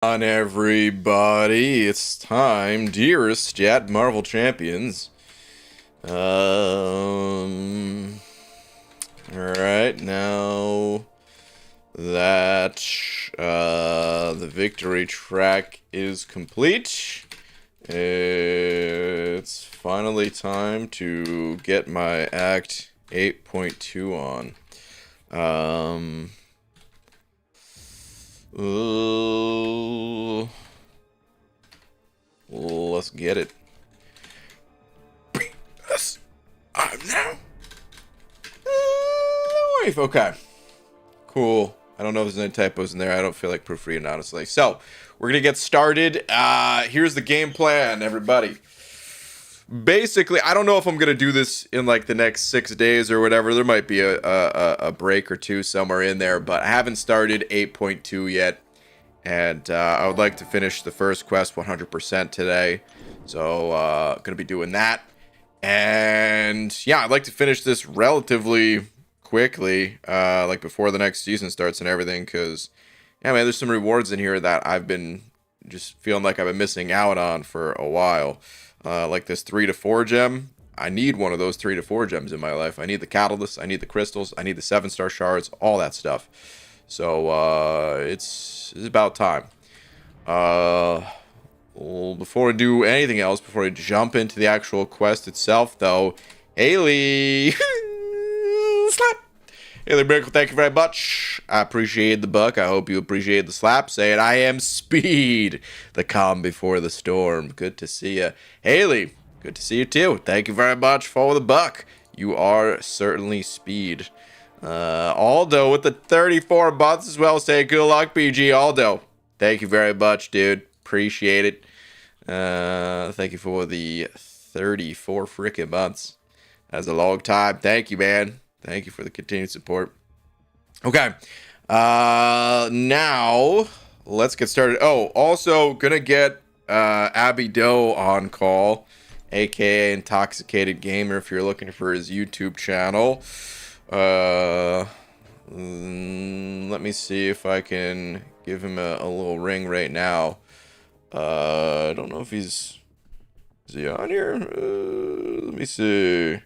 On everybody, it's time, dearest at Marvel Champions. All right, now that the victory track is complete, it's finally time to get my Act 8.2 on. Let's get it. Yes, I'm now. Wife. Okay. Cool. I don't know if there's any typos in there. I don't feel like proofreading, honestly. So, we're going to get started. Here's the game plan, everybody. Basically, I don't know if I'm going to do this in like the next 6 days or whatever. There might be a break or two somewhere in there, but I haven't started 8.2 yet. And I would like to finish the first quest 100% today. So, going to be doing that. And yeah, I'd like to finish this relatively quickly, like before the next season starts and everything. Because, yeah, man, there's some rewards in here that I've been just feeling like I've been missing out on for a while. Like this 3 to 4 gem. I need one of those 3 to 4 gems in my life. I need the catalysts, I need the crystals, I need the 7-star shards, all that stuff. So, it's about time. Well, before I do anything else, before I jump into the actual quest itself, though, Haley, slap. Haley Miracle, thank you very much. I appreciate the buck. I hope you appreciate the slap. Saying I am Speed, the calm before the storm. Good to see you, Haley. Good to see you too. Thank you very much for the buck. You are certainly Speed. Aldo with the 34 months as well. Say good luck, BG. Aldo, thank you very much, dude. Appreciate it. Thank you for the 34 freaking months. That's a long time. Thank you, man. Thank you for the continued support. Okay. Now let's get started. Oh, also gonna get Abby Doe on call, aka Intoxicated Gamer, if you're looking for his YouTube channel. Let me see if I can give him a little ring right now. I don't know if is he on here? Let me see.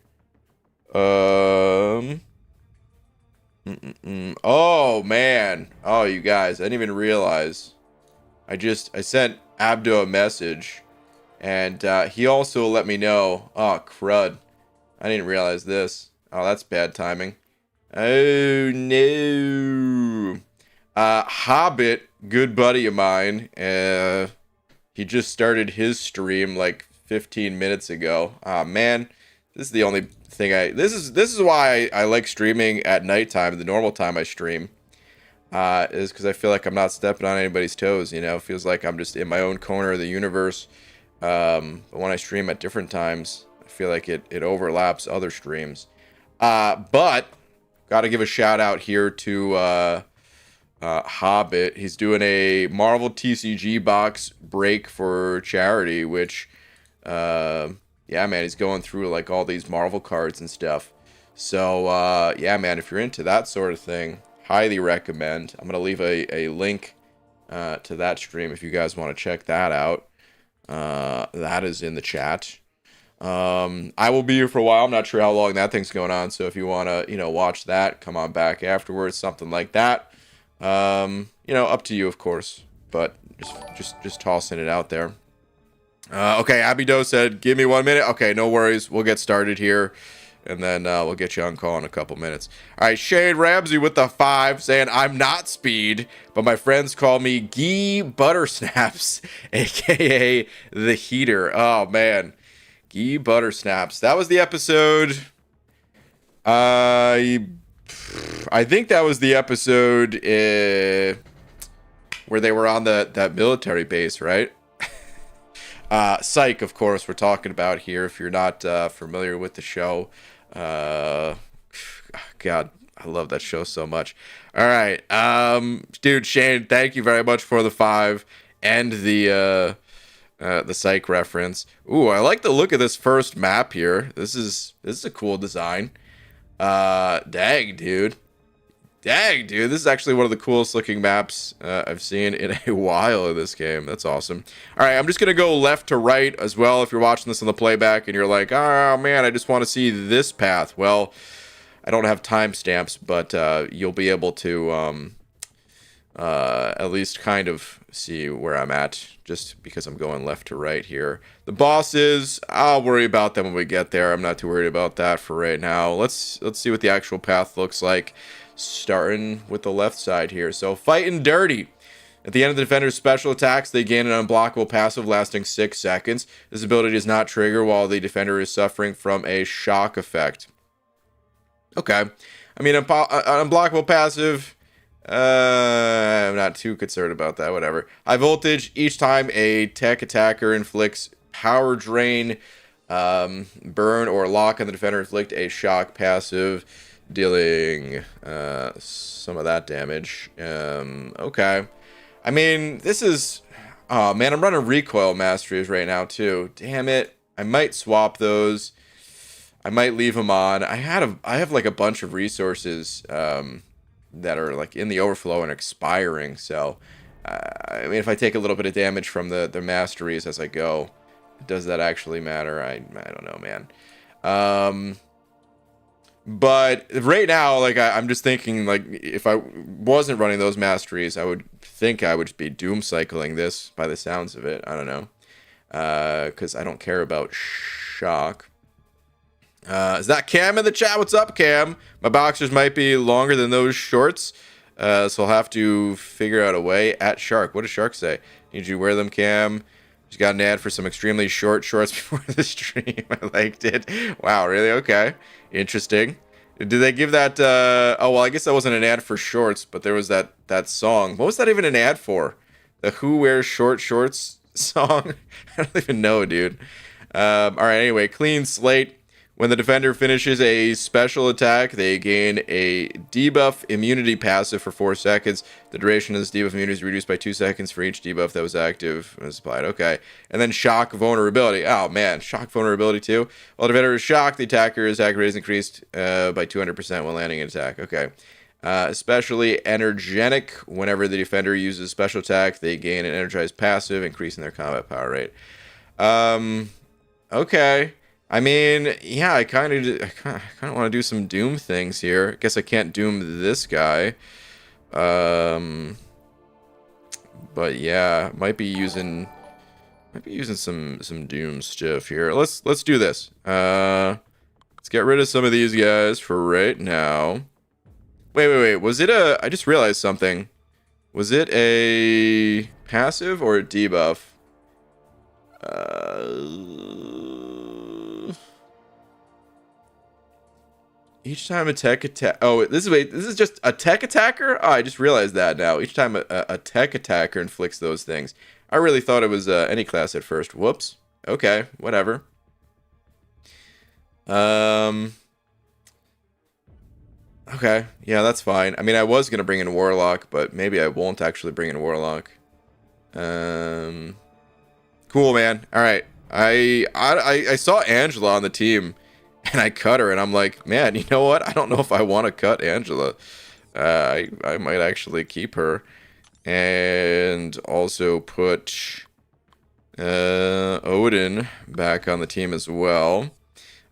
Oh man. Oh, you guys, I didn't even realize. I sent Abdo a message, and he also let me know. Oh crud! I didn't realize this. Oh, that's bad timing. Oh no. Hobbit, good buddy of mine. He just started his stream like 15 minutes ago. Ah man, this is the only thing this is why I like streaming at nighttime, the normal time I stream. Is because I feel like I'm not stepping on anybody's toes, you know. It feels like I'm just in my own corner of the universe. But when I stream at different times, I feel like it overlaps other streams. But gotta give a shout out here to Hobbit. He's doing a Marvel TCG box break for charity, which yeah, man, he's going through like all these Marvel cards and stuff. So yeah, man, if you're into that sort of thing, highly recommend. I'm gonna leave a link to that stream if you guys want to check that out. That is in the chat. I will be here for a while. I'm not sure how long that thing's going on, so if you want to, watch that, come on back afterwards, something like that. Up to you, of course, but just tossing it out there. Okay, Abby Doe said, give me 1 minute. Okay, no worries. We'll get started here, and then we'll get you on call in a couple minutes. All right, Shade Ramsey with the 5 saying, I'm not Speed, but my friends call me Gee Buttersnaps, a.k.a. The Heater. Oh, man. Gee Buttersnaps. That was the episode. I think that was the episode where they were on that military base, right? Psych, of course, we're talking about here. If you're not familiar with the show, God, I love that show so much. All right, dude, Shane, thank you very much for the 5 and the Psych reference. Ooh, I like the look of this first map here. This is a cool design. Dang, dude. Dang, dude, this is actually one of the coolest looking maps I've seen in a while in this game. That's awesome. All right, I'm just going to go left to right as well. If you're watching this on the playback and you're like, oh, man, I just want to see this path. Well, I don't have timestamps, but you'll be able to at least kind of see where I'm at just because I'm going left to right here. The bosses, I'll worry about them when we get there. I'm not too worried about that for right now. Let's see what the actual path looks like, starting with the left side here. So fighting dirty. At the end of the defender's special attacks, they gain an unblockable passive lasting 6 seconds. This ability does not trigger while the defender is suffering from a shock effect. Okay. I mean, an unblockable passive, I'm not too concerned about that. Whatever. High voltage. Each time a tech attacker inflicts power drain, burn, or lock on the defender, inflict a shock passive, dealing some of that damage. Okay. I mean, this is... Oh, man, I'm running recoil masteries right now, too. Damn it. I might swap those. I might leave them on. I have like a bunch of resources that are like in the overflow and expiring. So, I mean, if I take a little bit of damage from the masteries as I go, does that actually matter? I don't know, man. But right now, like I'm just thinking, like if I wasn't running those masteries, I would think I would be doom cycling this by the sounds of it. I don't know, because I don't care about shock. Is that Cam in the chat? What's up, Cam? My boxers might be longer than those shorts, so I'll have to figure out a way. At Shark, what does Shark say? Need you wear them, Cam? Just got an ad for some extremely short shorts before the stream. I liked it. Wow, really? Okay. Interesting. Did they give that, oh, well, I guess that wasn't an ad for shorts, but there was that song. What was that even an ad for? The Who Wears Short Shorts song? I don't even know, dude. All right, anyway, clean slate. When the defender finishes a special attack, they gain a debuff immunity passive for 4 seconds. The duration of this debuff immunity is reduced by 2 seconds for each debuff that was active and was applied. Okay. And then shock vulnerability. Oh, man. Shock vulnerability, too. While the defender is shocked, the attacker's attack rate is increased by 200% when landing an attack. Okay. Especially energetic. Whenever the defender uses special attack, they gain an energized passive, increasing their combat power rate. Okay. I mean, yeah, I kind of want to do some Doom things here. I guess I can't Doom this guy. But yeah, might be using some Doom stuff here. Let's do this. Let's get rid of some of these guys for right now. Wait. Was it a... I just realized something. Was it a passive or a debuff? Each time a tech attack... Oh, this is just a tech attacker? Oh, I just realized that now. Each time a tech attacker inflicts those things. I really thought it was any class at first. Whoops. Okay, whatever. Okay, yeah, that's fine. I mean, I was going to bring in Warlock, but maybe I won't actually bring in Warlock. Cool, man. All right. I saw Angela on the team. And I cut her, and I'm like, man, you know what? I don't know if I want to cut Angela. I might actually keep her. And also put Odin back on the team as well.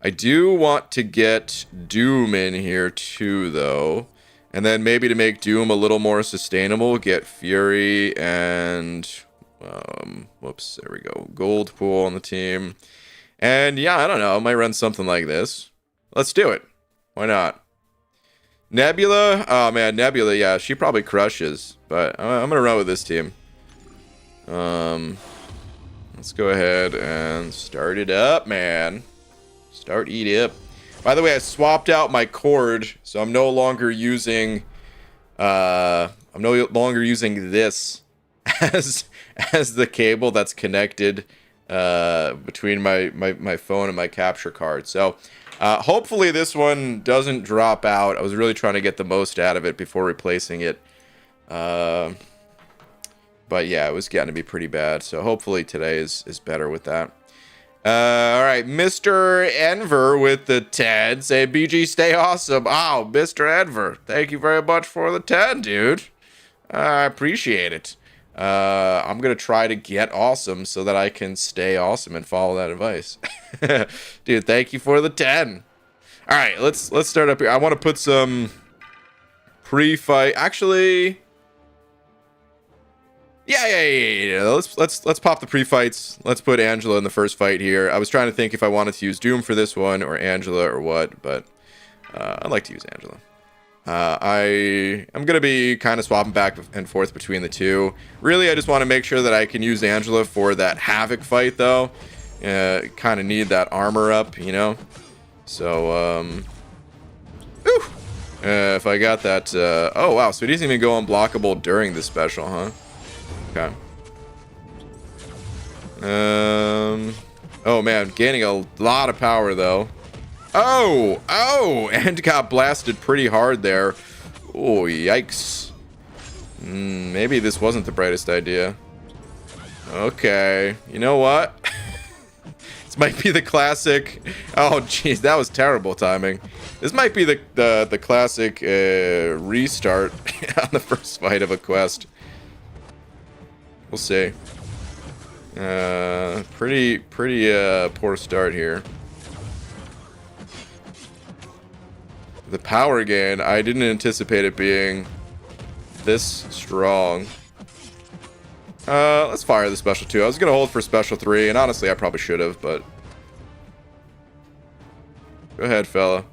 I do want to get Doom in here too, though. And then maybe to make Doom a little more sustainable, get Fury and... whoops, there we go. Gold Pool on the team. And yeah, I don't know. I might run something like this. Let's do it. Why not? Nebula? Oh man, Nebula, yeah, she probably crushes. But I'm gonna run with this team. Let's go ahead and start it up, man. Start it up. By the way, I swapped out my cord, so I'm no longer using this as the cable that's connected between my phone and my capture card. So hopefully this one doesn't drop out. I was really trying to get the most out of it before replacing it. But yeah, it was getting to be pretty bad. So hopefully today is better with that. All right, Mr. Enver with the 10. Say, BG, stay awesome. Oh, Mr. Enver, thank you very much for the 10, dude. I appreciate it. I'm gonna try to get awesome so that I can stay awesome and follow that advice. Dude, thank you for the 10. All right, let's start up here. I want to put some pre-fight. Actually, yeah. Let's pop the pre-fights. Let's put Angela in the first fight here. I was trying to think if I wanted to use Doom for this one or Angela or what, but I'd like to use Angela. I'm gonna be kind of swapping back and forth between the two. Really, I just want to make sure that I can use Angela for that Havoc fight, though. Kind of need that armor up, you know. So, if I got that, oh wow, so he doesn't even go unblockable during the special, huh? Okay. Oh man, gaining a lot of power though. Oh, and got blasted pretty hard there. Oh, yikes. Maybe this wasn't the brightest idea. Okay, you know what? This might be the classic. Oh, jeez, that was terrible timing. This might be the classic restart on the first fight of a quest. We'll see. Pretty poor start here. The power gain, I didn't anticipate it being this strong. Let's fire the special 2. I was gonna hold for special 3, and honestly, I probably should have, but go ahead, fella.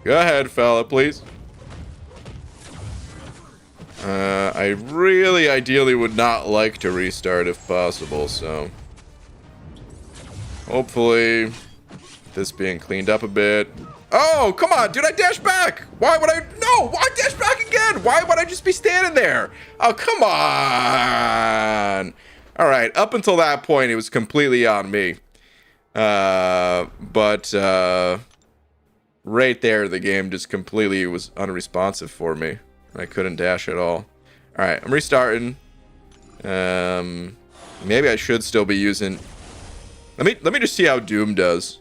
Go ahead, fella, please. I really, ideally, would not like to restart if possible, so hopefully this being cleaned up a bit. Oh, come on, dude, I dashed back. Why would I? No, why dash back again? Why would I just be standing there? Oh, come on. All right, up until that point, it was completely on me. But right there, the game just completely was unresponsive for me. I couldn't dash at all. All right, I'm restarting. Maybe I should still be using. Let me just see how Doom does.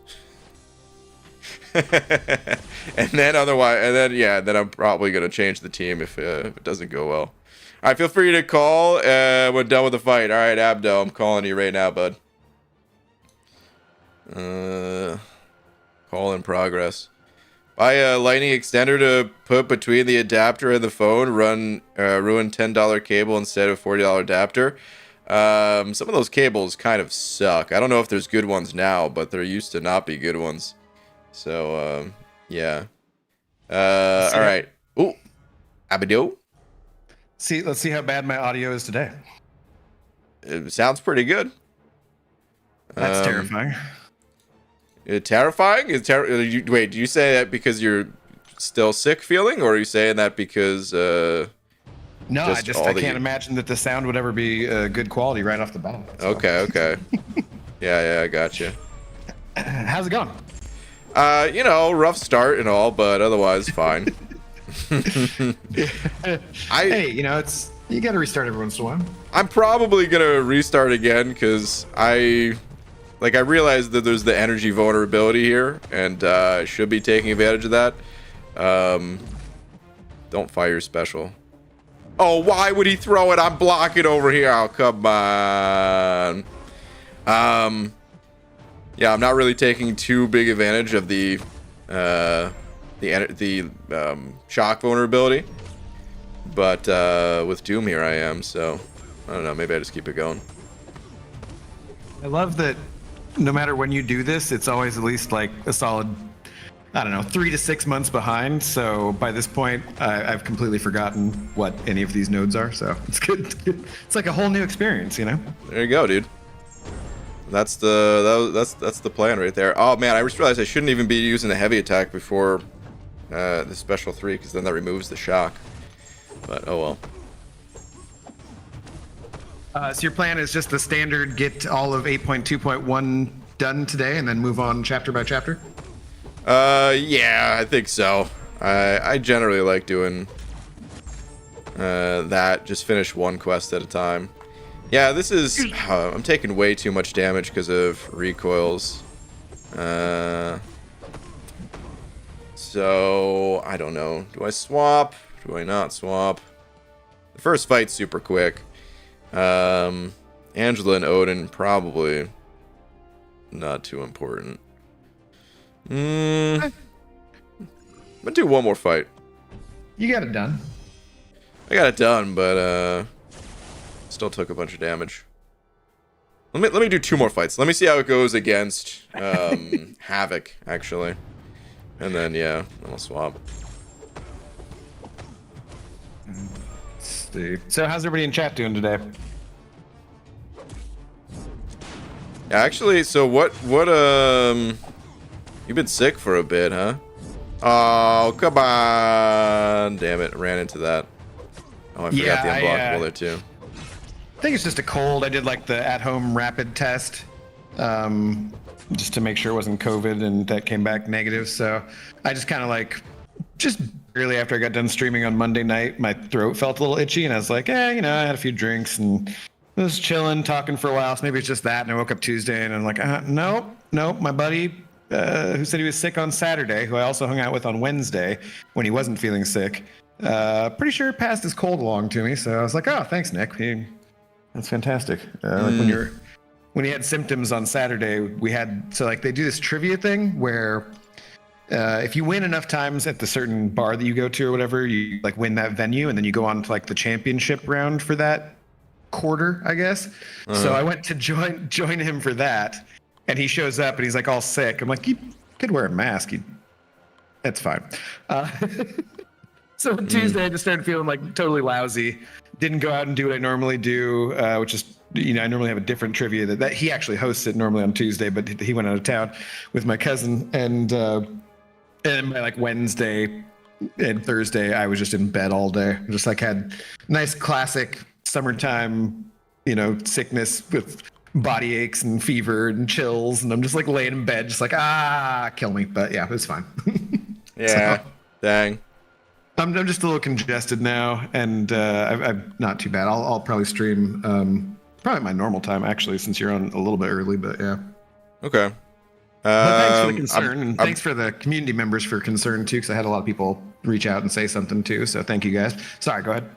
and then I'm probably gonna change the team if it doesn't go well. All right, feel free to call when done with the fight. All right, Abdo, I'm calling you right now, bud. Call in progress. Buy a lightning extender to put between the adapter and the phone. Ruin $10 cable instead of $40 adapter. Some of those cables kind of suck. I don't know if there's good ones now, but there used to not be good ones. So, yeah. All right. Ooh, Abdo. Let's see how bad my audio is today. It sounds pretty good. That's terrifying. Terrifying? Wait, do you say that because you're still sick feeling, or are you saying that because no, I can't imagine that the sound would ever be good quality right off the bat. So. Okay. yeah, I gotcha. How's it going? Rough start and all, but otherwise fine. Hey, you gotta restart every once in a while. I'm probably gonna restart again because I realized that there's the energy vulnerability here, and I should be taking advantage of that. Don't fire special. Oh, why would he throw it? I'm blocking over here. Oh, come on. Yeah, I'm not really taking too big advantage of the shock vulnerability, but with Doom here I am. So I don't know. Maybe I just keep it going. I love that. No matter when you do this, it's always at least like a solid, 3 to 6 months behind. So by this point, I've completely forgotten what any of these nodes are. So it's good. It's like a whole new experience, There you go, dude. That's the plan right there. Oh man, I just realized I shouldn't even be using the heavy attack before the special 3, because then that removes the shock. But oh well. So your plan is just the standard, get all of 8.2.1 done today, and then move on chapter by chapter? Yeah, I think so. I generally like doing that. Just finish one quest at a time. Yeah, this is... I'm taking way too much damage because of recoils. So, I don't know. Do I swap? Do I not swap? The first fight's super quick. Angela and Odin, probably not too important. I'm gonna do one more fight. You got it done. I got it done, but still took a bunch of damage. Let me do two more fights. Let me see how it goes against Havoc, actually. And then, yeah, I'll swap. Let's see. So how's everybody in chat doing today? Actually, so what, you've been sick for a bit, huh? Oh, come on. Damn it, ran into that. Oh, I forgot the unblockable there, too. I think it's just a cold. I did like the at-home rapid test, just to make sure it wasn't COVID, and that came back negative. So I just kind of like, just barely after I got done streaming on Monday night, my throat felt a little itchy, and I was like, you know, I had a few drinks and was chilling, talking for a while. So maybe it's just that. And I woke up Tuesday, and I'm like, nope. My buddy, who said he was sick on Saturday, who I also hung out with on Wednesday when he wasn't feeling sick, pretty sure passed his cold along to me. So I was like, oh, thanks, Nick. That's fantastic. Like when he had symptoms on Saturday, we had, so like they do this trivia thing where if you win enough times at the certain bar that you go to or whatever, you like win that venue, and then you go on to like the championship round for that quarter, I guess. So I went to join him for that, and he shows up and he's like all sick. I'm like, you could wear a mask. That's fine. So on Tuesday, I just started feeling like totally lousy. Didn't go out and do what I normally do, which is, you know, I normally have a different trivia that he actually hosts it normally on Tuesday, but he went out of town with my cousin, and by like Wednesday and Thursday, I was just in bed all day. Just like had nice classic summertime, you know, sickness with body aches and fever and chills, and I'm just like laying in bed, just like kill me. But yeah, it was fine. Yeah, so, dang. I'm just a little congested now, and I'm not too bad. I'll probably stream probably my normal time actually, since you're on a little bit early. But yeah. Okay. But thanks for the concern, and thanks for the community members for concern too, because I had a lot of people reach out and say something too. So thank you guys. Sorry, go ahead.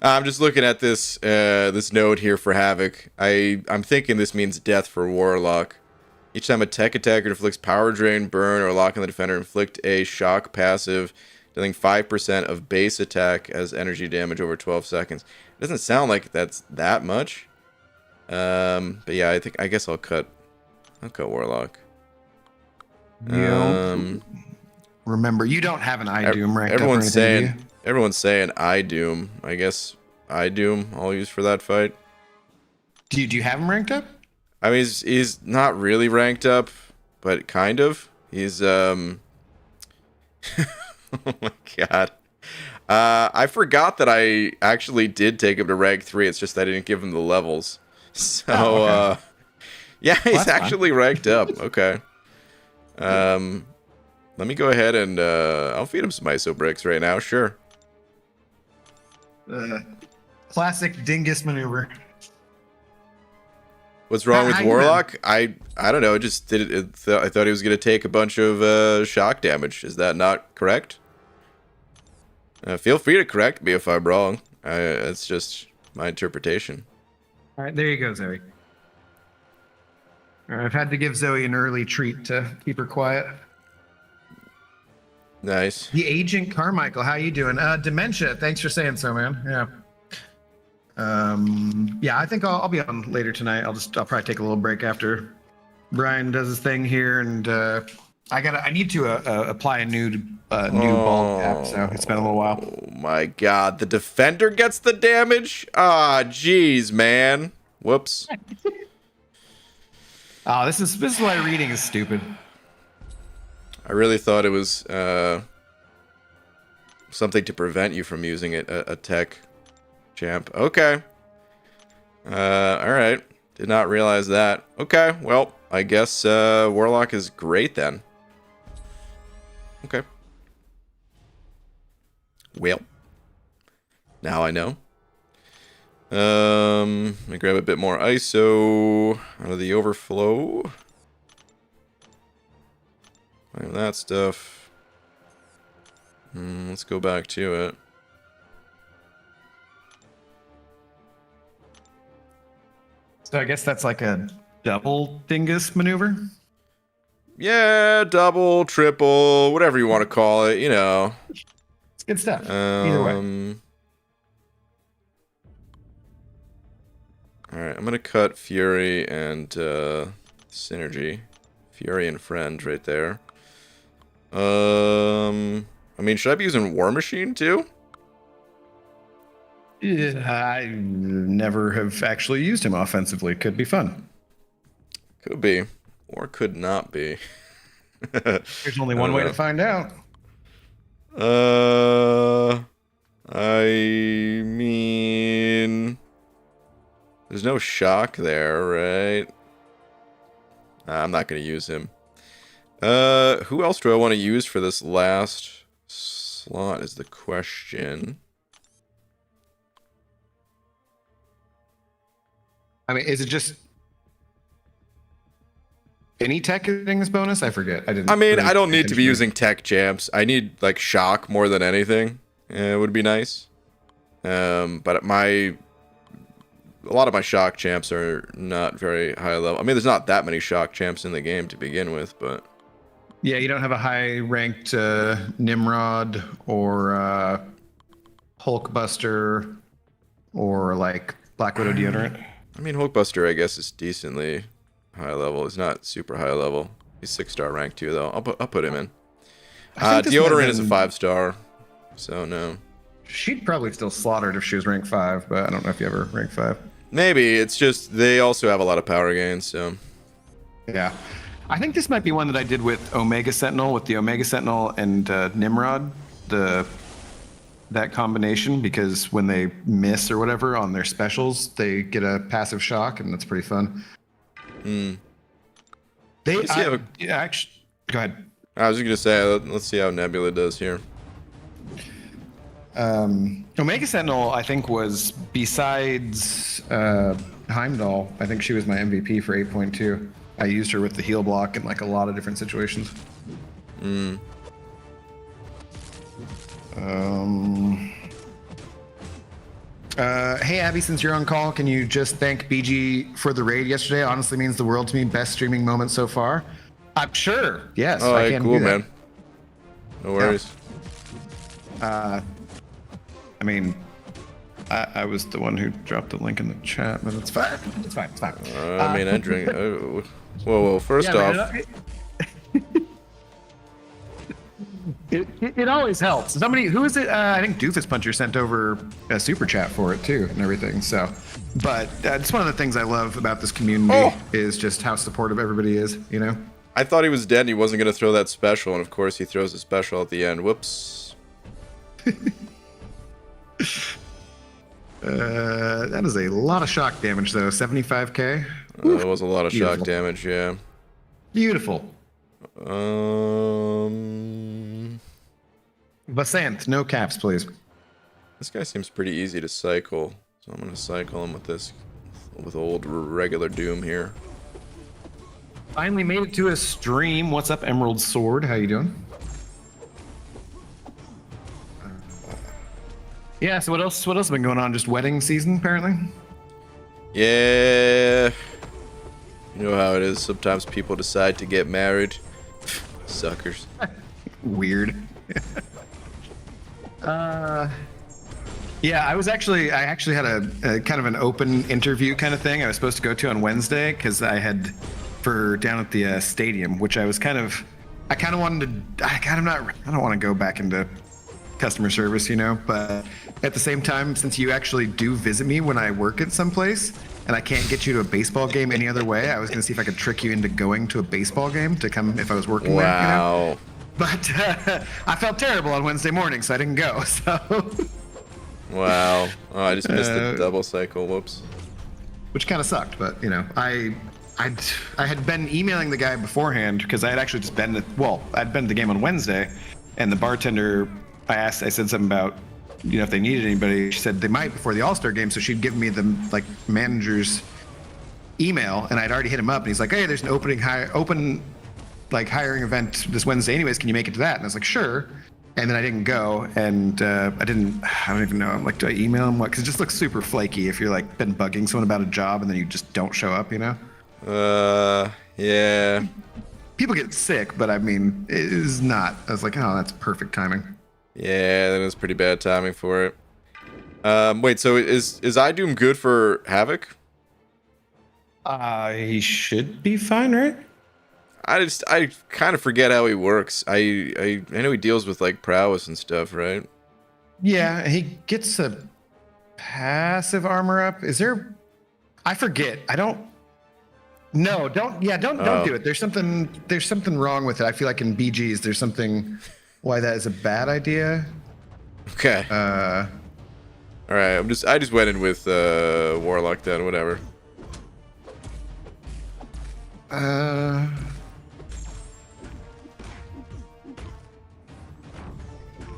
I'm just looking at this this node here for Havoc. I'm thinking this means death for Warlock. Each time a tech attacker inflicts power drain, burn, or lock on the defender, inflict a shock passive, dealing 5% of base attack as energy damage over 12 seconds. It doesn't sound like that's that much. But yeah, I guess I'll cut Warlock. Remember, you don't have an iDoom ranked everyone's up or anything, saying everyone's saying iDoom. I guess iDoom I'll use for that fight. do you have him ranked up? I mean, he's not really ranked up, but kind of. He's oh my god. I forgot that I actually did take him to rank 3. It's just I didn't give him the levels. So okay. Yeah, he's actually ranked up. Okay. Let me go ahead and I'll feed him some ISO bricks right now. Sure. Classic dingus maneuver. What's wrong with Warlock? I don't know. It just did it. I thought he was gonna take a bunch of shock damage. Is that not correct? Feel free to correct me if I'm wrong. It's just my interpretation. All right, there you go, Zoe. All right, I've had to give Zoe an early treat to keep her quiet. Nice. The Agent Carmichael, how you doing? Dementia, thanks for saying so, man. Yeah. Yeah, I think I'll be on later tonight. I'll probably take a little break after Brian does his thing here, and I need to apply a new ball cap, so it's been a little while. Oh my god, the defender gets the damage? Ah, jeez, man. Whoops. Oh, this is why reading is stupid. I really thought it was something to prevent you from using it, a tech champ. Okay. Alright. Did not realize that. Okay, well, I guess Warlock is great then. Okay. Well. Now I know. Let me grab a bit more ISO out of the overflow. Like that stuff. Let's go back to it. So I guess that's like a double dingus maneuver. Yeah, double, triple, whatever you want to call it, you know. It's good stuff. Either way. Alright, I'm gonna cut Fury and Synergy. Fury and Friend right there. I mean, should I be using War Machine too? I never have actually used him offensively. Could be fun. Could be. Or could not be. There's only one way to find out. I mean... There's no shock there, right? I'm not going to use him. Who else do I want to use for this last slot is the question. I mean, is it just any tech getting this bonus? I forget. I mean, really I don't need to be using tech champs. I need like shock more than anything. It would be nice. But a lot of my shock champs are not very high level. I mean, there's not that many shock champs in the game to begin with, but yeah, you don't have a high ranked Nimrod or Hulkbuster or like Black Widow deodorant. I mean, Hulkbuster, I guess, is decently high level. He's not super high level. He's 6-star rank too, though. I'll put him in. Deodorant is a 5-star, so no. She'd probably still slaughtered if she was rank 5, but I don't know if you ever rank 5. Maybe. It's just they also have a lot of power gains, so. Yeah. I think this might be one that I did with Omega Sentinel, with the Omega Sentinel and Nimrod, that combination, because when they miss or whatever on their specials, they get a passive shock, and that's pretty fun. Actually, go ahead. I was just gonna say, let's see how Nebula does here. Omega Sentinel, I think, was besides Heimdall. I think she was my MVP for 8.2. I used her with the heal block in like a lot of different situations. Hey Abby, since you're on call, can you just thank BG for the raid yesterday? Honestly means the world to me. Best streaming moment so far. I'm sure. Yes. Oh, I can cool, do that. man. No worries. I mean, I was the one who dropped the link in the chat, but it's fine. It's fine. It's fine. I mean, I drink. Whoa. First off. It always helps. Somebody, who is it? I think Doofus Puncher sent over a super chat for it too and everything. So, but it's one of the things I love about this community is just how supportive everybody is, you know? I thought he was dead and he wasn't going to throw that special, and of course he throws a special at the end. Whoops. That is a lot of shock damage though. 75k. That was a lot of shock damage, yeah. Beautiful. Vasant, no caps, please. This guy seems pretty easy to cycle, so I'm gonna cycle him with old regular Doom here. Finally made it to a stream. What's up, Emerald Sword? How you doing? Yeah. So what else? What else has been going on? Just wedding season, apparently. Yeah. You know how it is. Sometimes people decide to get married. Suckers. Weird. Yeah, I actually had a kind of an open interview kind of thing I was supposed to go to on Wednesday because I had down at the stadium, which I don't want to go back into customer service, you know, but at the same time, since you actually do visit me when I work at some place and I can't get you to a baseball game any other way, I was going to see if I could trick you into going to a baseball game to come if I was working there, you know? But I felt terrible on Wednesday morning, so I didn't go. So. Wow. Oh, I just missed the double cycle. Whoops. Which kind of sucked, but you know, I had been emailing the guy beforehand because I had actually just I'd been to the game on Wednesday, and the bartender, I said something about if they needed anybody. She said they might before the All-Star game, so she'd give me the like manager's email, and I'd already hit him up, and he's like, "Hey, there's an open hiring event this Wednesday. Anyways, can you make it to that?" And I was like, "Sure." And then I didn't go, and I don't even know. I'm like, do I email him? What? Because it just looks super flaky if you're like been bugging someone about a job and then you just don't show up, Yeah. People get sick, but I mean, it is not. I was like, oh, that's perfect timing. Yeah, that is pretty bad timing for it. Wait, so is iDoom good for Havoc? He should be fine, right? I kind of forget how he works. I know he deals with like prowess and stuff, right? Yeah, he gets a passive armor up. Is there? I forget. I don't. No, don't. Yeah, don't do it. There's something wrong with it. I feel like in BGs there's something why that is a bad idea. Okay. All right. I just went in with Warlock then. Whatever.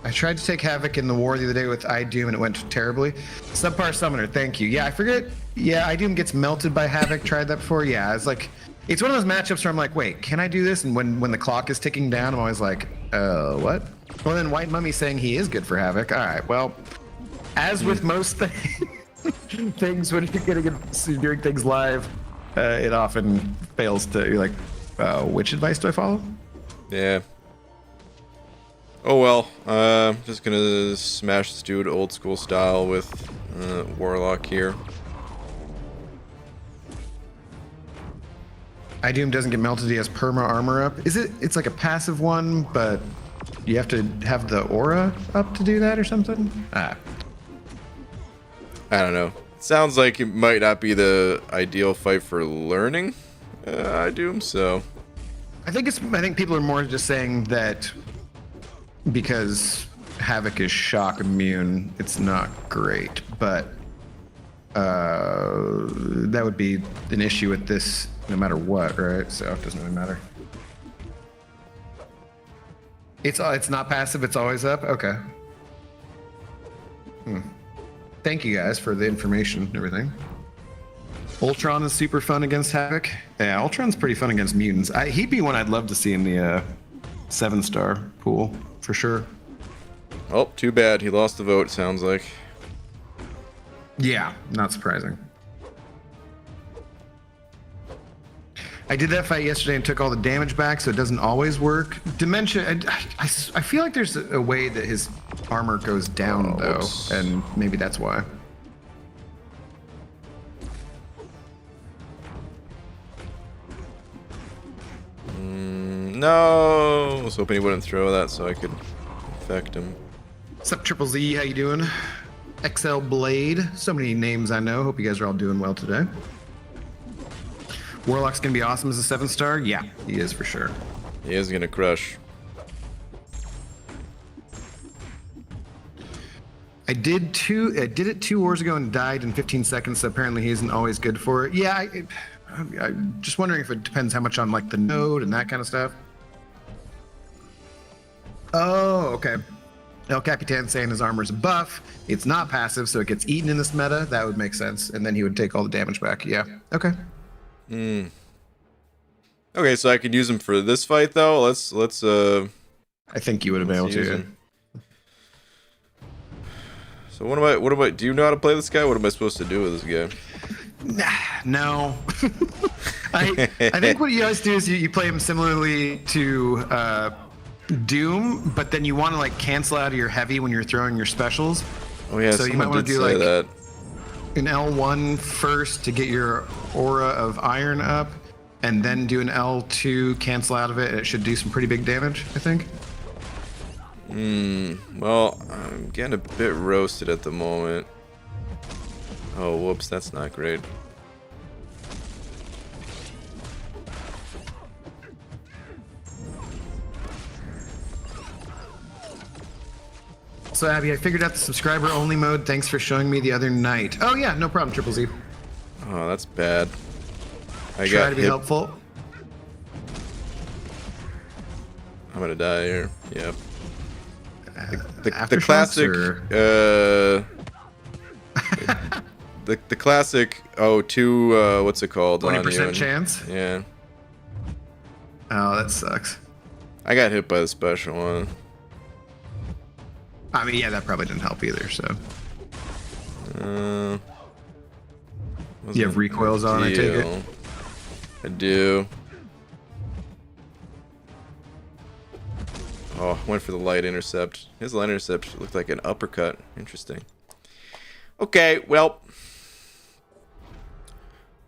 I tried to take Havoc in the war the other day with iDoom and it went terribly. Subpar Summoner, thank you. Yeah, I forget. Yeah, iDoom gets melted by Havoc. Tried that before. Yeah, it's like, it's one of those matchups where I'm like, wait, can I do this? And when the clock is ticking down, I'm always like, what? Well, then White Mummy's saying he is good for Havoc. All right, well, as with most things when you're doing things live, it often fails to, you're like, which advice do I follow? Yeah. Oh well, just gonna smash this dude old school style with Warlock here. iDoom doesn't get melted, he has perma armor up. It's like a passive one, but you have to have the aura up to do that or something? I don't know. Sounds like it might not be the ideal fight for learning iDoom, so. I think people are more just saying that because Havoc is shock immune, it's not great, but that would be an issue with this no matter what, right? So it doesn't really matter. It's not passive, it's always up? Okay. Thank you guys for the information and everything. Ultron is super fun against Havoc. Yeah, Ultron's pretty fun against mutants. He'd be one I'd love to see in the 7-star pool, for sure. Oh, too bad. He lost the vote, sounds like. Yeah, not surprising. I did that fight yesterday and took all the damage back, so it doesn't always work. Dementia, I feel like there's a way that his armor goes down, though, whoops. And maybe that's why. No, I was hoping he wouldn't throw that so I could affect him. What's up, Triple Z? How you doing? XL Blade. So many names I know. Hope you guys are all doing well today. Warlock's gonna be awesome as a 7-star. Yeah, he is for sure. He is gonna crush. I did it 2 wars ago and died in 15 seconds. So apparently he isn't always good for it. Yeah, I'm just wondering if it depends how much on like the node and that kind of stuff. Oh, okay. El Capitan saying his armor's a buff. It's not passive, so it gets eaten in this meta. That would make sense. And then he would take all the damage back. Yeah. Okay. Okay, so I could use him for this fight though. Let's I think you would have been able to. Him. So what am I do you know how to play this guy? What am I supposed to do with this guy? No. I think what you guys do is you play him similarly to Doom, but then you want to like cancel out of your heavy when you're throwing your specials. Oh yeah, so you might want to do like that. An L1 first to get your aura of iron up, and then do an L2, cancel out of it, and it should do some pretty big damage, I think. Well, I'm getting a bit roasted at the moment. Oh, whoops, that's not great. So Abby, I figured out the subscriber only mode. Thanks for showing me the other night. Oh yeah, no problem, Triple Z. Oh, that's bad. I try to be helpful. I'm gonna die here. Yep. The classic. The classic. Oh, two. What's it called? 20% chance. Yeah. Oh, that sucks. I got hit by the special one. I mean, yeah, that probably didn't help either. So. You have recoils on, I take it? I do. Oh, went for the light intercept. His light intercept looked like an uppercut. Interesting. Okay, well.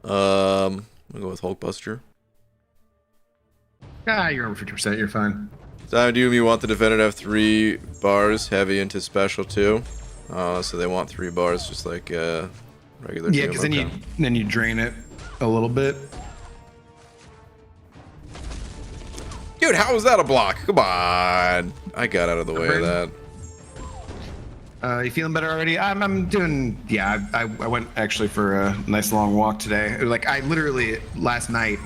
We'll go with Hulkbuster. You're over 50%, you're fine. Time Doom, you want the defender to have 3 bars heavy into special too. So they want 3 bars just like regular Yeah, Doom. because Okay. then you drain it a little bit. Dude, how was that a block? Come on. I got out of the way of that. You feeling better already? I'm doing, yeah, I went actually for a nice long walk today. Like, I literally, last night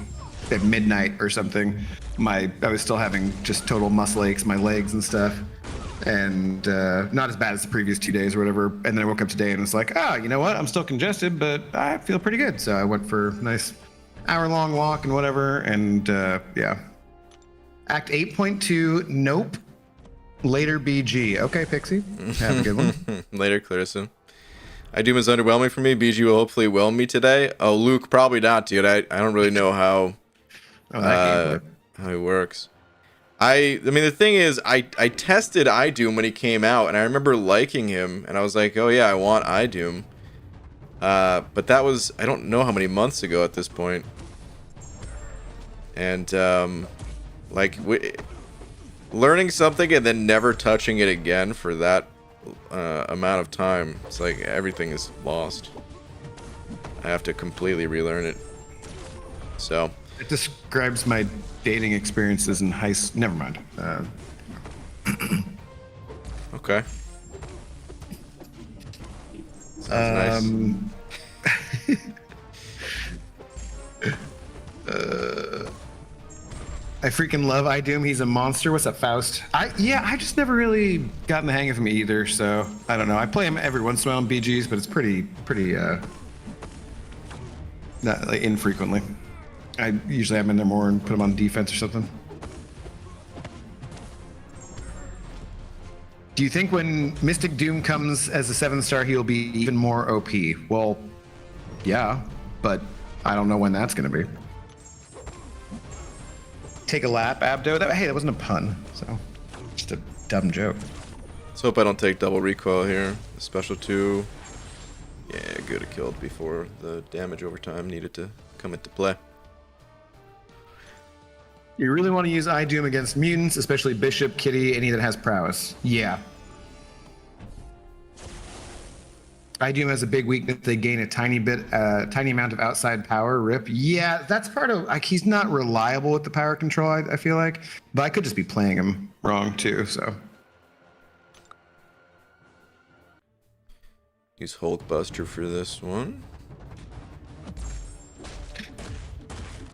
at midnight or something, I was still having just total muscle aches, my legs and stuff. And not as bad as the previous 2 days or whatever. And then I woke up today and was like, you know what? I'm still congested, but I feel pretty good. So I went for a nice hour-long walk and whatever. And yeah. Act 8.2, nope. Later BG. Okay, Pixie. Have a good one. Later, Clarissa. Doom is underwhelming for me. BG will hopefully whelm me today. Oh, Luke, probably not, dude. I don't really know how he works. I mean, the thing is, I tested Doom when he came out, and I remember liking him, and I was like, oh yeah, I want Doom. But that was, I don't know how many months ago at this point. And, like, learning something and then never touching it again for that amount of time, it's like everything is lost. I have to completely relearn it. So. It describes my dating experiences in high school. Never mind. Okay. Sounds nice. I freaking love Doom. He's a monster. What's up, Faust? I just never really gotten the hang of him either. So I don't know. I play him every once in a while in BGs, but it's pretty not like infrequently. I usually have him in there more and put him on defense or something. Do you think when Mystic Doom comes as a 7-star, he'll be even more OP? Well, yeah, but I don't know when that's going to be. Take a lap, Abdo. Hey, that wasn't a pun, so just a dumb joke. Let's hope I don't take double recoil here. The special 2. Yeah, good. It killed before the damage over time needed to come into play. You really want to use Doom against mutants, especially Bishop, Kitty, any that has prowess. Yeah. Doom has a big weakness. They gain a tiny amount of outside power. Rip. Yeah, that's part of, like, he's not reliable with the power control, I feel like. But I could just be playing him wrong too, so. Use Hulkbuster for this one.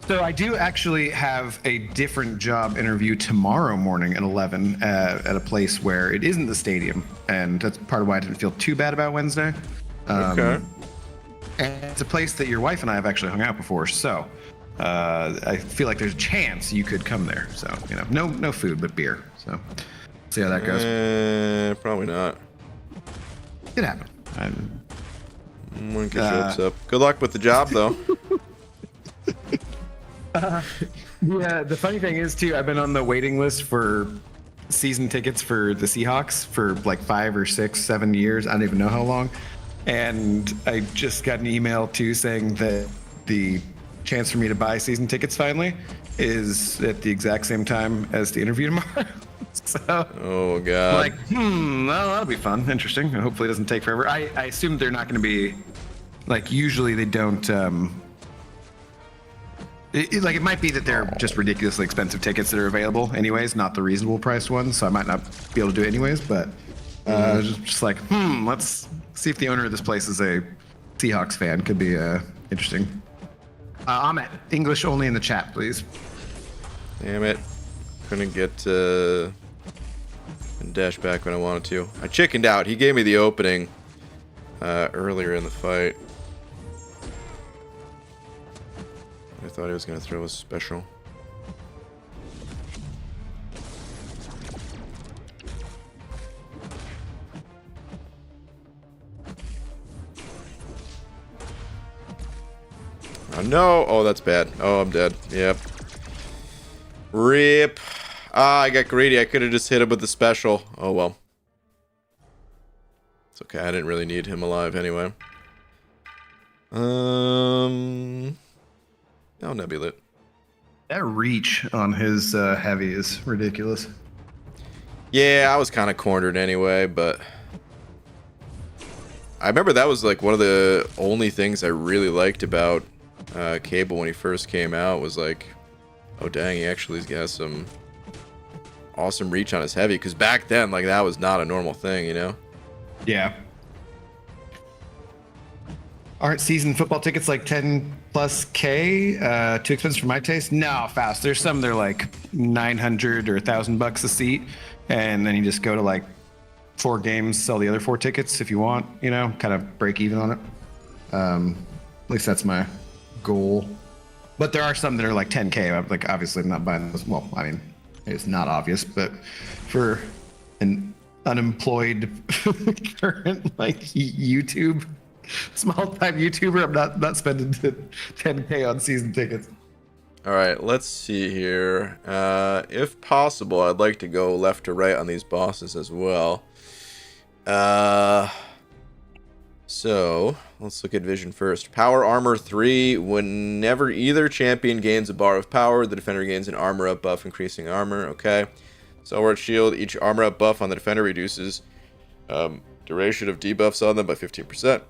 So I do actually have a different job interview tomorrow morning at 11 at a place where it isn't the stadium, and that's part of why I didn't feel too bad about Wednesday. Okay. And it's a place that your wife and I have actually hung out before, so I feel like there's a chance you could come there. So, you know, no food but beer. So see how that goes. Probably not. It happened. One can show up. Good luck with the job, though. Yeah, the funny thing is, too, I've been on the waiting list for season tickets for the Seahawks for like 5 or 6, 7 years. I don't even know how long. And I just got an email, too, saying that the chance for me to buy season tickets finally is at the exact same time as the interview tomorrow. So, oh, God. Like, well, that'll be fun. Interesting. And hopefully it doesn't take forever. I assume they're not going to be, like, usually they don't... It might be that they're just ridiculously expensive tickets that are available anyways, not the reasonable priced ones, so I might not be able to do it anyways, but just like, let's see if the owner of this place is a Seahawks fan. Could be interesting. Ahmet, English only in the chat, please. Damn it. Couldn't get a and dash back when I wanted to. I chickened out. He gave me the opening earlier in the fight. I thought he was going to throw a special. Oh no! Oh, that's bad. Oh, I'm dead. Yep. Rip. Ah, I got greedy. I could have just hit him with the special. Oh well. It's okay. I didn't really need him alive anyway. No, Nebula. That reach on his heavy is ridiculous. Yeah, I was kind of cornered anyway, but I remember that was like one of the only things I really liked about Cable when he first came out was like, oh dang, he actually's got some awesome reach on his heavy, because back then like that was not a normal thing, you know? Yeah. Aren't season football tickets like 10 plus K? Too expensive for my taste? No, fast. There's some they're like 900 or $1,000 a seat, and then you just go to like 4 games, sell the other 4 tickets if you want, you know, kind of break even on it. At least that's my goal. But there are some that are like 10K. I'm like, obviously I'm not buying those. Well, I mean, it's not obvious, but for an unemployed current like YouTube, small-time YouTuber, I'm not spending 10K on season tickets. All right, let's see here. If possible, I'd like to go left to right on these bosses as well. So let's look at vision first. Power armor 3. Whenever either champion gains a bar of power, the defender gains an armor up buff, increasing armor. Okay. Stalwart shield. Each armor up buff on the defender reduces duration of debuffs on them by 15%.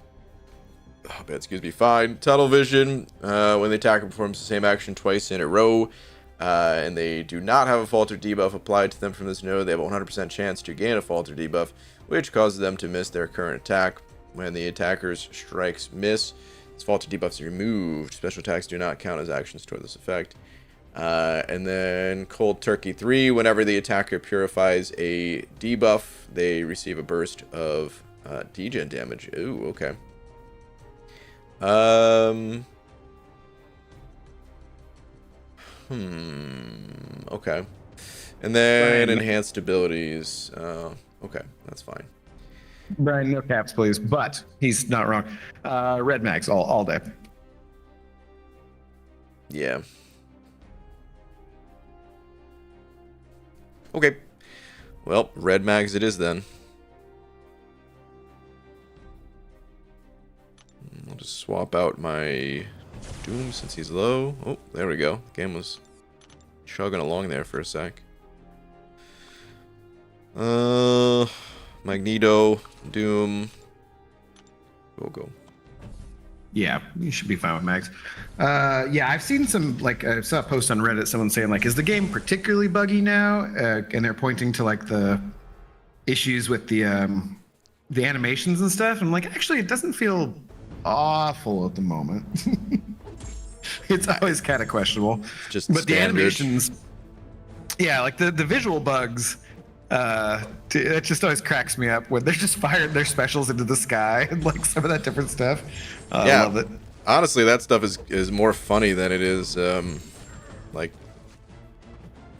Oh, man, excuse me. Fine. Tunnel vision. When the attacker performs the same action twice in a row, and they do not have a falter debuff applied to them from this node, they have a 100% chance to gain a falter debuff, which causes them to miss their current attack. When the attacker's strikes miss, its falter debuffs are removed. Special attacks do not count as actions toward this effect. And then Cold Turkey 3. Whenever the attacker purifies a debuff, they receive a burst of degen damage. Ooh, okay. Okay. And then enhanced abilities. Okay, that's fine. Brian, no caps, please. But he's not wrong. Red mags all day. Yeah. Okay. Well, red mags it is then. I'll just swap out my Doom since he's low. Oh, there we go. The game was chugging along there for a sec. Magneto, Doom. Go. Yeah, you should be fine with mags. Yeah, I've seen some, like, I saw a post on Reddit, someone saying, like, is the game particularly buggy now? And they're pointing to, like, the issues with the animations and stuff. And I'm like, actually, it doesn't feel awful at the moment. It's always kind of questionable. Just but standard. The animations, yeah, like the visual bugs, it just always cracks me up when they're just firing their specials into the sky and like some of that different stuff. Yeah, I love it. Honestly, that stuff is more funny than it is like,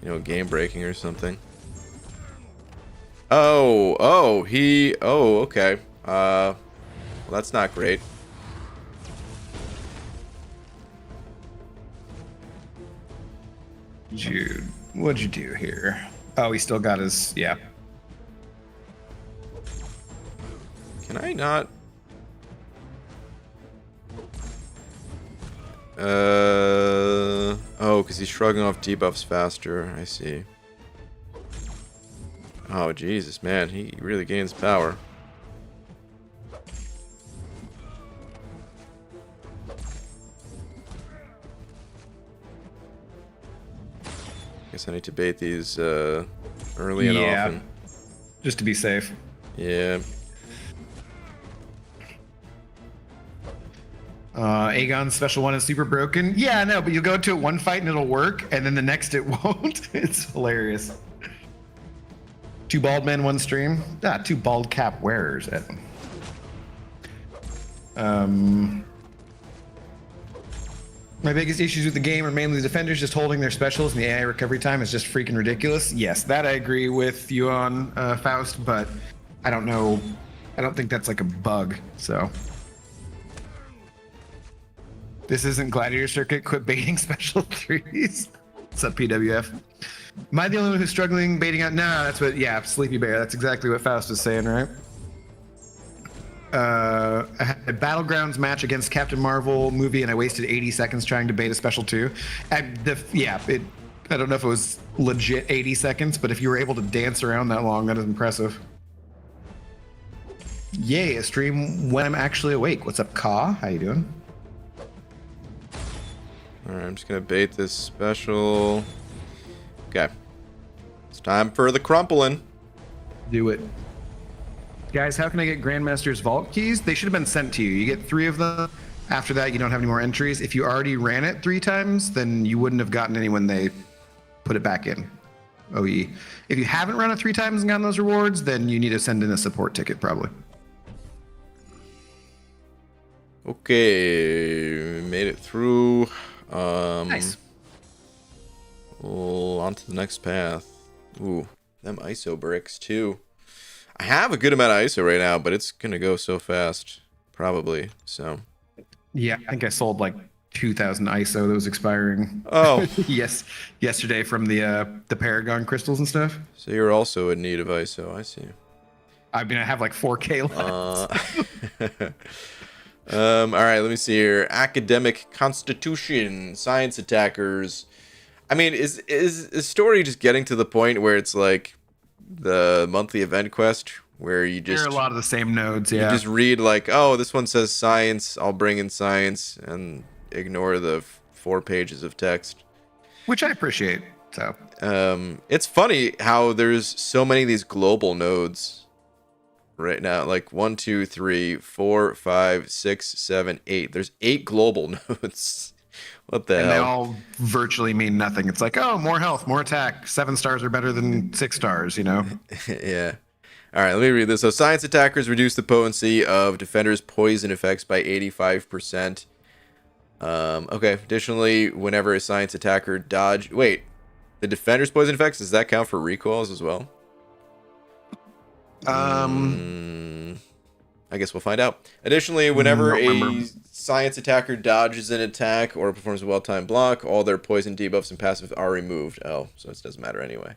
you know, game breaking or something. Oh, okay. Well, that's not great. Jude, what'd you do here? Oh, he still got his, yeah. Can I not? Oh, because he's shrugging off debuffs faster. I see. Oh, Jesus, man. He really gains power. Guess I need to bait these early and often. Just to be safe. Yeah. Aegon's special one is super broken. Yeah, no, but you'll go into it one fight and it'll work, and then the next it won't. It's hilarious. Two bald men, one stream. Two bald cap wearers. My biggest issues with the game are mainly the defenders just holding their specials, and the AI recovery time is just freaking ridiculous. Yes, that I agree with you on, Faust, but I don't know. I don't think that's like a bug, so. This isn't Gladiator Circuit. Quit baiting special threes. What's up, PWF? Am I the only one who's struggling baiting out? No, that's what, yeah, Sleepy Bear. That's exactly what Faust was saying, right? I had a Battlegrounds match against Captain Marvel movie, and I wasted 80 seconds trying to bait a special 2. I don't know if it was legit 80 seconds, but if you were able to dance around that long, that is impressive. Yay, a stream when I'm actually awake. What's up, Ka? How you doing? All right, I'm just gonna bait this special. Okay, it's time for the crumpling. Do it. Guys, how can I get Grandmaster's Vault keys? They should have been sent to you. You get 3 of them. After that, you don't have any more entries. If you already ran it 3 times, then you wouldn't have gotten any when they put it back in. OE. If you haven't run it 3 times and gotten those rewards, then you need to send in a support ticket, probably. Okay, made it through. Nice. Well, on to the next path. Ooh, them ISO bricks too. I have a good amount of ISO right now, but it's gonna go so fast, probably. So. Yeah, I think I sold like 2,000 ISO that was expiring. Oh. Yes, yesterday from the Paragon crystals and stuff. So you're also in need of ISO. I see. I mean, I have like 4K left. All right, let me see here. Academic Constitution, Science Attackers. I mean, is story just getting to the point where it's like the monthly event quest where you just... There are a lot of the same nodes, yeah. You just read like, oh, this one says science, I'll bring in science, and ignore the 4 pages of text. Which I appreciate, so. It's funny how there's so many of these global nodes right now. Like 1, 2, 3, 4, 5, 6, 7, 8. There's 8 global nodes. What the hell? And they all virtually mean nothing. It's like, oh, more health, more attack. 7 stars are better than 6 stars, you know? Yeah. All right, let me read this. So science attackers reduce the potency of defenders' poison effects by 85%. Okay. Additionally, whenever a science attacker dodge... Wait. The defender's poison effects, does that count for recoils as well? I guess we'll find out. Additionally, whenever a science attacker dodges an attack or performs a well-timed block, all their poison debuffs and passives are removed. Oh, so it doesn't matter anyway.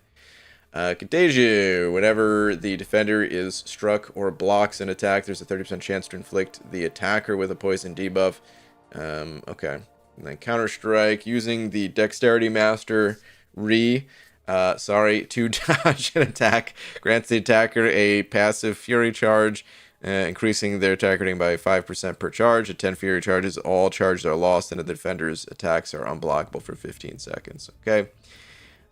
Contagion. Whenever the defender is struck or blocks an attack, there's a 30% chance to inflict the attacker with a poison debuff. Okay. And then Counter-Strike. Using the Dexterity Master to dodge an attack grants the attacker a passive Fury charge, increasing their attack rating by 5% per charge. At 10 Fury charges, all charges are lost, and the defender's attacks are unblockable for 15 seconds. Okay.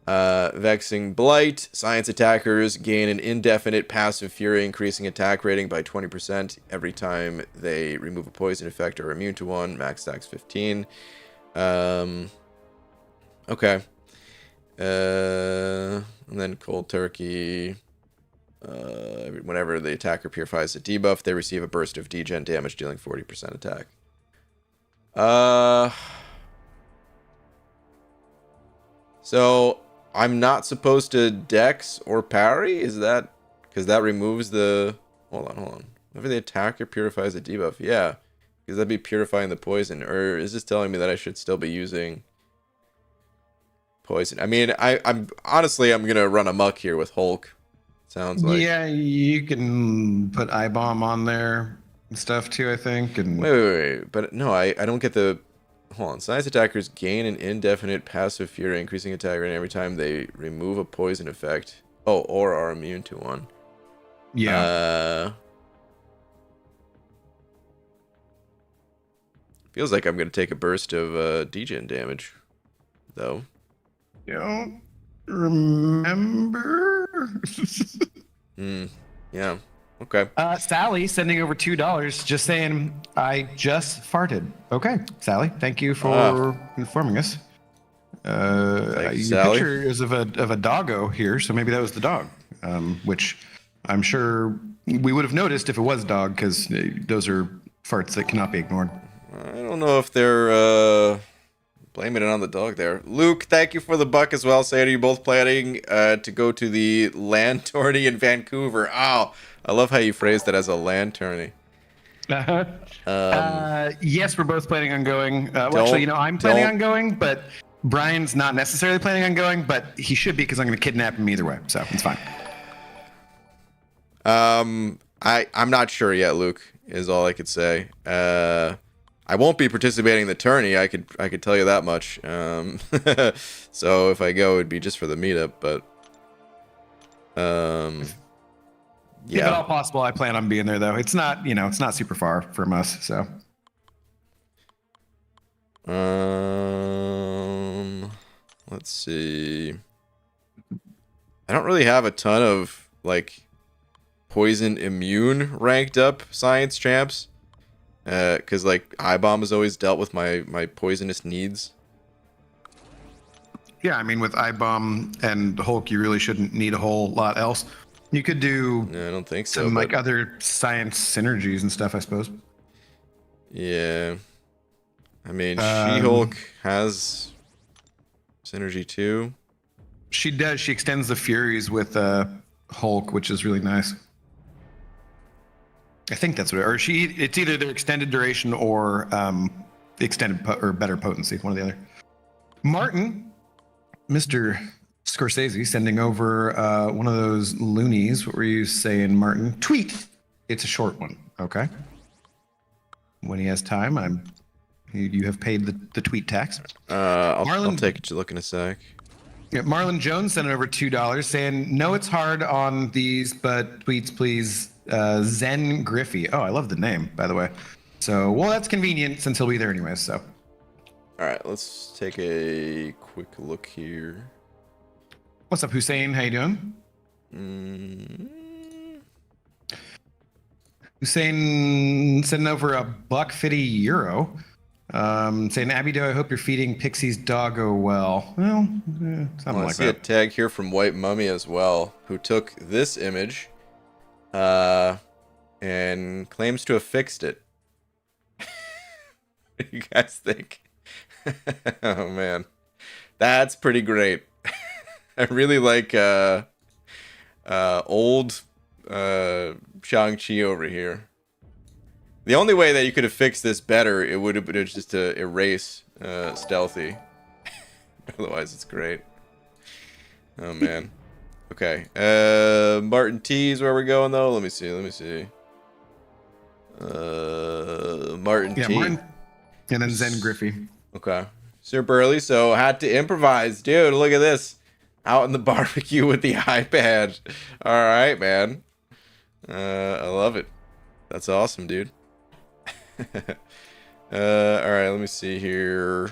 Vexing Blight. Science attackers gain an indefinite passive Fury, increasing attack rating by 20% every time they remove a poison effect or are immune to one. Max stacks 15. Okay. And then Cold Turkey. Whenever the attacker purifies a debuff, they receive a burst of degen damage, dealing 40% attack. So I'm not supposed to dex or parry? Is that because that removes the... Hold on. Whenever the attacker purifies a debuff, yeah, because that'd be purifying the poison. Or is this telling me that I should still be using poison? I mean, I'm honestly, I'm gonna run amok here with Hulk. Sounds like. Yeah, you can put I-bomb on there and stuff too, I think. And wait. But no, I don't get the... Hold on. Science attackers gain an indefinite passive Fury, increasing attack rate every time they remove a poison effect. Oh, or are immune to one. Yeah. Feels like I'm going to take a burst of degen damage, though. Don't remember. Yeah. Okay. Sally sending over $2, just saying, I just farted. Okay, Sally, thank you for informing us. Thanks, your Sally. picture is of a doggo here, so maybe that was the dog. which I'm sure we would have noticed if it was dog, because those are farts that cannot be ignored. I don't know if they're blaming it on the dog there. Luke, thank you for the buck as well. Say, are you both planning to go to the land tourney in Vancouver? Oh, I love how you phrased it as a land tourney. Yes, we're both planning on going. Well, actually, I'm planning on going, but Brian's not necessarily planning on going, but he should be, because I'm going to kidnap him either way, so it's fine. I'm not sure yet, Luke, is all I could say. I won't be participating in the tourney. I could tell you that much. So if I go, it'd be just for the meetup. But If at all possible, I plan on being there, though. It's not, it's not super far from us. So. Let's see. I don't really have a ton of poison immune ranked up science champs. Because I-Bomb has always dealt with my poisonous needs. Yeah, I mean, with I-Bomb and Hulk, you really shouldn't need a whole lot else. You could do I don't think so. Some other science synergies and stuff, I suppose. Yeah. I mean, She-Hulk has synergy too. She does. She extends the Furies with Hulk, which is really nice. I think that's what, it's either their extended duration or extended or better potency, one or the other. Martin, Mr. Scorsese, sending over one of those loonies. What were you saying, Martin? Tweet. It's a short one. Okay. When he has time, you have paid the tweet tax. I'll take a look in a sec. Yeah, Marlon Jones sent over $2 saying, "No, it's hard on these, but tweets, please." Zen Griffey. Oh, I love the name, by the way. So, well, that's convenient since he'll be there anyway. So, all right, let's take a quick look here. What's up, Hussein? How you doing? Hussein sending over €150. Saying, Abido, I hope you're feeding Pixie's doggo well. Well, something like that. I see a tag here from White Mummy as well, who took this image and claims to have fixed it. What do you guys think? Oh man, that's pretty great. I really like old Shang-Chi over here. The only way that you could have fixed this better, it would have been just to erase Stealthy. Otherwise, it's great. Oh man. Okay. Martin T is where we're going though. Let me see. Martin T. Martin. And then Zen Griffey. Okay. Sir Burley, so had to improvise. Dude, look at this. Out in the barbecue with the iPad. Alright, man. I love it. That's awesome, dude. Alright, let me see here.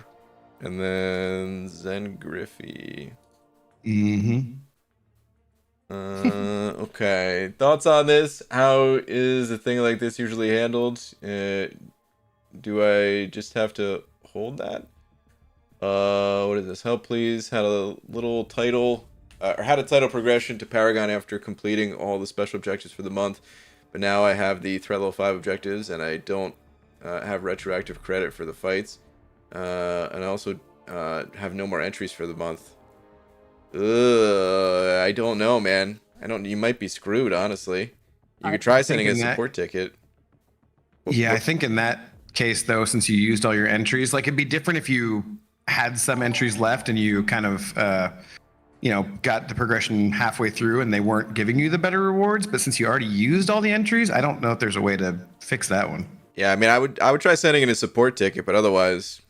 And then Zen Griffey. Okay. Thoughts on this? How is a thing like this usually handled? Do I just have to hold that? What is this? Help, please. Had a little title, or had a title progression to Paragon after completing all the special objectives for the month. But now I have the threat level 5 objectives, and I don't have retroactive credit for the fights. And I also have no more entries for the month. I don't know, man. You might be screwed, honestly. You could try sending a support ticket. Yeah, I think in that case, though, since you used all your entries, it'd be different if you had some entries left and you kind of, got the progression halfway through and they weren't giving you the better rewards. But since you already used all the entries, I don't know if there's a way to fix that one. Yeah, I mean, I would try sending in a support ticket, but otherwise,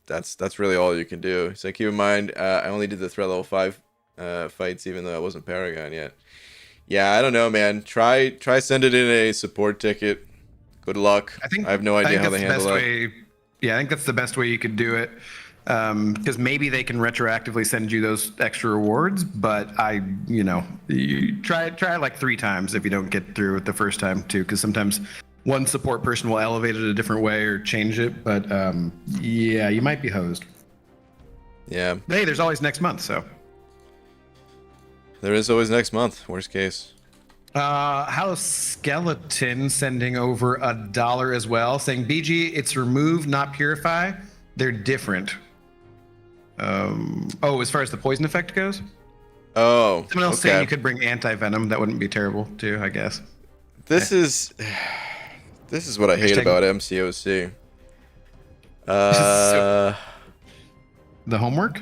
that's really all you can do. So keep in mind, I only did the threat level 5 fights, even though I wasn't Paragon yet. Yeah, I don't know, man. Try send it in a support ticket. Good luck. I have no idea how they handle that. Yeah, I think that's the best way you could do it. Because maybe they can retroactively send you those extra rewards, but you try it like 3 times if you don't get through it the first time too, because sometimes one support person will elevate it a different way or change it, but yeah, you might be hosed. Yeah. Hey, there's always next month, so. There is always next month. Worst case. House Skeleton sending over $1 as well, saying BG, it's remove, not purify. They're different. As far as the poison effect goes? Oh, Someone else saying you could bring anti-venom. That wouldn't be terrible, too, I guess. This is what I hate about MCOC. The homework?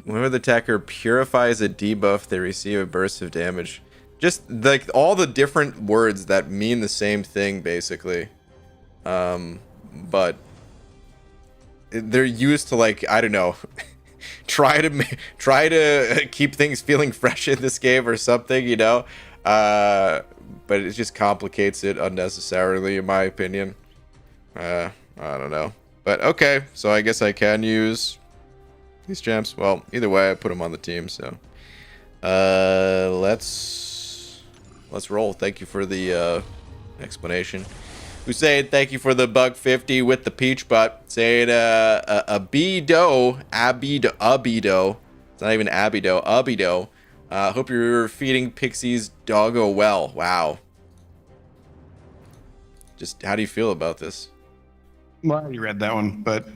Whenever the attacker purifies a debuff, they receive a burst of damage. Just like all the different words that mean the same thing, basically. But they're used to, like, I don't know, try to keep things feeling fresh in this game or something, you know. But it just complicates it unnecessarily, in my opinion. I don't know. But okay, so I guess I can use these gems. Well, either way, I put them on the team, so let's roll. Thank you for the explanation. Hussein, thank you for the bug 50 with the peach butt. Saying abido. It's not even abido. Hope you're feeding Pixie's doggo well. Wow. Just how do you feel about this? Well, I already read that one, but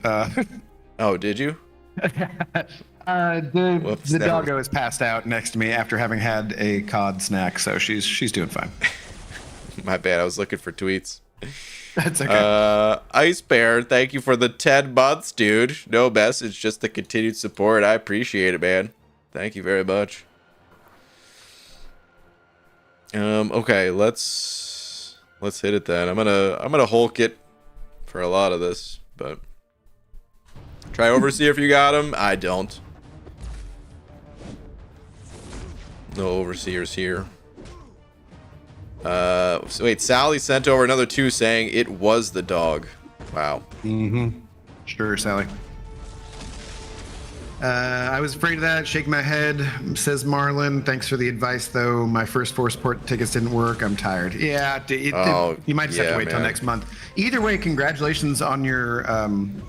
oh, did you? The doggo is passed out next to me after having had a cod snack, so she's doing fine. My bad. I was looking for tweets. That's okay. Ice Bear, thank you for the 10 months, dude. No message, just the continued support. I appreciate it, man. Thank you very much. Okay, let's hit it then. I'm gonna Hulk it for a lot of this, but try Overseer if you got him. I don't. No Overseers here. So wait, Sally sent over another 2 saying it was the dog. Wow. Sure, Sally. I was afraid of that. Shake my head, says Marlon. Thanks for the advice, though. My first 4 sport tickets didn't work. I'm tired. Yeah, you might just have to wait till next month. Either way, congratulations on your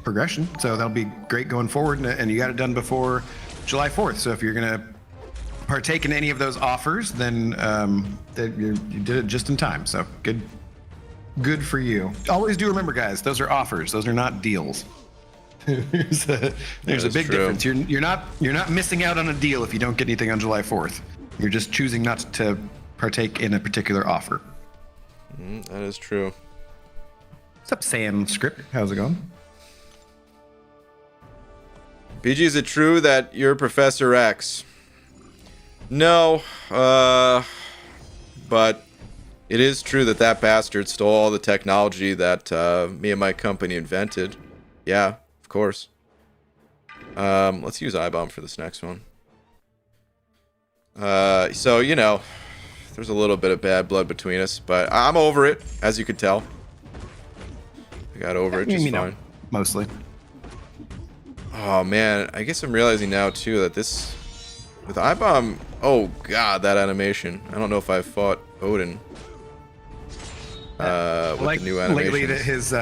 progression. So that'll be great going forward, and you got it done before July 4th. So if you're gonna partake in any of those offers, then you did it just in time. So good for you. Always do remember, guys, those are offers. Those are not deals. There's a big difference. You're not missing out on a deal if you don't get anything on July 4th. You're just choosing not to partake in a particular offer. That is true. What's up, Sanskrit? How's it going? BG, is it true that you're Professor X? No, but it is true that bastard stole all the technology that me and my company invented. Yeah, of course. Let's use I-Bomb for this next one. So, you know, there's a little bit of bad blood between us, but I'm over it, as you can tell. I got over it just fine. Mostly. Oh, man, I guess I'm realizing now, too, that this... With I-Bomb... Oh, God, that animation. I don't know if I've fought Odin. With the new animations. Lately, his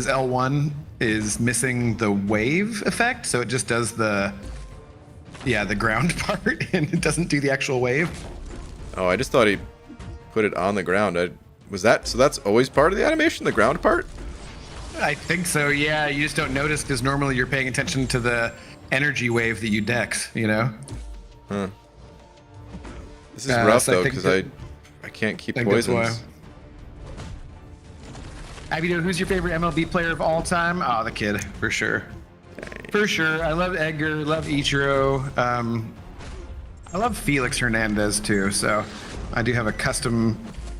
L1 is missing the wave effect, so it just does the ground part, and it doesn't do the actual wave. Oh, I just thought he put it on the ground. So that's always part of the animation, the ground part? I think so, yeah. You just don't notice because normally you're paying attention to the energy wave that you dex, you know? Huh. This is rough, though, because I can't keep poisons. Abby, who's your favorite MLB player of all time? Oh, the kid, for sure. For sure. I love Edgar, love Ichiro. I love Felix Hernandez, too. So I do have a custom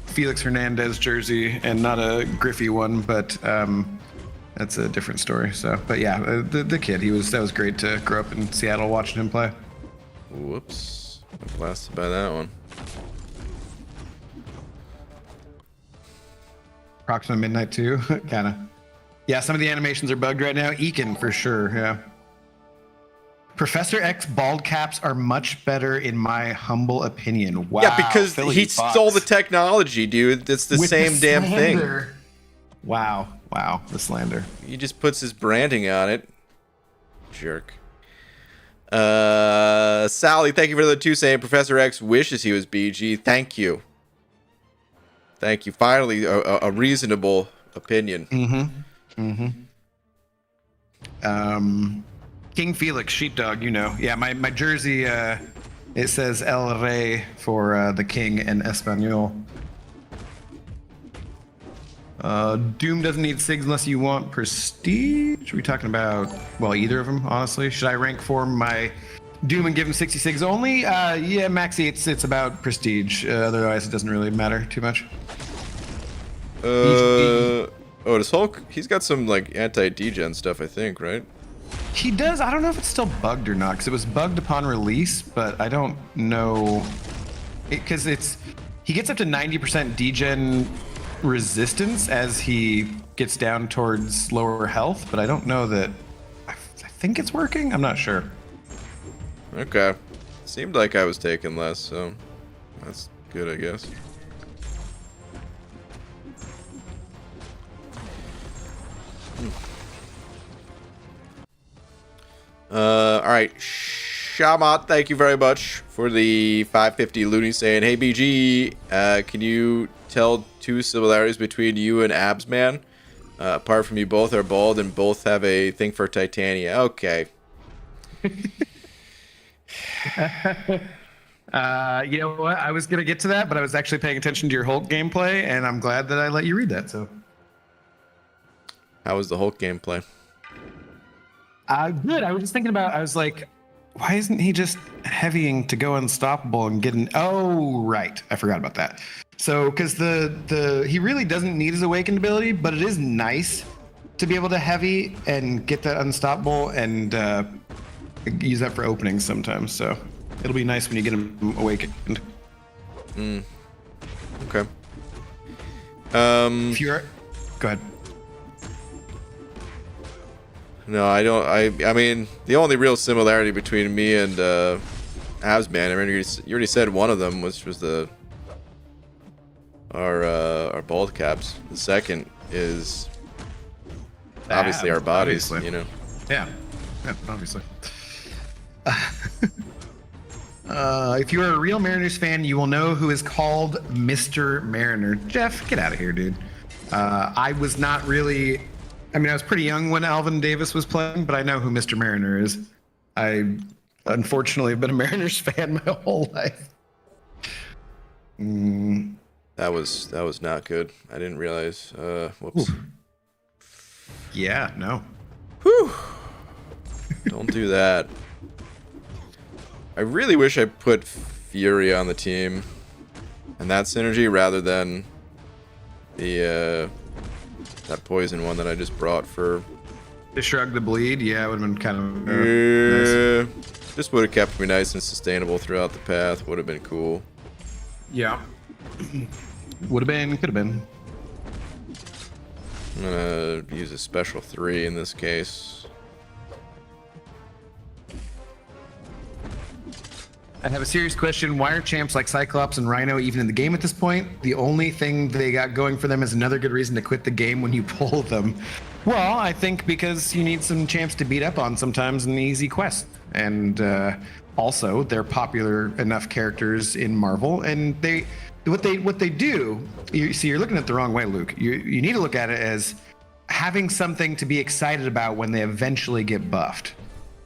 Felix Hernandez jersey, and not a Griffey one, but that's a different story. So, but yeah, the kid, that was great to grow up in Seattle watching him play. Whoops. I'm blasted by that one. Proxima Midnight too, kind of. Yeah, some of the animations are bugged right now. Ekin for sure, yeah. Professor X bald caps are much better in my humble opinion. Wow. Yeah, because he stole the technology, dude. It's the same damn thing. Wow, the slander. He just puts his branding on it. Jerk. Sally, thank you for the 2 saying Professor X wishes he was BG. Thank you. Thank you. Finally, a reasonable opinion. King Felix, sheepdog, you know. Yeah, my jersey, it says El Rey for the king in Espanol. Doom doesn't need SIGs unless you want prestige. Are we talking about, well, either of them, honestly? Should I rank for my Doom and give him 60 SIGs only? Yeah, Maxi, it's about prestige. Otherwise, it doesn't really matter too much. Oh, does Hulk? He's got some like anti-degen stuff, I think, right? He does. I don't know if it's still bugged or not, because it was bugged upon release, but I don't know. Because he gets up to 90% degen resistance as he gets down towards lower health, but I don't know that. I think it's working. I'm not sure. Okay. Seemed like I was taking less, so that's good, I guess. All right, Shamat, thank you very much for the 550 Looney saying, "Hey BG, can you tell 2 similarities between you and Abs Man? Apart from you both are bald and both have a thing for Titania." Okay. You know what? I was gonna get to that, but I was actually paying attention to your Hulk gameplay, and I'm glad that I let you read that. So, How was the Hulk gameplay? good. I was just thinking about. I was like, why isn't he just heavying to go unstoppable and getting? Oh, right. I forgot about that. So, because he really doesn't need his awakened ability, but it is nice to be able to heavy and get that unstoppable and use that for openings sometimes. So, it'll be nice when you get him awakened. Okay. If you're, go ahead. No, I don't. I mean, the only real similarity between me and Absman, I mean, you already said one of them, which was our bald caps. The second is obviously our bodies. Obviously. You know. Yeah, obviously. If you're a real Mariners fan, you will know who is called Mr. Mariner. Jeff, get out of here, dude. I was not really. I mean, I was pretty young when Alvin Davis was playing, but I know who Mr. Mariner is. I unfortunately have been a Mariners fan my whole life. That was not good. I didn't realize. Whoops. Ooh. Yeah, no. Whew. Don't do that. I really wish I put Fury on the team and that synergy rather than the that poison one that I just brought for. To shrug the bleed, yeah, it would have been kind of nice. Nice. Just would have kept me nice and sustainable throughout the path. Would have been cool. Yeah. Would have been, could have been. I'm gonna use a special 3 in this case. I have a serious question. Why are champs like Cyclops and Rhino even in the game at this point? The only thing they got going for them is another good reason to quit the game when you pull them. Well, I think because you need some champs to beat up on sometimes in the easy quest. And also, they're popular enough characters in Marvel. And what they do, you see, you're looking at it the wrong way, Luke. You need to look at it as having something to be excited about when they eventually get buffed.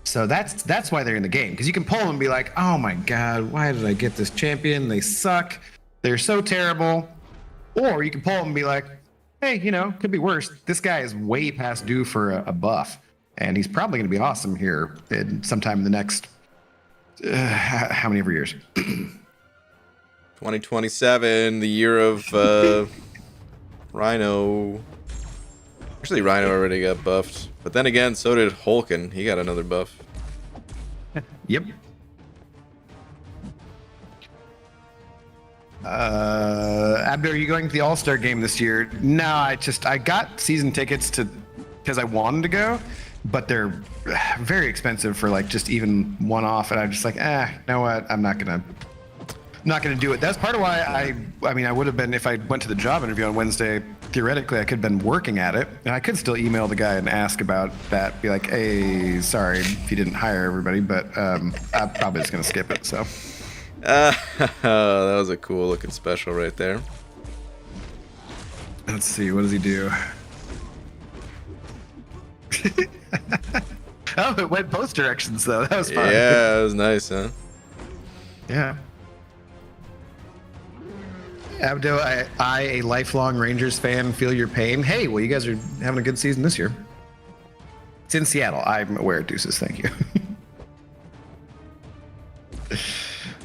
So that's why they're in the game, because you can pull them and be like, oh my god, why did I get this champion? They suck. They're so terrible. Or you can pull them and be like, hey, you know, could be worse. This guy is way past due for a buff, and he's probably going to be awesome here sometime in the next how many ever years? 2027, the year of Rhino. Actually, Rhino already got buffed. But then again, so did Hulkin. He got another buff. Yep. Abdo, are you going to the All-Star game this year? No, I got season tickets because I wanted to go, but they're very expensive for like just even one off, and I'm just like, you know what? I'm not gonna not going to do it. That's part of why I mean, I would have been, if I went to the job interview on Wednesday, theoretically, I could have been working at it. And I could still email the guy and ask about that. Be like, hey, sorry if you didn't hire everybody, but I'm probably just going to skip it. So. That was a cool looking special right there. Let's see, what does he do? Oh, it went both directions though. That was fun. Yeah, it was nice, huh? Yeah. Abdo, I, a lifelong Rangers fan, feel your pain. Hey, well, you guys are having a good season this year. It's in Seattle. I'm aware, Deuces. Thank you.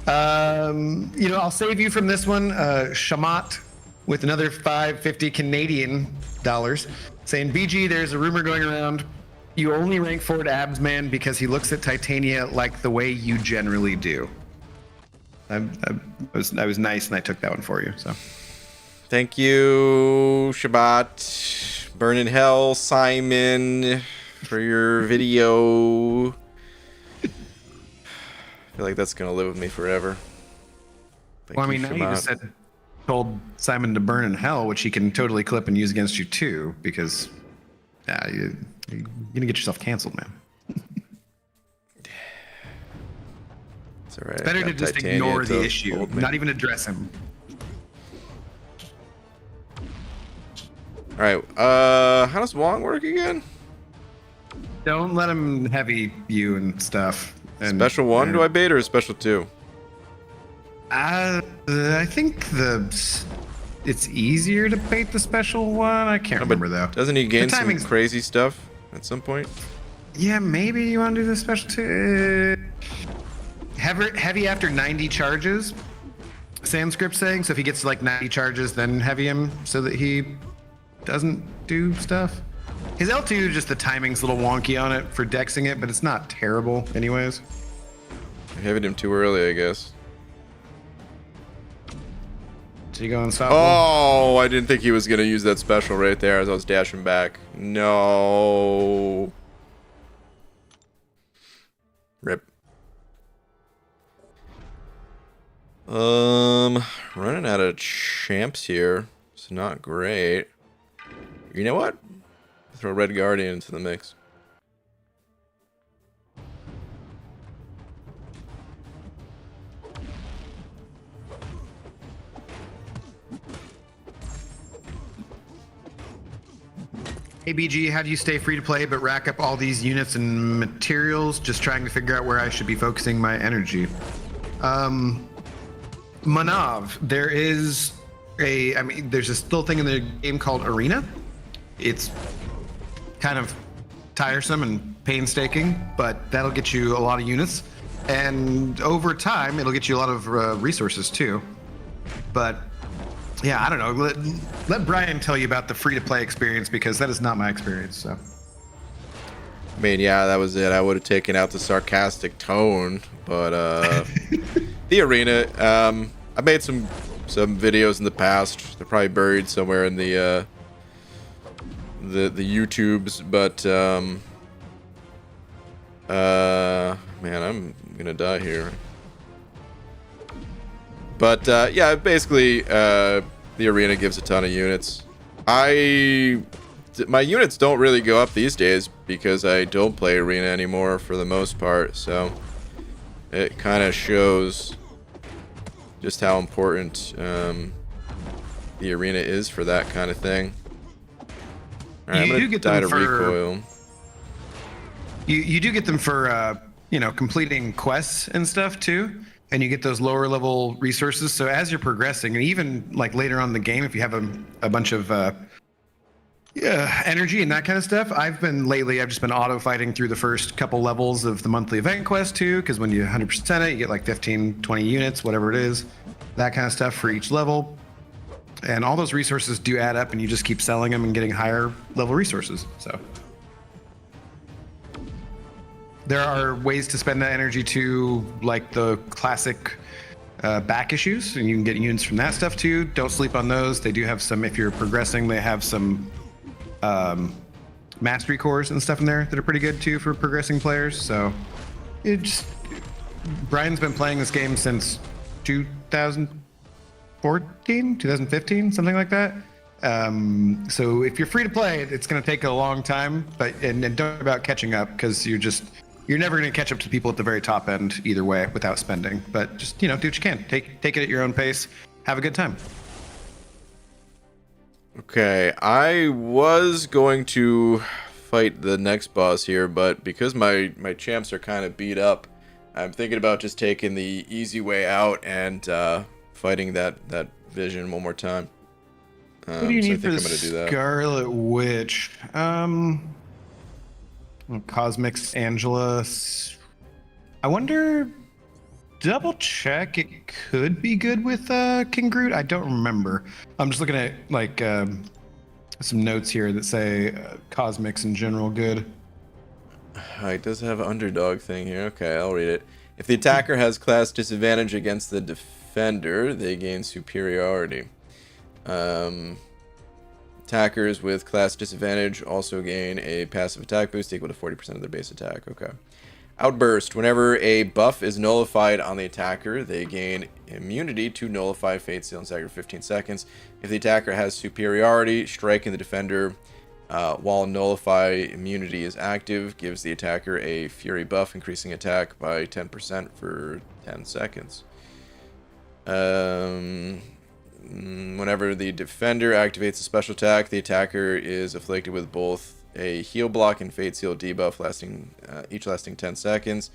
I'll save you from this one. Shamat with another $5.50 Canadian dollars saying, BG, there's a rumor going around. You only rank forward Abs Man because he looks at Titania like the way you generally do. I was nice and I took that one for you. So, thank you, Shabbat, Burn in Hell, Simon, for your video. I feel like that's gonna live with me forever. Well, I mean, now you just told Simon to burn in hell, which he can totally clip and use against you too, because you're gonna get yourself canceled, man. It's all right. It's better to just ignore the issue, not even address him. All right. How does Wong work again? Don't let him heavy you and stuff. And, special 1 do I bait or special 2? I think it's easier to bait the special 1. I can't remember though. Doesn't he gain some crazy stuff at some point? Yeah, maybe you want to do the special 2. Heavy after 90 charges. Sanskrit's saying, so if he gets like 90 charges, then heavy him so that he doesn't do stuff. His L2, just the timing's a little wonky on it for dexing it, but it's not terrible anyways. I heavied him too early, I guess. So you go unstoppable? Oh, I didn't think he was going to use that special right there as I was dashing back. No. Rip. Running out of champs here. It's not great. You know what? Throw Red Guardian into the mix. Hey BG, how do you stay free to play but rack up all these units and materials? Just trying to figure out where I should be focusing my energy. Manav, there's this little thing in the game called Arena. It's kind of tiresome and painstaking, but that'll get you a lot of units. And over time, it'll get you a lot of resources too. But yeah, I don't know. Let Brian tell you about the free-to-play experience because that is not my experience. So. I mean, yeah, that was it. I would have taken out the sarcastic tone, but the arena. I made some videos in the past. They're probably buried somewhere in the YouTubes, but man, I'm gonna die here. But yeah, basically, the arena gives a ton of units. My units don't really go up these days because I don't play arena anymore for the most part. So it kind of shows just how important the arena is for that kind of thing. All right, I'm gonna die to recoil. You do get them for completing quests and stuff too. And you get those lower level resources. So as you're progressing, and even like later on in the game, if you have a bunch of energy and that kind of stuff, I've just been auto fighting through the first couple levels of the monthly event quest too. Because when you 100% it, you get like 15, 20 units, whatever it is, that kind of stuff for each level. And all those resources do add up, and you just keep selling them and getting higher level resources. So. There are ways to spend that energy too, like the classic back issues, and you can get units from that stuff too. Don't sleep on those. They do have some, if you're progressing, they have some mastery cores and stuff in there that are pretty good too for progressing players. So Brian's been playing this game since 2014, 2015, something like that. So if you're free to play, it's going to take a long time, but and don't worry about catching up because you're never going to catch up to people at the very top end either way without spending. But just do what you can. Take it at your own pace. Have a good time. Okay, I was going to fight the next boss here, but because my champs are kind of beat up, I'm thinking about just taking the easy way out and fighting that vision one more time. What do you need for the Scarlet Witch? Cosmic's Angela. I wonder. Double check. It could be good with King Groot. I don't remember. I'm just looking at like some notes here that say Cosmic's in general good. It does have an underdog thing here. Okay, I'll read it. If the attacker has class disadvantage against the defender, they gain superiority. Attackers with class disadvantage also gain a passive attack boost equal to 40% of their base attack. Okay. Outburst. Whenever a buff is nullified on the attacker, they gain immunity to nullify Fate Seal and stagger 15 seconds. If the attacker has superiority, striking the defender while nullify immunity is active gives the attacker a fury buff, increasing attack by 10% for 10 seconds. Whenever the defender activates a special attack, the attacker is afflicted with both a heal block and Fate Seal debuff each lasting 10 seconds.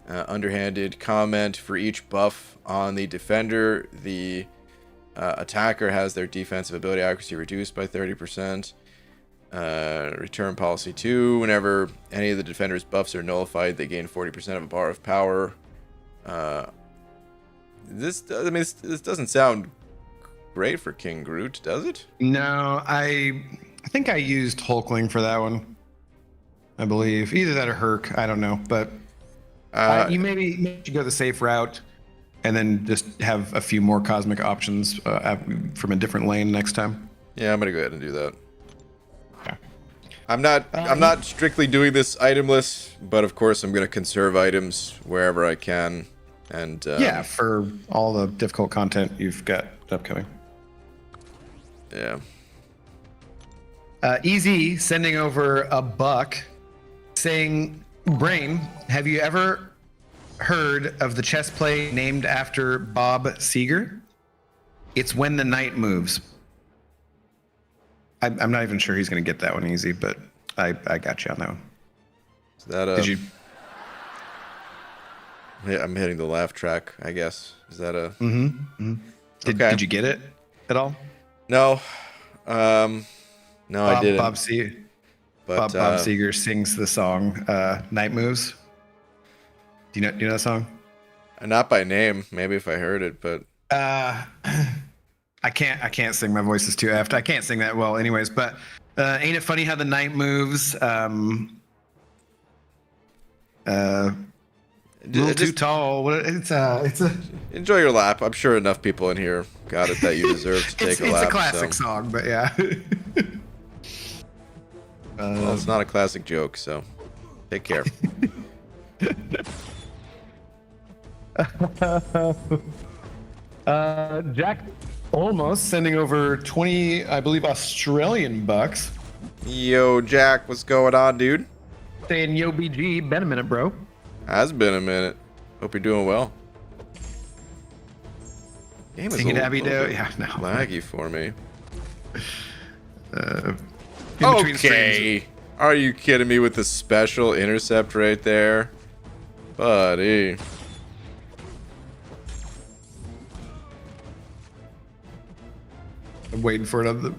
Underhanded comment: for each buff on the defender, the attacker has their defensive ability accuracy reduced by 30%. Return policy 2: whenever any of the defender's buffs are nullified, they gain 40% of a bar of power. This doesn't sound great for King Groot, does it? No, I think I used Hulkling for that one. I believe either that or Herc. I don't know, but you maybe should go the safe route and then just have a few more cosmic options from a different lane next time. Yeah, I'm gonna go ahead and do that. Okay. I'm not strictly doing this itemless, but of course I'm gonna conserve items wherever I can. And yeah, for all the difficult content you've got upcoming. Yeah. Easy sending over $1 saying, Brain, have you ever heard of the chess play named after Bob Seger? It's When the Night Moves. I'm not even sure he's going to get that one easy, but I got you on that one. Is that Did you? Yeah, I'm hitting the laugh track, I guess. Is that a... Did you get it at all? No. No, I didn't. Bob Seger sings the song "Night Moves." Do you know that song? Not by name. Maybe if I heard it, but I can't sing. My voice is too aft. I can't sing that well, anyways. But ain't it funny how the night moves? A little too tall. It's a. Enjoy your lap. I'm sure enough people in here got it that you deserve to take a lap. It's a classic song, but yeah. Well, it's not a classic joke, so take care. Jack almost sending over 20, I believe, Australian bucks. Yo, Jack, what's going on, dude? Saying yo, BG, been a minute, bro. Has been a minute. Hope you're doing well. Game is laggy for me. Okay. Are you kidding me with the special intercept right there? Buddy. I'm waiting for another.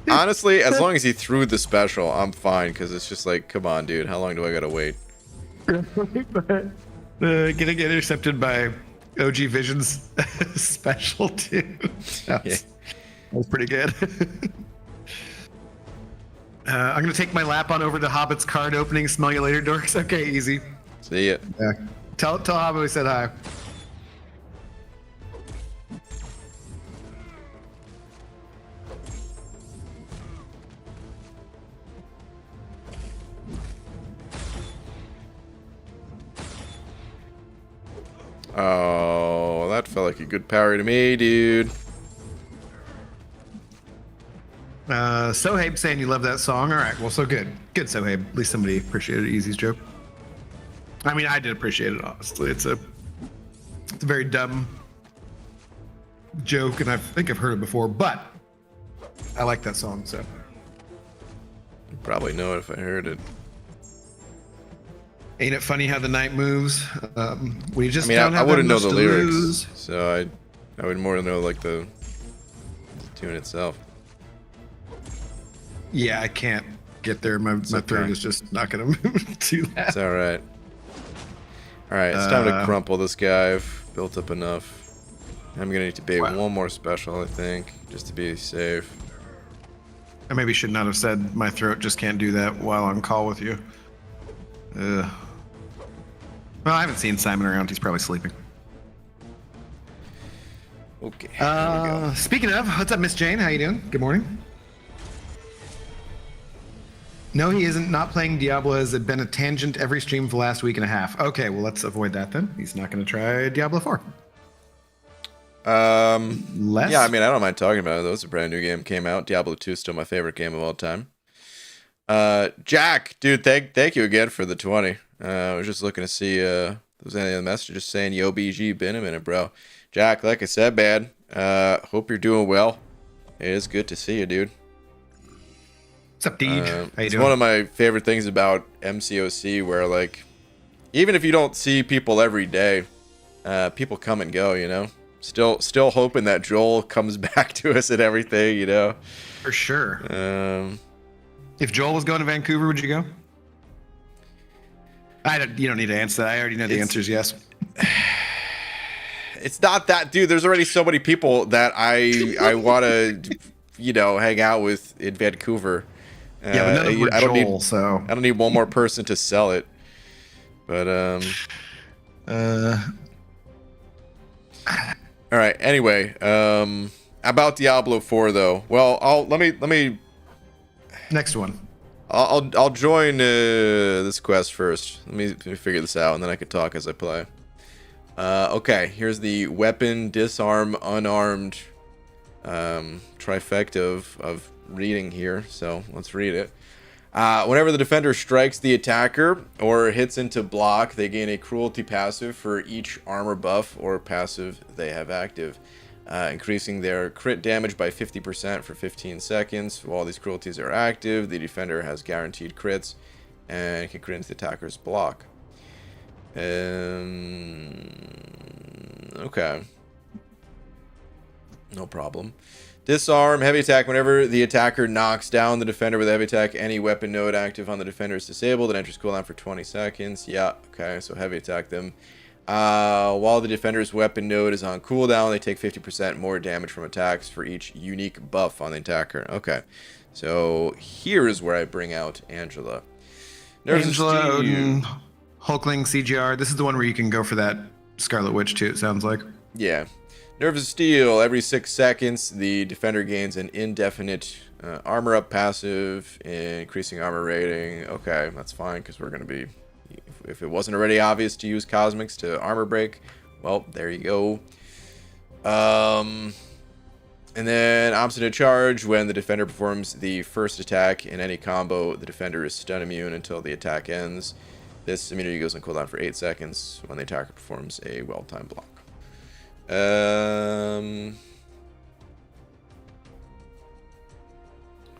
Honestly, as long as he threw the special, I'm fine, because it's just like, come on, dude, how long do I gotta wait? Getting intercepted by OG Vision's special, too. That was pretty good. I'm going to take my lap on over to Hobbit's card opening. Smell you later, dorks. Okay, easy. See ya. Yeah. Tell Hobbit we said hi. Oh, that felt like a good parry to me, dude. Sohaib saying you love that song. All right, well, so good. Good, Sohaib. At least somebody appreciated Easy's joke. I mean, I did appreciate it, honestly. It's a very dumb joke, and I think I've heard it before, but I like that song, so. You'd probably know it if I heard it. Ain't it funny how the night moves? We just I mean, don't have I wouldn't that know much the to lyrics, lose. so I would more know like the tune itself. Yeah, I can't get there. My okay. throat is just not gonna do that. It's all right. All right, it's time to crumple this guy. I've built up enough. I'm gonna need to bait one more special, I think, just to be safe. I maybe should not have said my throat just can't do that while on call with you. Well, I haven't seen Simon around. He's probably sleeping. Okay. There we go. Speaking of, what's up, Miss Jane? How you doing? Good morning. No, he isn't. Not playing Diablo has been a tangent every stream for the last week and a half. Okay, well, let's avoid that then. He's not going to try Diablo 4. Less? Yeah, I mean, I don't mind talking about it. That was a brand new game. Came out. Diablo 2 is still my favorite game of all time. Jack, dude, thank you again for the 20. I was just looking to see if there was any other messages saying, yo, BG, been a minute, bro. Jack, like I said, man, hope you're doing well. It is good to see you, dude. What's up, Deej? How you it's doing? one of my favorite things about MCOC, where, like, even if you don't see people every day, people come and go, you know? Still hoping that Joel comes back to us and everything, you know? For sure. If Joel was going to Vancouver, would you go? You don't need to answer that. I already know the answer is yes. It's not that, dude. There's already so many people that I want to, you know, hang out with in Vancouver. Yeah, but none of them were Joel, so I don't need one more person to sell it. But all right. Anyway, about Diablo 4 though. Well, let me. Next one. I'll join this quest first. Let me figure this out, and then I can talk as I play. Okay, here's the weapon, disarm, unarmed trifecta of reading here. So let's read it. Whenever the defender strikes the attacker or hits into block, they gain a cruelty passive for each armor buff or passive they have active, increasing their crit damage by 50% for 15 seconds. While these cruelties are active, the defender has guaranteed crits and can crit into the attacker's block. Okay. No problem. Disarm, heavy attack. Whenever the attacker knocks down the defender with a heavy attack, any weapon node active on the defender is disabled and enters cooldown for 20 seconds. Yeah, okay, so heavy attack them. While the defender's weapon node is on cooldown, they take 50% more damage from attacks for each unique buff on the attacker. Okay, so here is where I bring out Angela. Angela, Odin, Hulkling, CGR. This is the one where you can go for that Scarlet Witch too, it sounds like. Yeah. Nerves of Steel. Every 6 seconds, the defender gains an indefinite armor up passive, increasing armor rating. Okay, that's fine, because we're going to be... If it wasn't already obvious to use Cosmics to armor break, well, there you go. And then Obstinate Charge. When the defender performs the first attack in any combo, the defender is stun immune until the attack ends. This immunity goes on cooldown for 8 seconds when the attacker performs a well-timed block.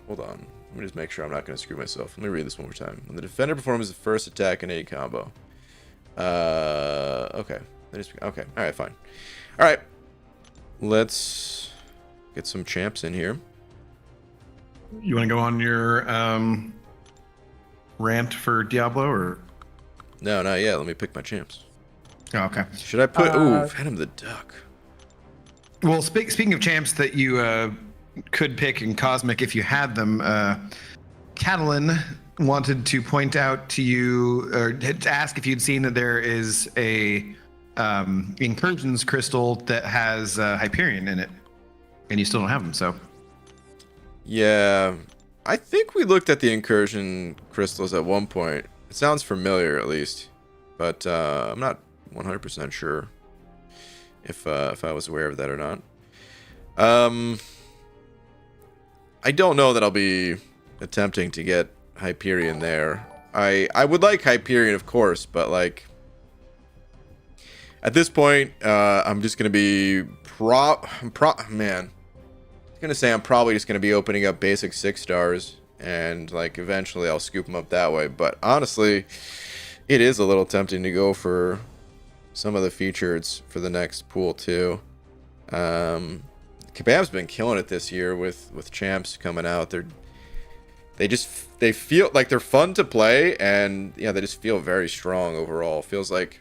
Hold on. Let me just make sure I'm not going to screw myself. Let me read this one more time. When the defender performs the first attack in any combo. Okay. Okay. All right, fine. All right. Let's get some champs in here. You want to go on your rant for Diablo, or? No, not yet. Let me pick my champs. Oh, okay. Should I put... Ooh, Phantom the Duck. Well, speaking of champs that you could pick in Cosmic if you had them, Catalan wanted to point out to you, or to ask if you'd seen that there is a Incursions crystal that has Hyperion in it, and you still don't have them, so... Yeah, I think we looked at the Incursion crystals at one point. It sounds familiar, at least, but I'm not 100% sure. if I was aware of that or not. I don't know that I'll be attempting to get Hyperion there. I would like Hyperion, of course, but like at this point, I'm just gonna be I'm gonna say I'm probably just gonna be opening up basic 6 stars, and like eventually I'll scoop them up that way. But honestly, it is a little tempting to go for some of the features for the next pool too. Kebab's been killing it this year with champs coming out. They feel like they're fun to play, and yeah, they just feel very strong overall. Feels like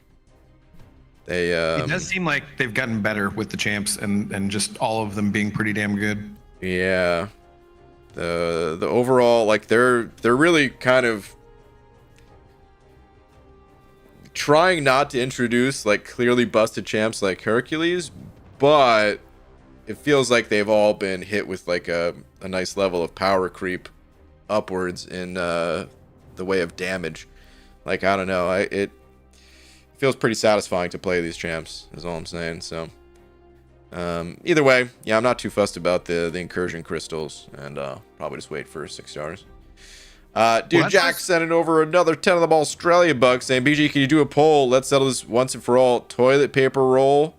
they it does seem like they've gotten better with the champs and just all of them being pretty damn good. Yeah. The overall, like they're really kind of trying not to introduce like clearly busted champs like Hercules, but it feels like they've all been hit with like a nice level of power creep upwards in the way of damage. Like, I don't know, it feels pretty satisfying to play these champs, is all I'm saying. So either way, yeah, I'm not too fussed about the incursion crystals, and probably just wait for 6 stars. Dude, well, Jack sending over another 10 of them Australia bucks saying, BG, can you do a poll? Let's settle this once and for all. Toilet paper roll,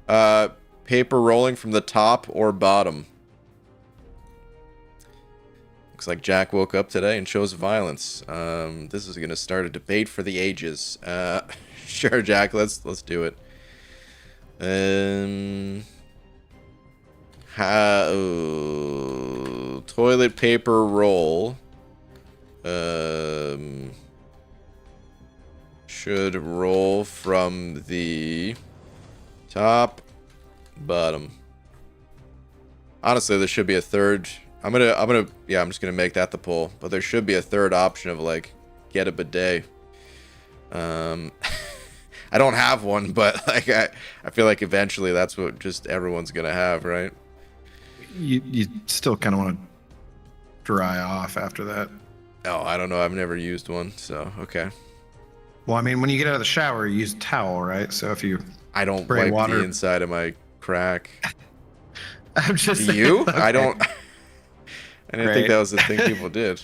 paper rolling from the top or bottom. Looks like Jack woke up today and chose violence. This is gonna start a debate for the ages. Sure, Jack, let's do it. Toilet paper roll. Should roll from the top, bottom. Honestly, there should be a third. I'm just gonna make that the poll. But there should be a third option of like get a bidet. I don't have one, but like I feel like eventually that's what just everyone's gonna have, right? You still kind of want to dry off after that. Oh, I don't know. I've never used one, so okay. Well, I mean, when you get out of the shower, you use a towel, right? So if you I don't wipe water the inside of my crack. I'm just saying, you? Okay. I don't. I didn't think that was the thing people did.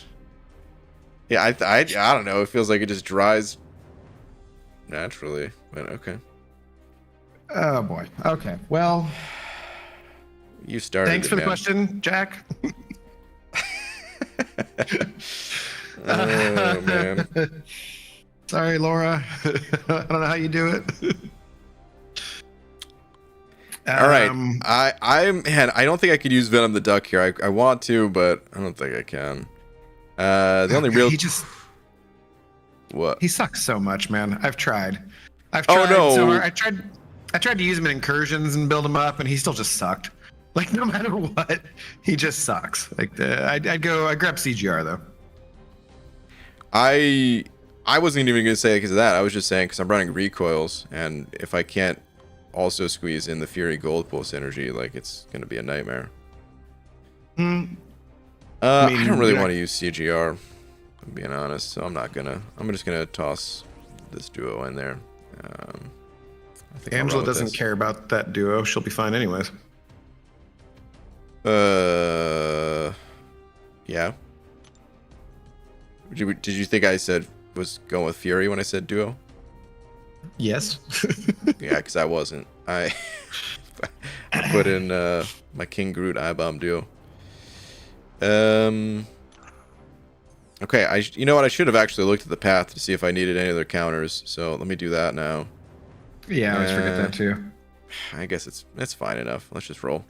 Yeah, I don't know. It feels like it just dries naturally, but okay. Oh boy. Okay. Well, you started. Thanks for the question, Jack. Oh man. Sorry, Laura. I don't know how you do it. All right. I don't think I could use Venom the Duck here. I want to, but I don't think I can. The only real What? He sucks so much, man. I've tried. Oh no. So hard. I tried to use him in incursions and build him up, and he still just sucked. Like no matter what, he just sucks. Like I grab CGR though. I wasn't even gonna say it because of that. I was just saying because I'm running recoils, and if I can't also squeeze in the Fury Gold Pulse energy, like it's gonna be a nightmare. I don't really want to use CGR, I'm being honest, so I'm just gonna toss this duo in there. I think Angela doesn't care about that duo. She'll be fine anyways. Yeah. Did you think I said was going with Fury when I said duo? Yes. Yeah, because I wasn't. I put in my King Groot I-Bomb duo. Okay, you know what? I should have actually looked at the path to see if I needed any other counters. So let me do that now. Yeah, I always forget that too. I guess it's fine enough. Let's just roll.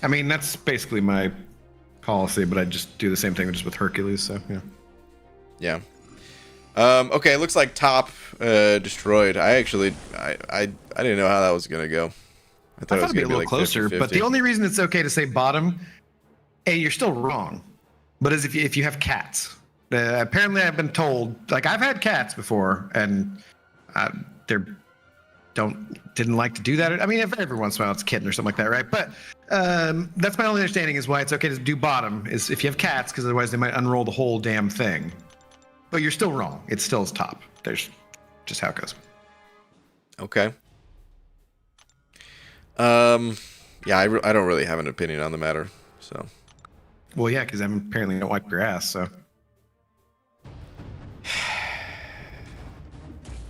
I mean, that's basically my policy, but I just do the same thing just with Hercules. So yeah. Yeah. Okay, it looks like top destroyed. I didn't know how that was gonna go. I thought it was gonna be a little closer, 50-50. But the only reason it's okay to say bottom, you're still wrong. But as if you have cats, apparently I've been told, like I've had cats before, and didn't like to do that. I mean, every once in a while it's a kitten or something like that, right? But that's my only understanding is why it's okay to do bottom is if you have cats, because otherwise they might unroll the whole damn thing. But you're still wrong. It still is top. There's just how it goes. Okay. Yeah, I don't really have an opinion on the matter. So. Well, yeah, because I'm apparently don't wipe your ass. So.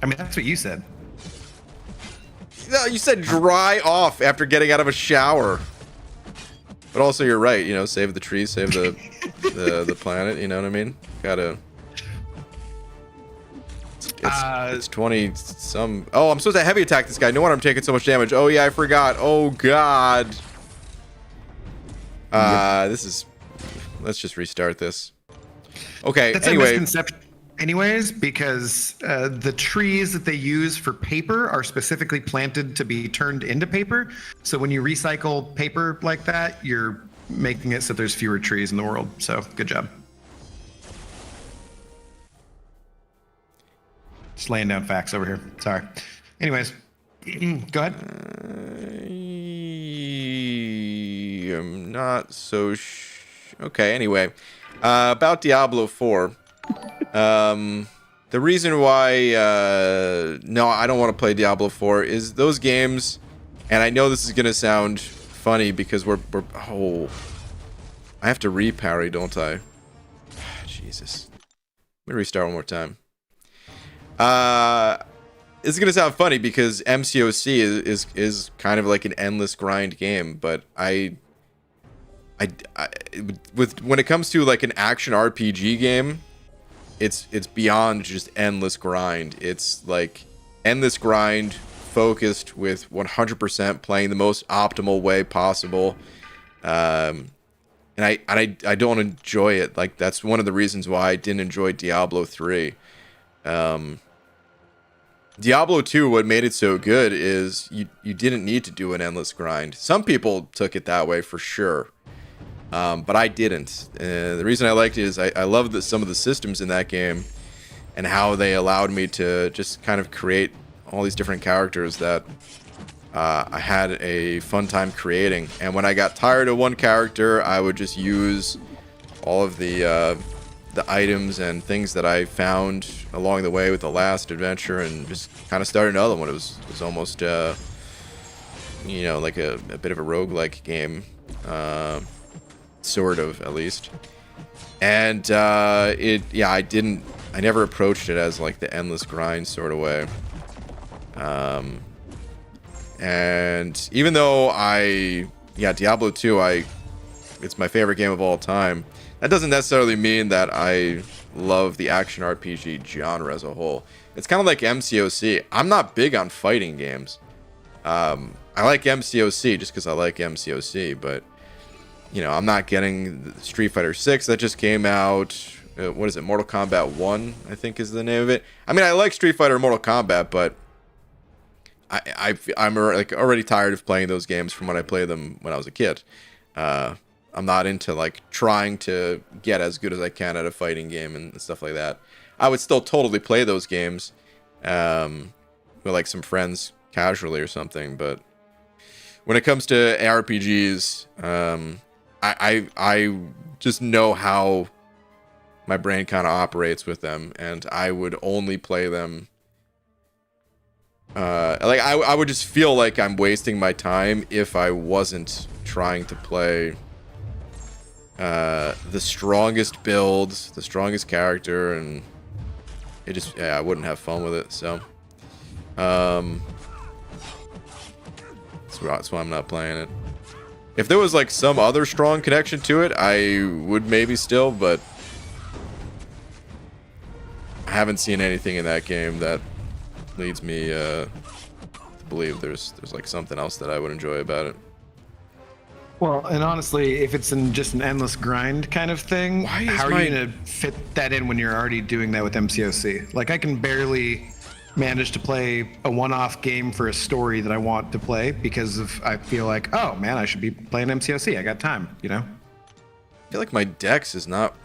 I mean, that's what you said. No, you said dry off after getting out of a shower. But also, you're right. You know, save the trees, save the the planet. You know what I mean? Gotta. It's 20 some. Oh, I'm supposed to heavy attack this guy. No wonder I'm taking so much damage. Oh yeah, I forgot. Oh god. This is. Let's just restart this. Okay. That's anyway. a misconception. Anyways, because the trees that they use for paper are specifically planted to be turned into paper. So when you recycle paper like that, you're making it so there's fewer trees in the world. So good job. Just laying down facts over here. Sorry. Anyways, go ahead. I'm not so okay, anyway. About Diablo 4. The reason why no, I don't want to play Diablo 4 is those games, and I know this is gonna sound funny because we're oh, I have to reparry, don't I? Jesus. Let me restart one more time. It's gonna sound funny because MCOC is kind of like an endless grind game, but when it comes to like an action RPG game, it's beyond just endless grind. It's like endless grind focused with 100% playing the most optimal way possible. And I don't enjoy it. Like that's one of the reasons why I didn't enjoy Diablo 3. Diablo 2, what made it so good is you didn't need to do an endless grind. Some people took it that way for sure. But I didn't. The reason I liked it is I loved some of the systems in that game and how they allowed me to just kind of create all these different characters that I had a fun time creating. And when I got tired of one character, I would just use all of the items and things that I found along the way with the last adventure and just kind of start another one. It was almost, you know, like a bit of a roguelike game. Sort of, at least. And I never approached it as like the endless grind sort of way. And even though Diablo 2, it's my favorite game of all time, that doesn't necessarily mean that I love the action RPG genre as a whole. It's kind of like MCOC. I'm not big on fighting games. I like MCOC just because I like MCOC, but you know, I'm not getting Street Fighter 6 that just came out. What is it? Mortal Kombat 1, I think is the name of it. I mean, I like Street Fighter and Mortal Kombat, but I'm like already tired of playing those games from when I played them when I was a kid. I'm not into like trying to get as good as I can at a fighting game and stuff like that. I would still totally play those games with like some friends casually or something, but when it comes to RPGs, I just know how my brain kind of operates with them, and I would only play them. Like I would just feel like I'm wasting my time if I wasn't trying to play the strongest build, the strongest character, and it just I wouldn't have fun with it. So that's why I'm not playing it. If there was like some other strong connection to it, I would maybe still, but I haven't seen anything in that game that leads me to believe there's like something else that I would enjoy about it. Well, and honestly, if it's just an endless grind kind of thing, how are you going to fit that in when you're already doing that with MCOC? Like, I can barely manage to play a one-off game for a story that I want to play because I feel like, oh man, I should be playing MCOC. I got time, you know? I feel like my dex is not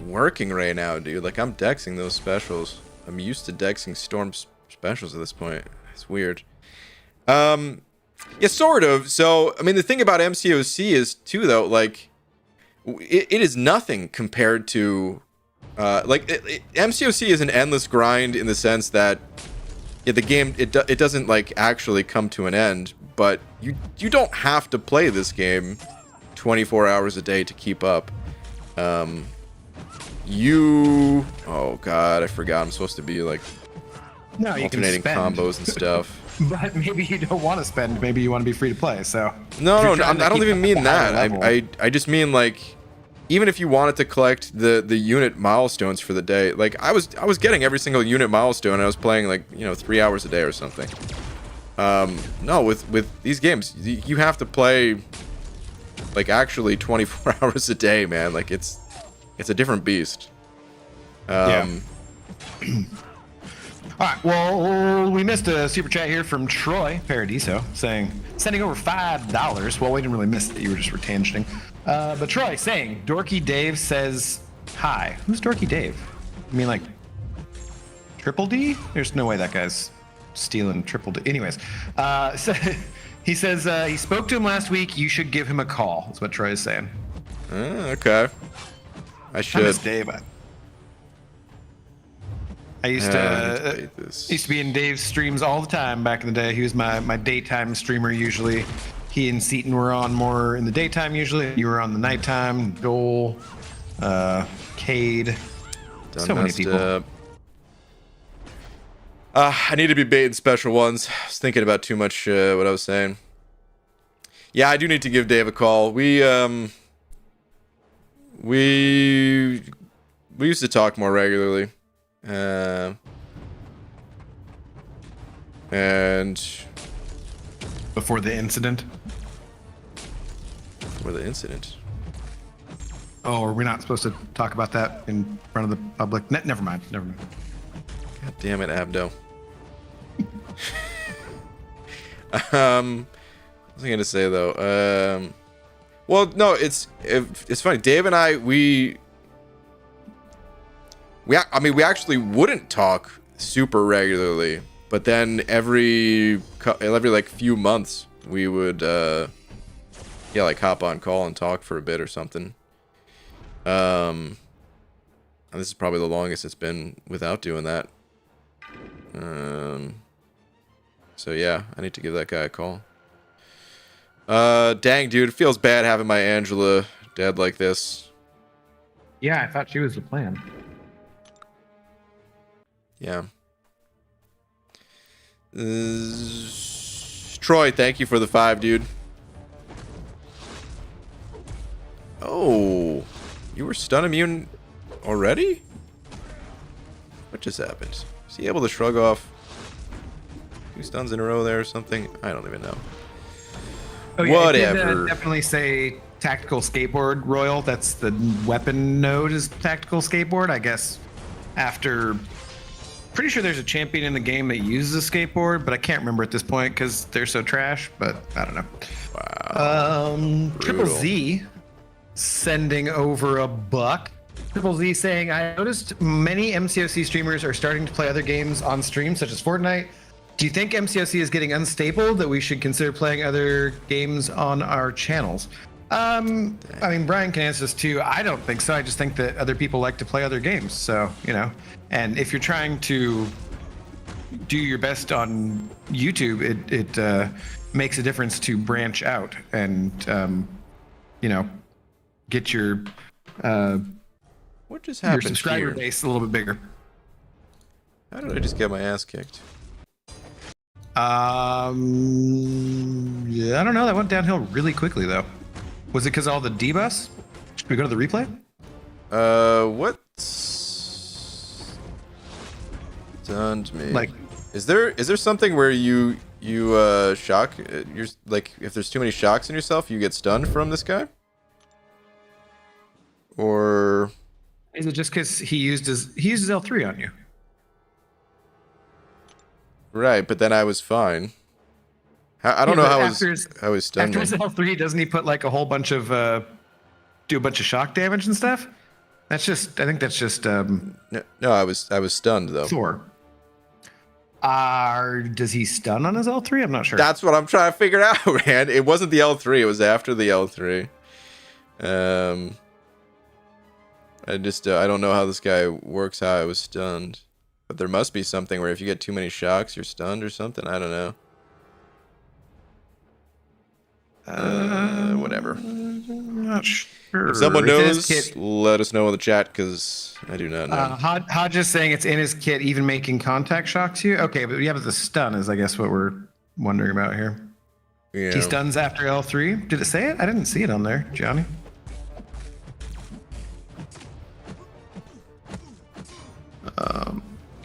working right now, dude. Like, I'm dexing those specials. I'm used to dexing Storm specials at this point. It's weird. Yeah, sort of. So, I mean, the thing about MCOC is, too, though, like, it is nothing compared to, MCOC is an endless grind in the sense that the game, it doesn't, like, actually come to an end, but you don't have to play this game 24 hours a day to keep up. Oh god, I forgot. I'm supposed to be like alternating combos and stuff. But maybe you don't want to spend. Maybe you want to be free to play. So no, I don't even mean that. I just mean like, even if you wanted to collect the unit milestones for the day, like I was getting every single unit milestone, and I was playing like 3 hours a day or something. No, with these games, you have to play like actually 24 hours a day, man. Like it's a different beast. Yeah. All right, well, we missed a super chat here from Troy Paradiso saying, sending over $5. Well, we didn't really miss it. You were just retangenting. But Troy saying, Dorky Dave says hi. Who's Dorky Dave? You mean like Triple D? There's no way that guy's stealing Triple D. Anyways, so he says he spoke to him last week. You should give him a call. That's what Troy is saying. Okay. I should. I miss Dave. I used to be in Dave's streams all the time back in the day. He was my daytime streamer usually. He and Seaton were on more in the daytime usually. You were on the nighttime. Joel, Cade, so many people. I need to be baiting special ones. I was thinking about too much what I was saying. Yeah, I do need to give Dave a call. We used to talk more regularly. And before the incident. Oh, are we not supposed to talk about that in front of the public? Never mind. God damn it, Abdo. What was I gonna say though? Well, no, it's funny. Dave and I, we actually wouldn't talk super regularly, but then every like few months we would like hop on call and talk for a bit or something. And this is probably the longest it's been without doing that. So yeah, I need to give that guy a call. Dang, dude, it feels bad having my Angela dead like this. Yeah, I thought she was the plan. Yeah. Troy, thank you for the 5, dude. Oh, you were stun immune already? What just happened? Is he able to shrug off 2 stuns in a row there or something? I don't even know. Oh, yeah, whatever. I did, definitely say tactical skateboard Royal. That's the weapon node is tactical skateboard. I guess after, pretty sure there's a champion in the game that uses a skateboard, but I can't remember at this point because they're so trash. But I don't know. Wow. Triple Z sending over $1. Triple Z saying, I noticed many MCOC streamers are starting to play other games on stream, such as Fortnite. Do you think MCOC is getting unstable that we should consider playing other games on our channels? I mean, Brian can answer this too. I don't think so. I just think that other people like to play other games. So, and if you're trying to do your best on YouTube, it makes a difference to branch out and, get your what just happened? Your subscriber here? base a little bit bigger. How did I just get my ass kicked? Yeah, I don't know. That went downhill really quickly though. Was it because all the debuffs? Should we go to the replay? What's done to me? Like, is there something where you shock? You're like, if there's too many shocks in yourself, you get stunned from this guy? Or is it just because he uses L3 on you? Right, but then I was fine. I don't know how I was stunned. After his L3, doesn't he put like a whole bunch of do a bunch of shock damage and stuff? I think that's just No, I was stunned though. Thor. Does he stun on his L3? I'm not sure. That's what I'm trying to figure out, man. It wasn't the L3, it was after the L3. I don't know how this guy works, how I was stunned. But there must be something where if you get too many shocks, you're stunned or something. I don't know. Whatever. Not sure. If someone It's in his knows, kit. let us know in the chat because I do not know. Hodge is saying it's in his kit, even making contact shocks you. Okay, but yeah, but the stun is, I guess, what we're wondering about here. Yeah. He stuns after L3. Did it say it? I didn't see it on there, Johnny.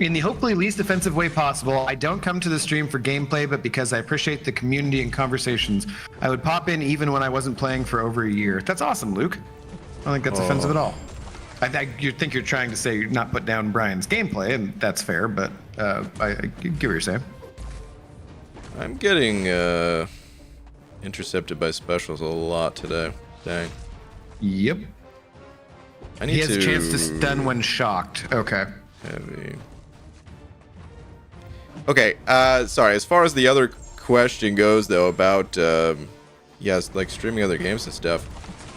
In the hopefully least offensive way possible, I don't come to the stream for gameplay, but because I appreciate the community and conversations. I would pop in even when I wasn't playing for over a year. That's awesome, Luke. I don't think that's offensive at all. You think you're trying to say not put down Brian's gameplay, and that's fair, but I get what you're saying. I'm getting intercepted by specials a lot today. Dang. Yep. I need He has a chance to stun when shocked. Okay. Heavy. Okay, sorry. As far as the other question goes, though, about yes, like streaming other games and stuff.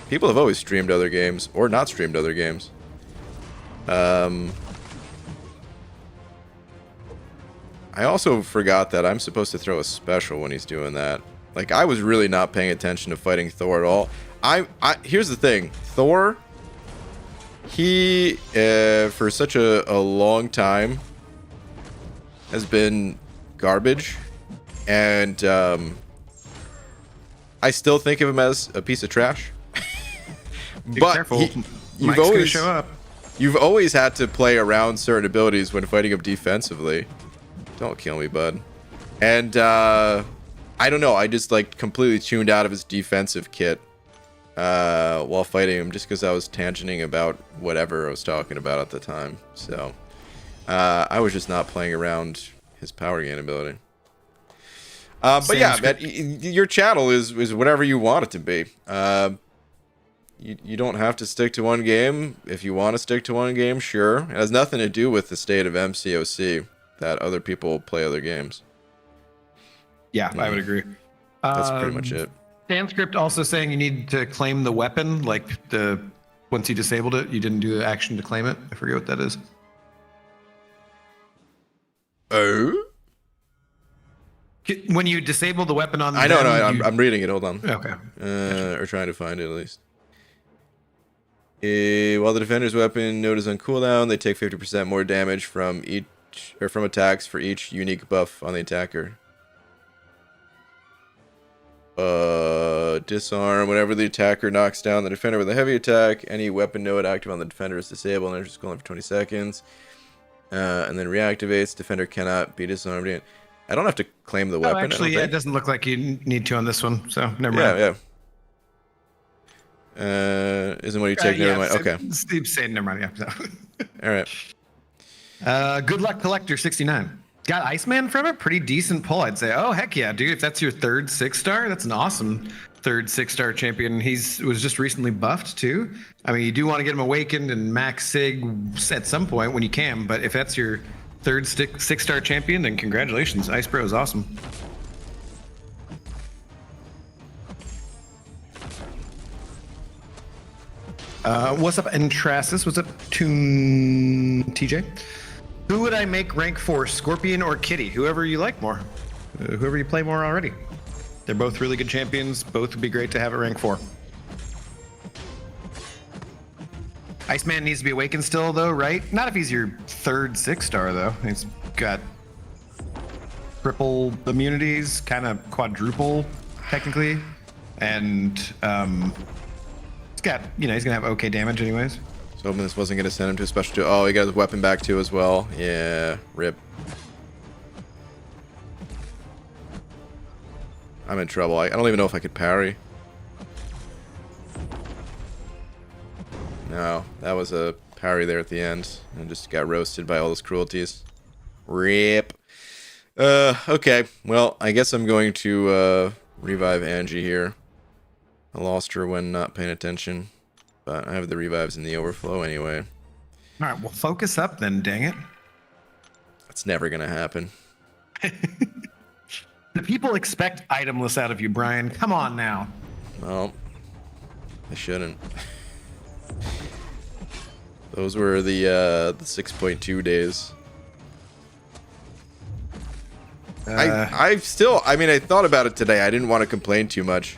People have always streamed other games or not streamed other games. I also forgot that I'm supposed to throw a special when he's doing that. Like, I was really not paying attention to fighting Thor at all. Here's the thing, Thor. He, for such a long time, has been garbage, and I still think of him as a piece of trash. Be But careful. you've Mike's gonna always show up. you've always had to play around certain abilities when fighting him defensively. Don't kill me, bud. And I don't know. I just like completely tuned out of his defensive kit while fighting him, just because I was tangenting about whatever I was talking about at the time. So I was just not playing around his power gain ability. But yeah, man, your channel is whatever you want it to be. You don't have to stick to one game. If you want to stick to one game, sure. It has nothing to do with the state of MCOC that other people play other games. Yeah, I would agree. That's pretty much it. Stanscript also saying you need to claim the weapon, like once you disabled it, you didn't do the action to claim it. I forget what that is. Oh? When you disable the weapon on I know, I'm reading it. Hold on. Okay. Or trying to find it at least. While the defender's weapon node is on cooldown, they take 50% more damage from attacks for each unique buff on the attacker. Disarm. Whenever the attacker knocks down the defender with a heavy attack, any weapon node active on the defender is disabled and enters cooldowns for 20 seconds. And then reactivates. Defender cannot be disarmed. I don't have to claim the weapon. Actually, yeah, it doesn't look like you need to on this one, so never mind. Yeah. Isn't what you take. Never mind. Okay. Steve's saying never mind. Yeah. All right. Good luck, Collector 69. Got Iceman from it. Pretty decent pull, I'd say. Oh heck yeah, dude! If that's your third 6-star, that's an awesome third 6-star champion. Was just recently buffed too. I mean, you do want to get him awakened and max sig at some point when you can. But if that's your third 6-star champion, then congratulations. Ice Bro is awesome. What's up, Entrasis? What's up, Toon TJ? Who would I make rank 4, Scorpion or Kitty? Whoever you like more. Whoever you play more already. They're both really good champions. Both would be great to have at rank 4. Iceman needs to be awakened still, though, right? Not if he's your third 6-star, though. He's got triple immunities, kind of quadruple, technically. And he's got, he's gonna have okay damage anyways. So hoping this wasn't gonna send him to a special 2. Oh, he got his weapon back too as well. Yeah, rip. I'm in trouble. I don't even know if I could parry. No, that was a parry there at the end, and just got roasted by all those cruelties. Rip. Okay. Well, I guess I'm going to revive Angie here. I lost her when not paying attention, but I have the revives in the overflow anyway. All right, well, focus up then, dang it. That's never gonna happen. The people expect itemless out of you, Brian. Come on now. Well, I shouldn't. Those were the 6.2 days. I thought about it today. I didn't want to complain too much.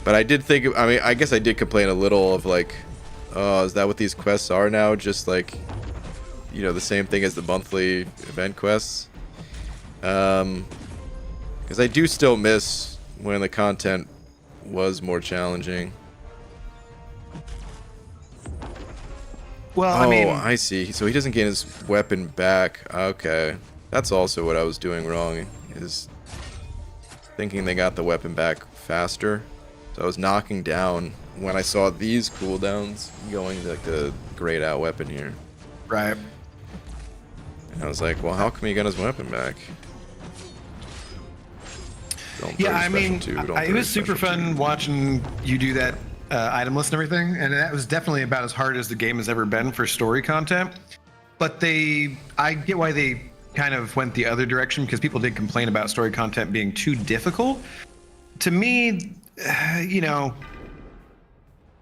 But I did think, I mean, I guess I did complain a little of like, oh, is that what these quests are now? Just like, you know, the same thing as the monthly event quests. Because I do still miss when the content was more challenging. Well, Oh, I mean, I see. So he doesn't gain his weapon back. Okay. That's also what I was doing wrong, is thinking they got the weapon back faster. So I was knocking down when I saw these cooldowns going like the grayed out weapon here. right. And I was like, well, how come he got his weapon back? Don't Yeah, throw I mean, special two, don't it throw was super special fun two. watching you do that item list and everything, and that was definitely about as hard as the game has ever been for story content. But I get why they kind of went the other direction, because people did complain about story content being too difficult. To me, you know,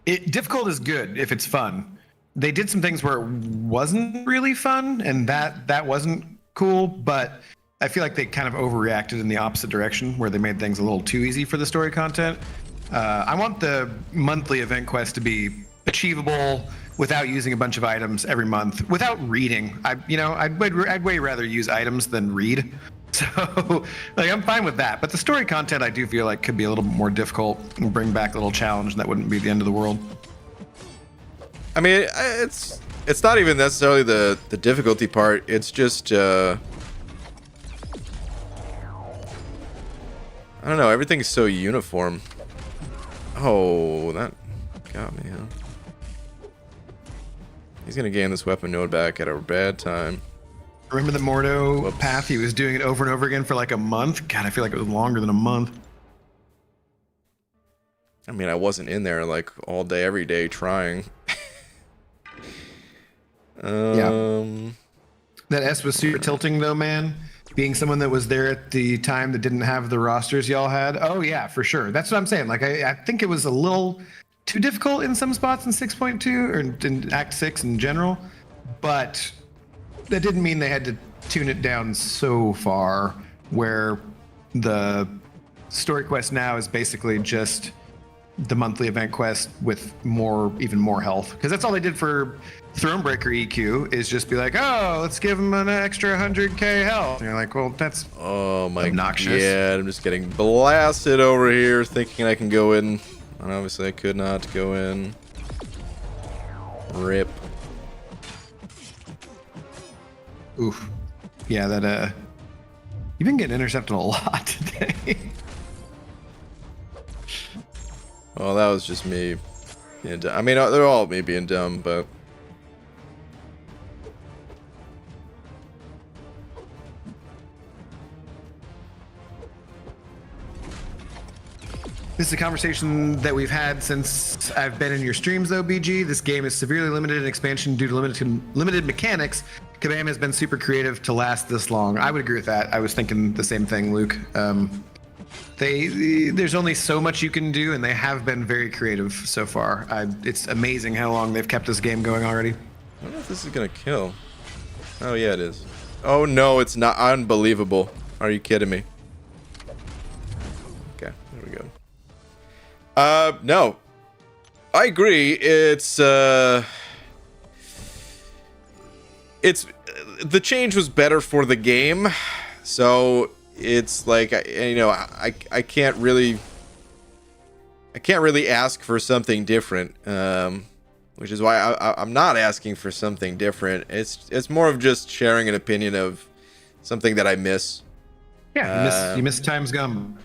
difficult is good if it's fun. They did some things where it wasn't really fun, and that wasn't cool. But I feel like they kind of overreacted in the opposite direction, where they made things a little too easy for the story content. I want the monthly event quest to be achievable without using a bunch of items every month, without reading. I'd way rather use items than read. So, like, I'm fine with that. But the story content, I do feel like could be a little bit more difficult and bring back a little challenge, and that wouldn't be the end of the world. I mean, it's not even necessarily the difficulty part. It's just I don't know. Everything's so uniform. Oh, that got me, huh? He's gonna gain this weapon node back at a bad time. Remember the Mordo path? He was doing it over and over again for like a month. God, I feel like it was longer than a month. I mean, I wasn't in there like all day, every day trying. Yeah. That S was super tilting though, man. Being someone that was there at the time that didn't have the rosters y'all had. Oh yeah, for sure. That's what I'm saying. Like I think it was a little too difficult in some spots in 6.2 or in Act 6 in general, but that didn't mean they had to tune it down so far where the story quest now is basically just the monthly event quest with even more health, because that's all they did for Thronebreaker EQ, is just be like, oh, let's give him an extra 100k health, and you're like, well, that's Oh my obnoxious. god, I'm just getting blasted over here thinking I can go in. And obviously I could not go in. Rip. Oof. Yeah, that you've been getting intercepted a lot today. Well, that was just me being dumb. I mean, they're all me being dumb, but... This is a conversation that we've had since I've been in your streams, though, BG. This game is severely limited in expansion due to limited mechanics. Kabam has been super creative to last this long. I would agree with that. I was thinking the same thing, Luke. There's only so much you can do, and they have been very creative so far. It's amazing how long they've kept this game going already. I don't know if this is gonna kill. Oh, yeah, it is. Oh, no, it's not. Unbelievable. Are you kidding me? Okay, there we go. No. I agree. It's the change was better for the game, so it's like, I can't really ask for something different, which is why I'm not asking for something different. It's more of just sharing an opinion of something that I miss. Yeah, you miss Time's Gum.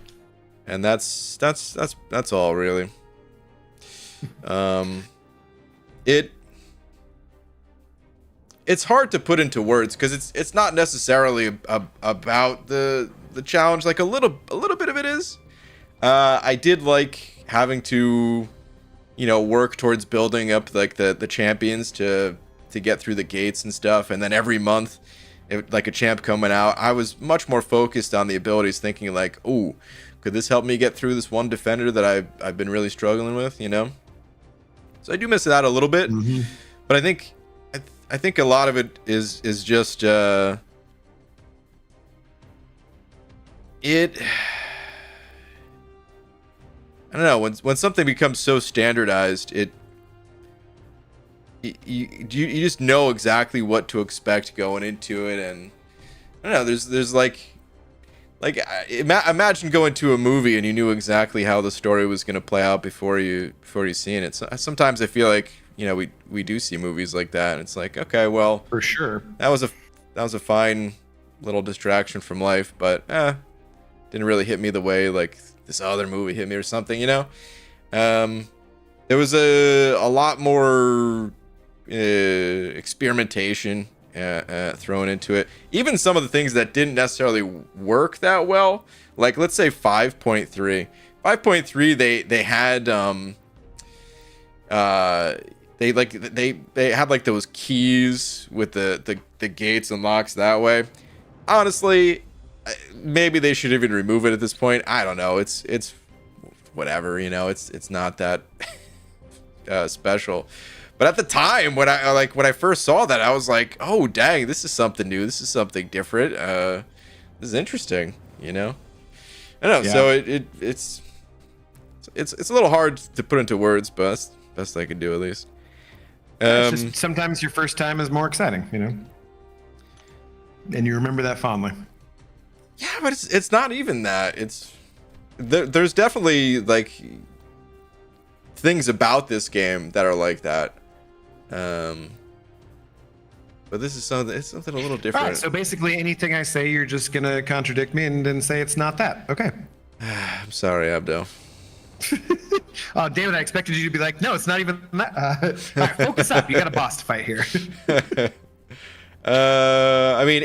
And that's all really. It's hard to put into words because it's not necessarily about the challenge. Like a little bit of it is. I did like having to, work towards building up like the champions to get through the gates and stuff, and then every month, like a champ coming out, I was much more focused on the abilities, thinking like, ooh, could this help me get through this one defender that I've been really struggling with, So I do miss that a little bit, but I think a lot of it is just I don't know, when something becomes so standardized, you just know exactly what to expect going into it, and I don't know. There's imagine going to a movie and you knew exactly how the story was going to play out before you seen it. So, sometimes I feel like we do see movies like that, and it's like, okay, well, For sure. that was a fine little distraction from life, but didn't really hit me the way like this other movie hit me or something, There was a lot more experimentation thrown into it. Even some of the things that didn't necessarily work that well, like let's say 5.3. 5.3, they had they had like those keys with the gates and locks that way. Honestly, maybe they should even remove it at this point. I don't know. It's whatever, it's not that special. But at the time when I first saw that, I was like, oh dang, this is something new. This is something different. This is interesting, I don't know. Yeah. So it's a little hard to put into words, but that's the best I can do at least. It's just sometimes your first time is more exciting, and you remember that fondly. Yeah, but it's not even that. There's definitely like things about this game that are like that. But this is something. It's something a little different. All right, so basically, anything I say, you're just gonna contradict me and then say it's not that. Okay. I'm sorry, Abdo. Oh, David, I expected you to be like, no, it's not even that. All right, focus up. You got a boss to fight here. I mean,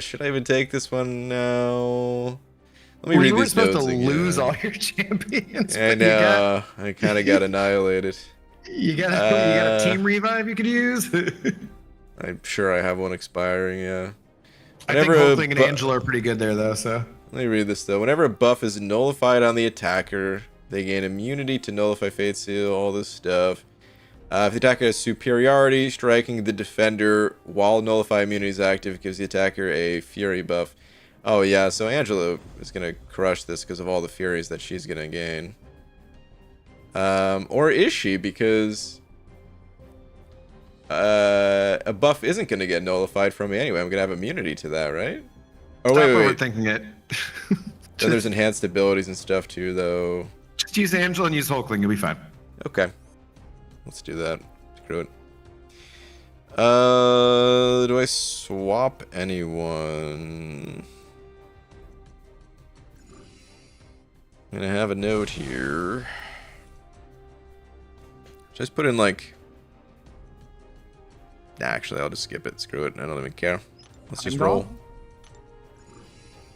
should I even take this one now? Let me read you were these supposed notes to again. lose all your champions. I know. I kind of got annihilated. You got a team revive you could use. I'm sure I have one expiring. Yeah. I think Holding and Angela are pretty good there, though. So let me read this though. Whenever a buff is nullified on the attacker, they gain immunity to nullify fate seal. All this stuff. If the attacker has superiority, striking the defender while nullify immunity is active gives the attacker a fury buff. Oh yeah, so Angela is gonna crush this because of all the furies that she's gonna gain. Or is she? Because a buff isn't gonna get nullified from me anyway. I'm gonna have immunity to that, right? Oh stop wait. overthinking it. Then there's enhanced abilities and stuff too, though. Just use Angela and use Hulkling. You'll be fine. Okay. Let's do that. Screw it. Do I swap anyone? I'm gonna have a note here. Just put in like. Nah, actually, I'll just skip it. Screw it. I don't even care. Let's just roll.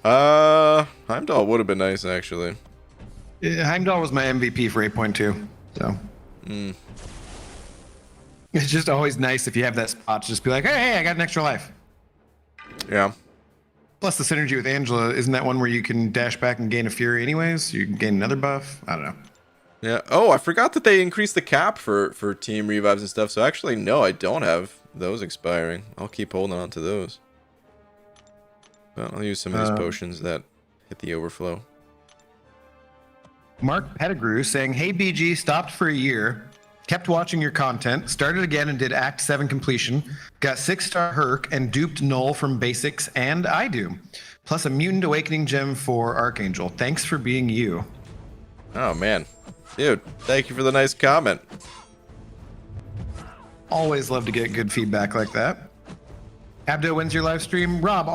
Heimdall would have been nice actually. Yeah, Heimdall was my MVP for 8.2. So. It's just always nice if you have that spot to just be like, hey, I got an extra life. Yeah. Plus the synergy with Angela, isn't that one where you can dash back and gain a fury anyways? You can gain another buff? I don't know. Yeah. Oh, I forgot that they increased the cap for team revives and stuff. So actually, no, I don't have those expiring. I'll keep holding on to those. But I'll use some of these potions that hit the overflow. Mark Pettigrew saying, hey, BG, stopped for a year. Kept watching your content, started again and did Act 7 completion, got 6-star Herc, and duped Null from Basics and I Do. Plus a Mutant Awakening Gem for Archangel. Thanks for being you. Oh, man. Dude, thank you for the nice comment. Always love to get good feedback like that. Abdo, when's your live stream? Rob,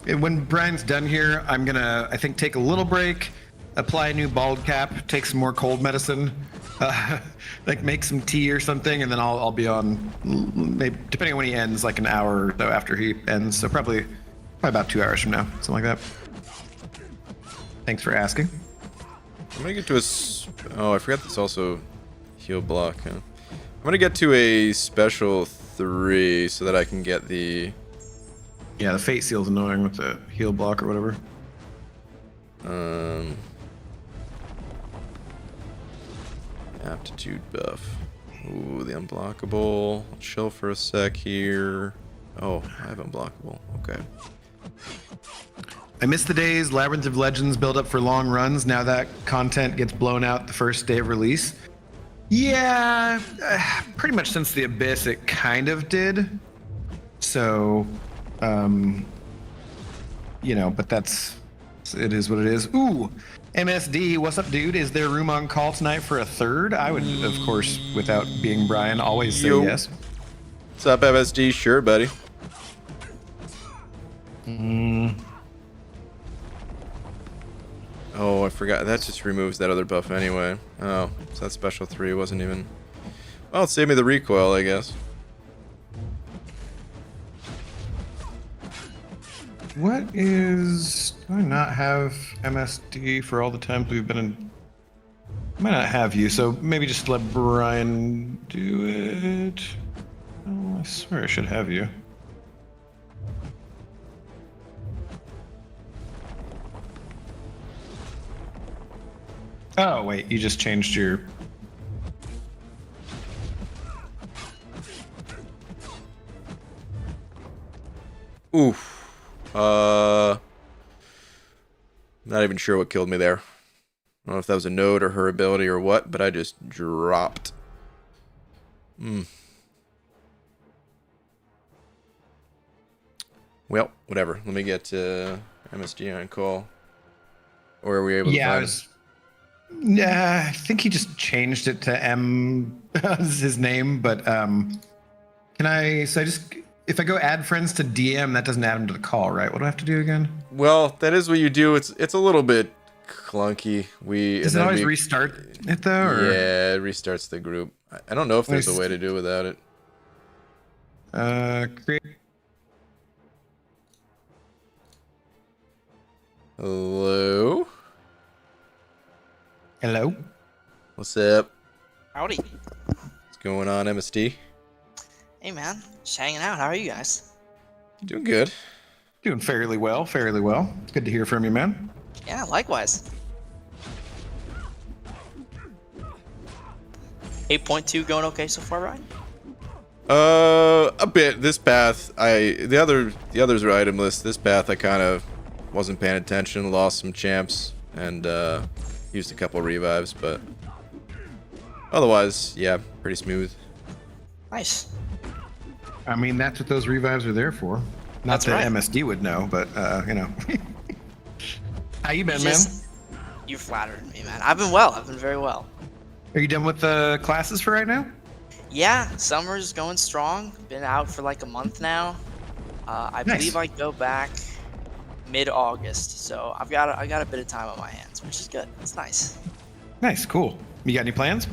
when Brian's done here, I'm gonna, I think, take a little break, apply a new bald cap, take some more cold medicine, like make some tea or something, and then I'll be on, maybe depending on when he ends, like an hour or so after he ends. So probably about 2 hours from now, something like that. Thanks for asking. I'm gonna get to oh, I forgot this also heal block. Huh? I'm gonna get to a special 3 so that I can get the. Yeah, the Fate Seal's annoying with the heal block or whatever. Aptitude buff. Ooh, the unblockable. I'll chill for a sec here. Oh, I have unblockable. Okay. I miss the days Labyrinth of Legends build up for long runs. Now that content gets blown out the first day of release. Yeah, pretty much since the Abyss, it kind of did. So, you know, but it is what it is. Ooh, MSD, what's up, dude? Is there room on call tonight for a third? I would, of course, without being Brian, always say Yo. yes. What's up, MSD? Sure, buddy. Oh, I forgot. That just removes that other buff anyway. Oh, so that special 3 wasn't even... Well, it saved me the recoil, I guess. What is... Do I not have MSD for all the times we've been in... I might not have you, so maybe just let Brian do it. Oh, I swear I should have you. Oh, wait, you just changed your... Oof. Not even sure what killed me there. I don't know if that was a node or her ability or what, but I just dropped. Well, whatever. Let me get MSD on call. Or are we able to find him? Yeah, I think he just changed it to M as his name, but can I just if I go add friends to DM, that doesn't add him to the call, right? What do I have to do again? Well, that is what you do. It's a little bit clunky. Does it always restart it though? Or? Yeah, it restarts the group. I don't know if there's a way to do it without it. Create. Hello? Hello? What's up? Howdy. What's going on, MSD? Hey man, just hanging out. How are you guys? Doing good. Doing fairly well, fairly well. It's good to hear from you, man. Yeah, likewise. 8.2 going okay so far, Ryan? A bit. This path, the others are itemless. This path, I kind of wasn't paying attention, lost some champs, and used a couple revives, but otherwise, yeah, pretty smooth. Nice. I mean, that's what those revives are there for. Not That's that right. MSD would know, but you know. How you been, man? You flattered me, man. I've been well. I've been very well. Are you done with the classes for right now? Yeah, summer's going strong. Been out for like a month now. I Nice. believe I go back mid-August, so I got a bit of time on my hands, which is good. It's nice. Nice, cool. You got any plans?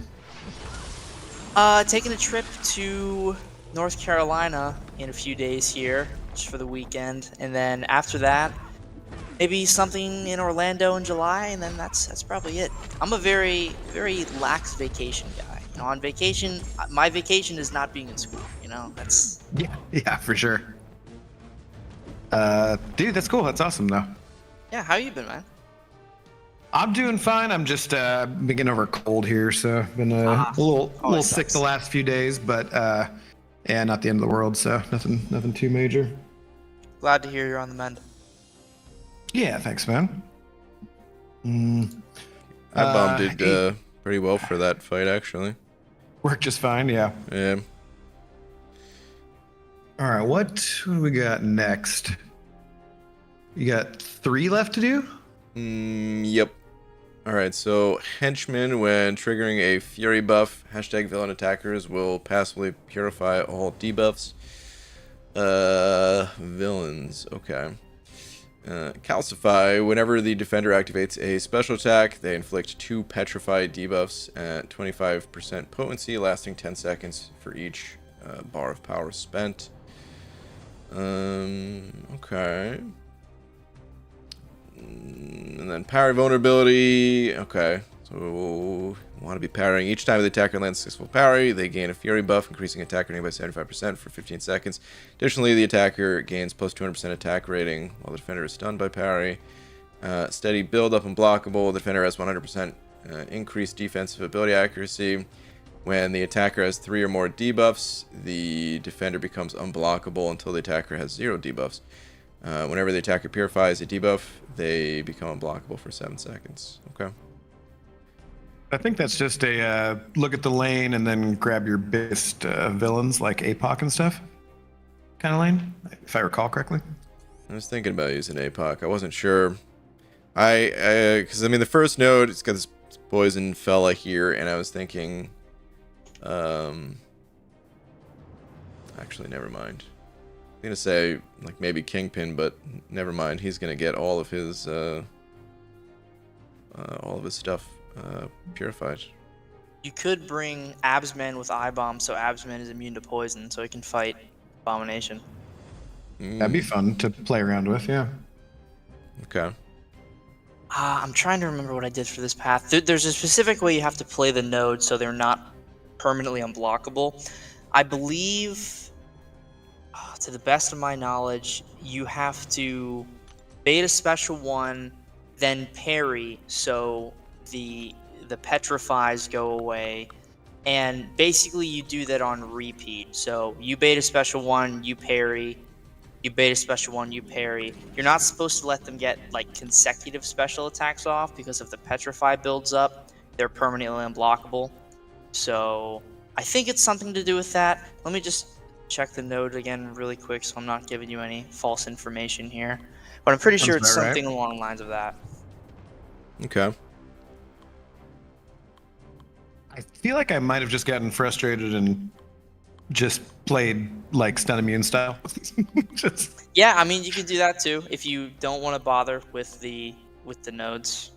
Taking a trip to North Carolina in a few days here, just for the weekend, and then after that, maybe something in Orlando in July, and then that's probably it. I'm a very, very lax vacation guy. You know, on vacation, my vacation is not being in school. You know, that's Yeah, for sure. Dude, that's cool. That's awesome, though. yeah. How you been, man? I'm doing fine. I'm just been getting over a cold here, so I've been a little sick sucks. the last few days, but yeah, not the end of the world, so nothing too major. Glad to hear you're on the mend. Yeah, thanks, man. I bombed it pretty well for that fight, actually. Worked just fine, yeah. Yeah. All right, what do we got next? You got 3 left to do? Yep. Alright, so Henchman, when triggering a Fury buff, hashtag villain attackers will passively purify all debuffs. Villains, okay. Calcify, whenever the defender activates a special attack, they inflict 2 petrified debuffs at 25% potency, lasting 10 seconds for each bar of power spent. Okay. And then parry vulnerability. Okay, so want to be parrying each time the attacker lands successful parry. They gain a fury buff, increasing attack rating by 75% for 15 seconds. Additionally, the attacker gains plus 200% attack rating while the defender is stunned by parry. Steady build up unblockable. The defender has 100% increased defensive ability accuracy. When the attacker has 3 or more debuffs, the defender becomes unblockable until the attacker has 0 debuffs. Whenever the attacker purifies a debuff, they become unblockable for 7 seconds. Okay. I think that's just a look at the lane and then grab your biggest villains like APOC and stuff kind of lane, if I recall correctly. I was thinking about using APOC. I wasn't sure. Because I mean, the first node, it's got this poison fella here, and I was thinking, actually, never mind. I'm gonna say like maybe Kingpin, but never mind. He's gonna get all of his stuff purified. You could bring Absman with Eye Bomb, so Absman is immune to poison, so he can fight Abomination. That'd be fun to play around with, yeah. Okay. I'm trying to remember what I did for this path. There's a specific way you have to play the node so they're not permanently unblockable. I believe, to the best of my knowledge, you have to beta special 1, then parry, so the petrifies go away, and basically you do that on repeat. So you beta special 1, you parry, you beta special 1, you parry. You're not supposed to let them get like consecutive special attacks off, because if the petrify builds up, they're permanently unblockable. So I think it's something to do with that. Let me just check the node again really quick so I'm not giving you any false information here, but I'm pretty sure it's something along the lines of that. Okay. I feel like I might have just gotten frustrated and just played like stun immune style. Yeah, I mean, you can do that too if you don't want to bother with the nodes.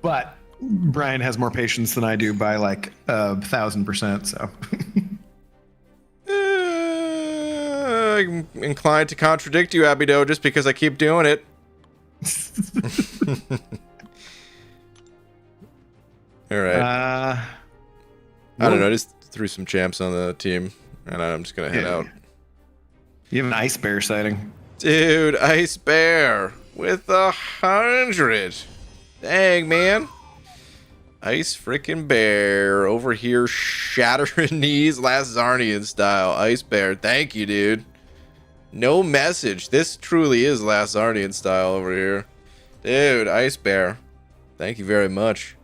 But Brian has more patience than I do by like 1,000%. So I'm inclined to contradict you, Abido, just because I keep doing it. All right. I don't know. I just threw some champs on the team, and I'm just gonna head out. You have an ice bear sighting, dude. Ice bear with 100. Dang, man. Ice freaking bear over here, shattering knees, last Zarnian style. Ice bear, thank you, dude. No message. This truly is last Zarnian style over here, dude. Ice bear, thank you very much.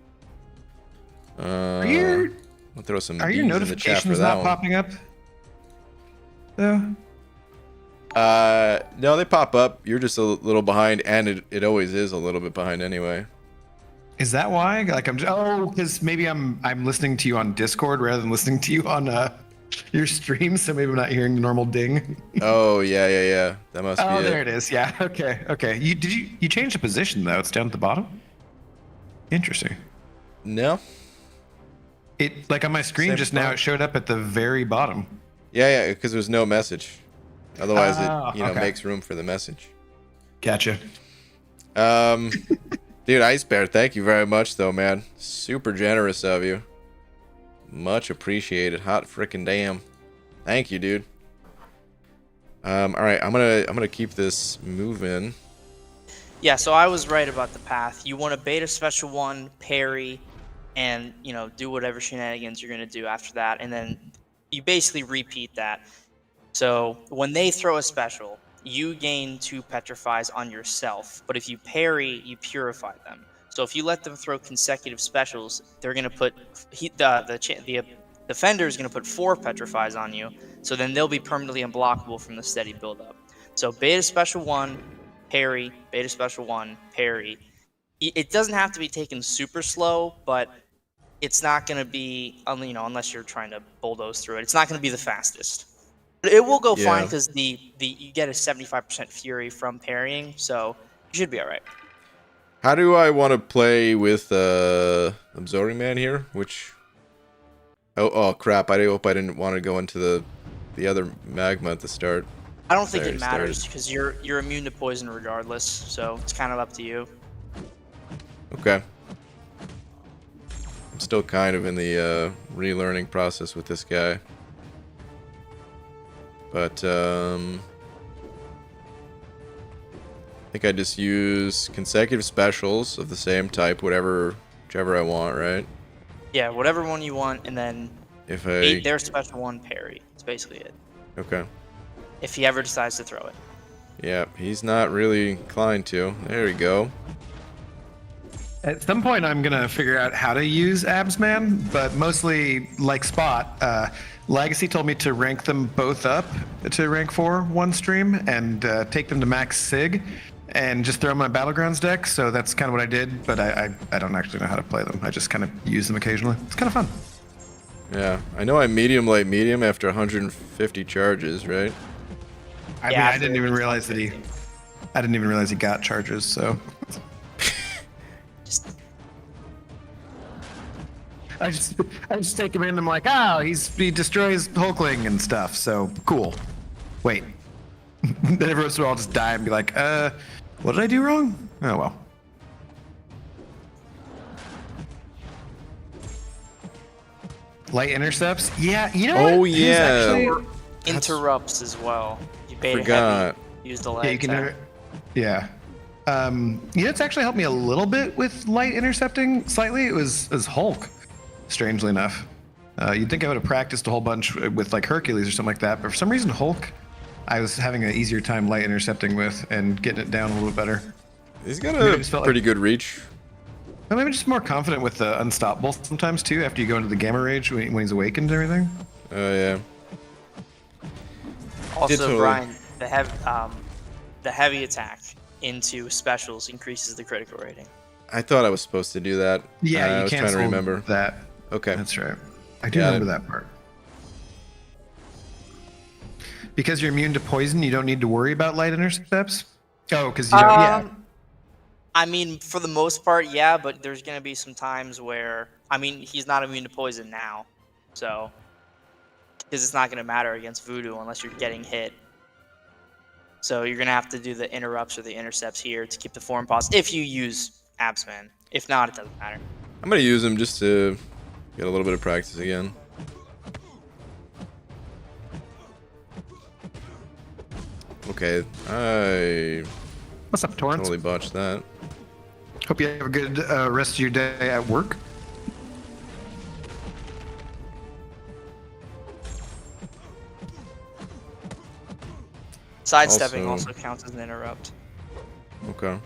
I'll throw some are Ds your in the chat notifications for that not one. popping up? No. No, they pop up. You're just a little behind, and it always is a little bit behind anyway. Is that why? Like because maybe I'm listening to you on Discord rather than listening to you on your stream, so maybe I'm not hearing the normal ding. Oh yeah. That must be it. Oh, there it is. Yeah. Okay. You changed the position though? It's down at the bottom. Interesting. No. It like on my screen Same just spot. now. It showed up at the very bottom. Yeah, because there's no message. Otherwise, it okay. makes room for the message. Gotcha. Dude, Ice Bear, thank you very much, though, man. Super generous of you. Much appreciated. Hot freaking damn. Thank you, dude. All right, I'm gonna keep this moving. Yeah, so I was right about the path. You want to beta special 1, parry, and do whatever shenanigans you're gonna do after that, and then you basically repeat that. So when they throw a special, you gain 2 petrifies on yourself, but if you parry, you purify them. So if you let them throw consecutive specials, they're gonna put the defender is gonna put 4 petrifies on you. So then they'll be permanently unblockable from the steady buildup. So beta special 1, parry, beta special 1, parry. It doesn't have to be taken super slow, but it's not gonna be unless you're trying to bulldoze through it. It's not gonna be the fastest. It will go fine because you get a 75% fury from parrying, so you should be all right. How do I want to play with Absorbing Man here? Which? Oh crap! I hope I didn't want to go into the other magma at the start. I don't think it matters because you're immune to poison regardless, so it's kind of up to you. Okay. I'm still kind of in the relearning process with this guy. But I think I just use consecutive specials of the same type, whichever I want, right? Yeah, whatever one you want, and then if their special 1 parry. That's basically it. Okay. If he ever decides to throw it. Yep, he's not really inclined to. There we go. At some point, I'm gonna figure out how to use Absman, but mostly like Spot. Legacy told me to rank them both up to rank 4 one stream and take them to max Sig, and just throw them on my Battlegrounds deck. So that's kind of what I did, but I don't actually know how to play them. I just kind of use them occasionally. It's kind of fun. Yeah, I know I'm medium, light, medium after 150 charges, right? I mean, I didn't even realize that he got charges. So. I just take him in and I'm like, oh, he destroys Hulkling and stuff, so cool. Wait. Then every once in a while I'll just die and be like, what did I do wrong? Oh well. Light intercepts? Yeah, you know Oh what? Who's yeah. actually- Interrupts as well. You beta Forgot. heavy, use the light Yeah, you can attack. yeah. You know, it's actually helped me a little bit with light intercepting slightly. It was Hulk, strangely enough. You'd think I would have practiced a whole bunch with like Hercules or something like that, but for some reason Hulk, I was having an easier time light intercepting with and getting it down a little bit better. He's got Maybe I a just felt pretty good reach. I'm maybe just more confident with the unstoppable sometimes too. After you go into the gamma rage when he's awakened and everything. Oh yeah. Also, Totally. Brian, the heavy attack into specials increases the critical rating. I thought I was supposed to do that. Yeah, I you was can't trying to remember. that. Okay. That's right. I do Yeah, remember that part. Because you're immune to poison, you don't need to worry about light intercepts? Oh, because you don't, yeah. I mean, for the most part, yeah, but there's going to be some times where, I mean, he's not immune to poison now, so, because it's not going to matter against Voodoo unless you're getting hit. So you're going to have to do the interrupts or the intercepts here to keep the form positive if you use Absman. If not, it doesn't matter. I'm gonna use him just to get a little bit of practice again. Okay, I What's up, Torrance? totally botched that. Hope you have a good rest of your day at work. Sidestepping Also- also counts as an interrupt. Okay.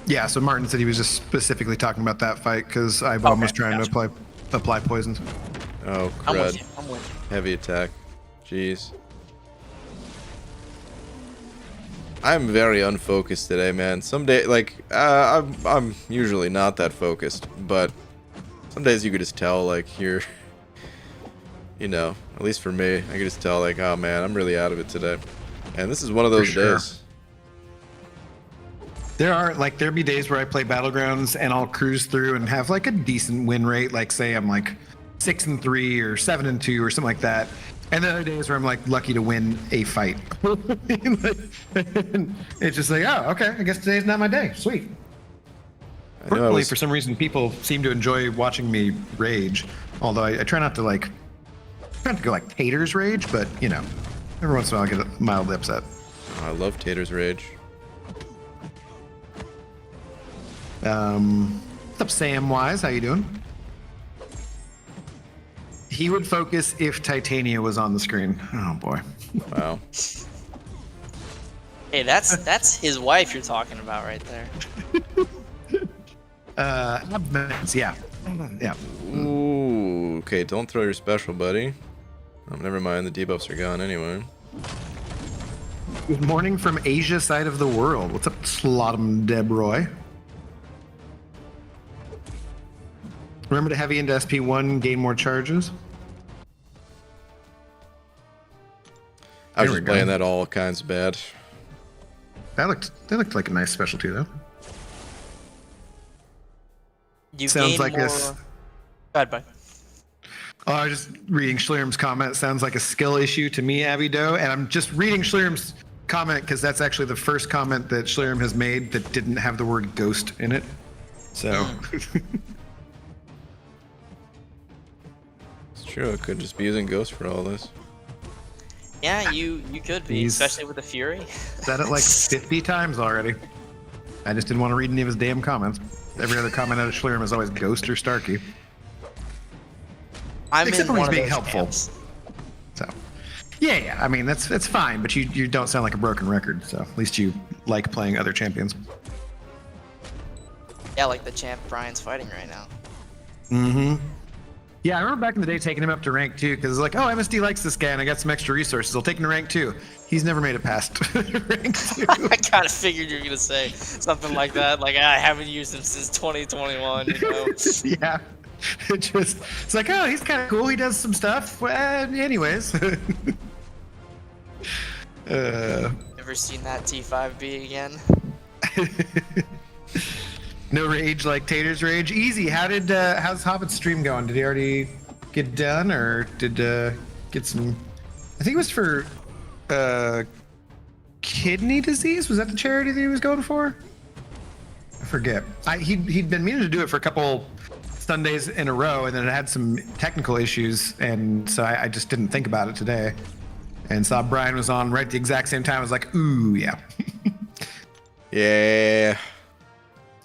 Yeah, so Martin said he was just specifically talking about that fight because I've almost trying gotcha. to apply poisons. Oh, I'm with crud. you. I'm with you. Heavy attack. Jeez. I'm very unfocused today, man. Some day, like, I'm usually not that focused, but some days you could just tell, like, you're, you know, at least for me, I could just tell, like, oh man, I'm really out of it today. And this is one of those sure. days. There'll be days where I play Battlegrounds and I'll cruise through and have like a decent win rate. Like say I'm like 6-3 or 7-2 or something like that. And then other days where I'm like lucky to win a fight. It's just like, oh, okay, I guess today's not my day. Sweet. I know I Fortunately, was- for some reason, people seem to enjoy watching me rage. Although I try not to like, try not to go like haters rage, but you know, every once in a while I get mildly upset. Oh, I love Tater's Rage. What's up, Sam Wise? How you doing? He would focus if Titania was on the screen. Oh boy. Wow. Hey, that's his wife you're talking about right there. Yeah. Yeah. Ooh, okay, don't throw your special, buddy. Oh, never mind, the debuffs are gone anyway. Good morning from Asia side of the world. What's up, Slottum Debroy? Remember to heavy into SP1, gain more charges. I was There we just go. playing that all kinds of bad. They looked like a nice specialty though. You Sounds gain like more... this. Go ahead, bud. Oh, I was just reading Schlierm's comment. Sounds like a skill issue to me, Abby Doe. And I'm just reading Schlierm's comment because that's actually the first comment that Schlierm has made that didn't have the word ghost in it. So, It's true, I could just be using Ghost for all this. Yeah, you could be, He's- especially with the Fury. said it like 50 times already. I just didn't want to read any of his damn comments. Every other comment out of Schlierm is always ghost or Starkey. I'm Except in when one he's of being those helpful. camps. So, yeah. I mean, that's fine, but you don't sound like a broken record. So at least you like playing other champions. Yeah, like the champ Brian's fighting right now. Mm-hmm. Yeah, I remember back in the day taking him up to rank 2 because it's like, oh, MSD likes this guy and I got some extra resources. I'll take him to rank 2. He's never made it past rank 2. I kind of figured you were gonna say something like that. Like I haven't used him since 2021. You know. Yeah. It's like, oh, he's kind of cool. He does some stuff. Well, anyways. Ever seen that T5B again? No rage like Tater's rage. Easy. How's Hobbit's stream going? Did he already get done, or did get some? I think it was for kidney disease. Was that the charity that he was going for? I forget. He'd been meaning to do it for a couple Sundays in a row, and then it had some technical issues, and so I just didn't think about it today. And saw Brian was on right at the exact same time. I was like, ooh, yeah. Yeah.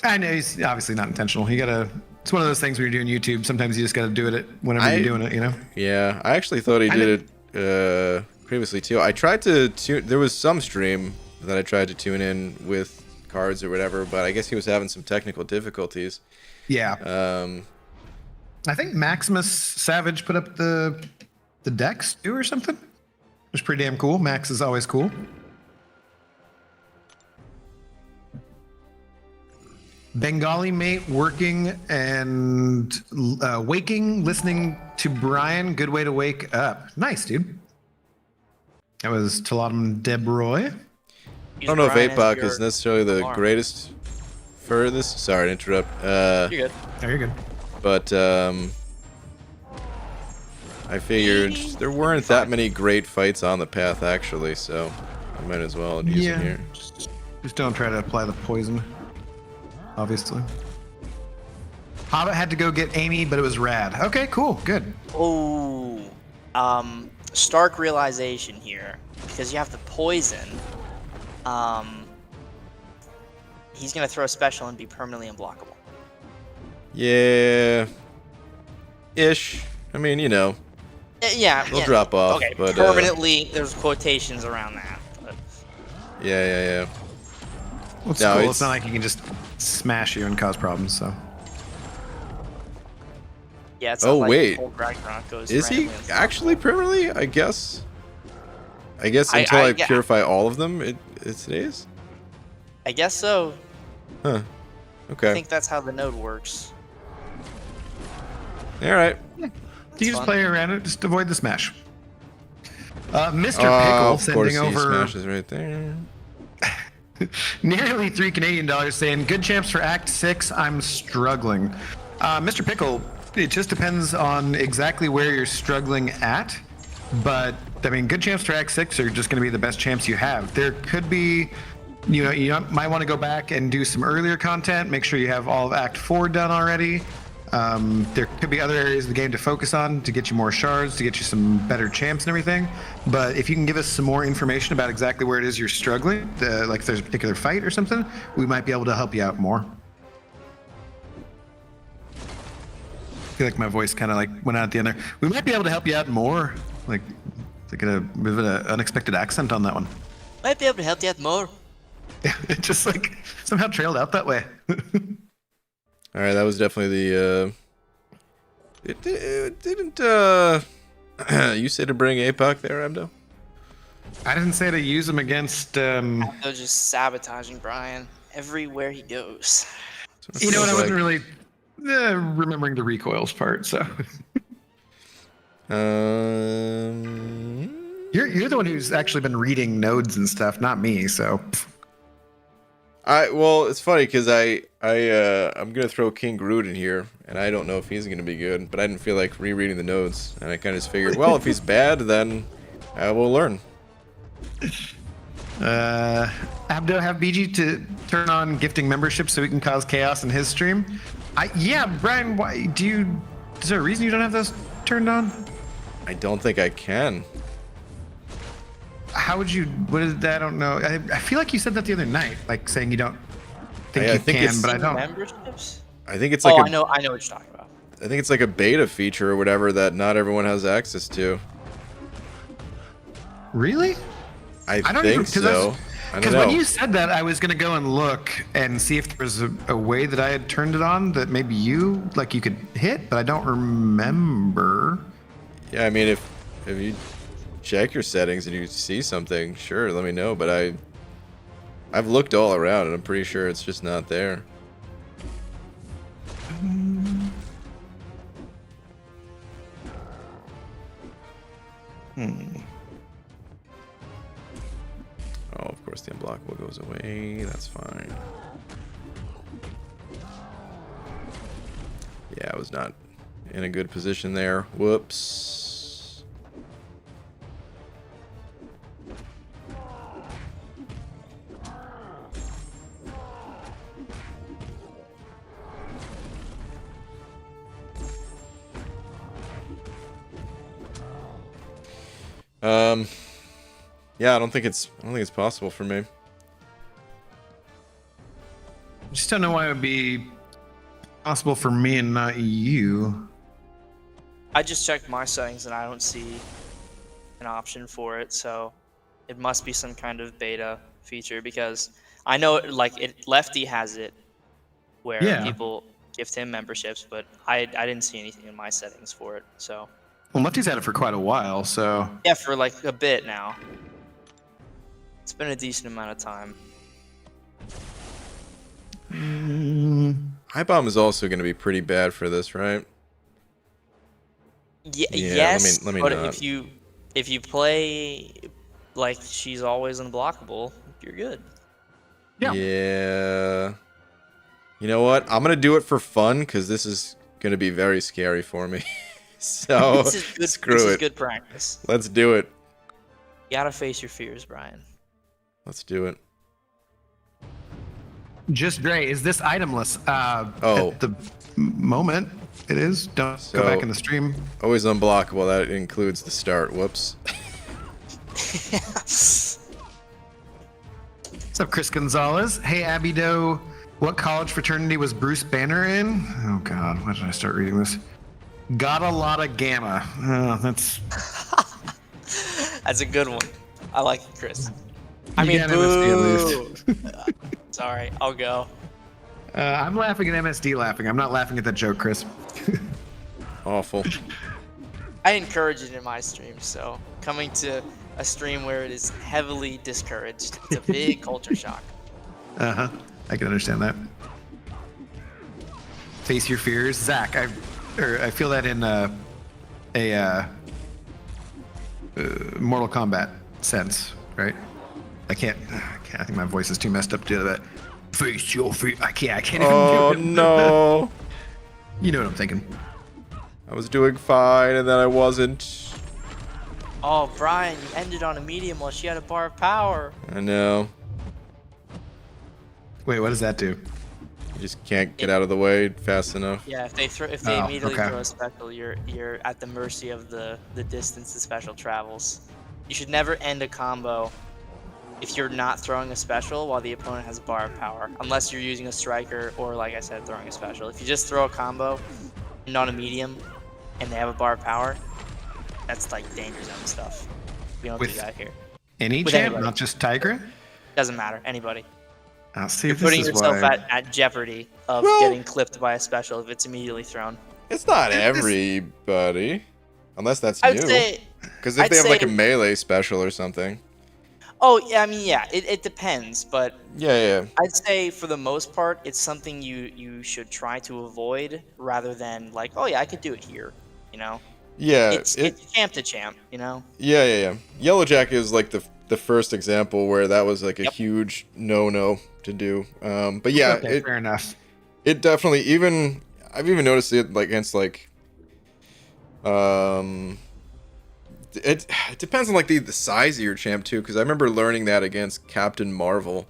I know he's obviously not intentional. It's one of those things when you're doing YouTube. Sometimes you just got to do it whenever you're doing it, you know? Yeah, I actually thought he did it previously too. I tried to tune. There was some stream that I tried to tune in with cards or whatever, but I guess he was having some technical difficulties. Yeah. I think Maximus Savage put up the decks too or something. It was pretty damn cool. Max is always cool. Bengali mate working and waking, listening to Brian. Good way to wake up. Nice, dude. That was Taladam Debroy. I don't know if APOC is necessarily the greatest for this. Sorry to interrupt. You're good. Oh, you're good. But I figured there weren't that many great fights on the path actually, so I might as well use it here. Just don't try to apply the poison. Obviously. Hobbit had to go get Amy, but it was rad. Okay, cool, good. Oh, stark realization here because you have the poison. He's gonna throw a special and be permanently unblockable. Yeah. Ish. I mean, you know. Yeah. They'll drop off. Okay, but, permanently. There's quotations around that. But. Yeah. Well, it's cool. It's not like he can just smash you and cause problems, so. Yeah, it's oh, not like wait. Cold Ragnarok goes Is he actually permanently? I guess until I purify all of them, it is? I guess so. Huh. Okay. I think that's how the node works. Alright. You just play around it, just avoid the smash. Mr. Pickle sending over smashes right there. nearly $3 Canadian saying, good champs for Act 6, I'm struggling. Mr. Pickle, it just depends on exactly where you're struggling at. But, I mean, good champs for Act 6 are just going to be the best champs you have. There could be, you might want to go back and do some earlier content. Make sure you have all of Act 4 done already. There could be other areas of the game to focus on to get you more shards, to get you some better champs and everything. But if you can give us some more information about exactly where it is you're struggling, like if there's a particular fight or something, we might be able to help you out more. I feel like my voice kind of like went out at the end there. We might be able to help you out more. Like get a bit of an unexpected accent on that one. Might be able to help you out more. It just like somehow trailed out that way. All right, that was definitely the. It didn't. You say to bring APOC there, Abdo? I didn't say to use him against. Abdo just sabotaging Brian everywhere he goes. You know what? I wasn't really remembering the recoils part, so. You're the one who's actually been reading nodes and stuff, not me. So. Well, it's funny because I'm gonna throw King Groot in here, and I don't know if he's gonna be good, but I didn't feel like rereading the notes, and I kind of just figured, well, if he's bad, then I will learn. Abdo, have BG to turn on gifting membership so we can cause chaos in his stream. Yeah, Brian, why do you? Is there a reason you don't have those turned on? I don't think I can. How would you? What is that? I don't know. I feel like you said that the other night, like saying you don't think you can, but I don't. Memberships? I think it's like I know what you're talking about. I think it's like a beta feature or whatever that not everyone has access to. Really? I don't think even, so. I don't Because know. when you said that, I was gonna go and look and see if there was a way that I had turned it on that maybe you could hit, but I don't remember. Yeah, I mean, if you check your settings and you see something, sure, let me know. But I've looked all around and I'm pretty sure it's just not there. Oh, of course the unblockable goes away. That's fine. Yeah, I was not in a good position there. Whoops. Yeah, I don't think it's possible for me. I just don't know why it would be possible for me and not you. I just checked my settings and I don't see an option for it, so it must be some kind of beta feature because I know Lefty has it where Yeah. people gift him memberships, but I didn't see anything in my settings for it. So Well, Lefty's had it for quite a while, so yeah, for like a bit now. It's been a decent amount of time. High bomb is also going to be pretty bad for this, right? Yeah, Yeah, yes, let me but not. if you play like she's always unblockable, you're good. Yeah. Yeah. You know what? I'm going to do it for fun because this is going to be very scary for me. So This is good. screw This it. is good practice. Let's do it. You gotta face your fears, Brian. Let's do it. just Dre, is this itemless? Oh. At the moment, it is. Don't go So- back in the stream. Always unblockable. That includes the start. Whoops. What's up, Chris Gonzalez? Hey, Abby Doe. What college fraternity was Bruce Banner in? Oh, God. Why did I start reading this? Got a lot of gamma. Oh, that's... That's a good one. I like it, Chris. I You mean, got MSD boo. at least. Sorry, I'll go. I'm laughing at MSD laughing. I'm not laughing at that joke, Chris. Awful. I encourage it in my streams, so coming to a stream where it is heavily discouraged, it's a big culture shock. Uh-huh. I can understand that. Face your fears. Zach, I feel that in a Mortal Kombat sense, right? I can't. I think my voice is too messed up to do that. Face your fear. I can't Oh even do it. no. You know what I'm thinking. I was doing fine and then I wasn't. Oh, Brian, you ended on a medium while she had a bar of power. I know. Wait, what does that do? You just can't get out of the way fast enough. Yeah, if they Oh, immediately okay. throw a special, you're at the mercy of the distance the special travels. You should never end a combo if you're not throwing a special while the opponent has a bar of power, unless you're using a striker or, like I said, throwing a special. If you just throw a combo and on a medium and they have a bar of power, that's like danger zone stuff. We don't do With- that here. Any With champ, anybody. not just Tigra? Doesn't matter. Anybody. I'll see. You're This putting is yourself why. at jeopardy of Well- getting clipped by a special if it's immediately thrown. It's not This- everybody. Unless that's I would new. say. Because if I'd they have like a say- melee special or something. Oh, yeah, I mean, yeah, it depends, but Yeah. I'd say for the most part, it's something you should try to avoid rather than like, oh yeah, I could do it here, you know? Yeah. It's champ to champ, you know? Yeah. Yellowjack is like the first example where that was like a Yep. huge no to do. But yeah, Okay, fair enough. it definitely I've even noticed it like against like it depends on like the size of your champ too, because I remember learning that against Captain Marvel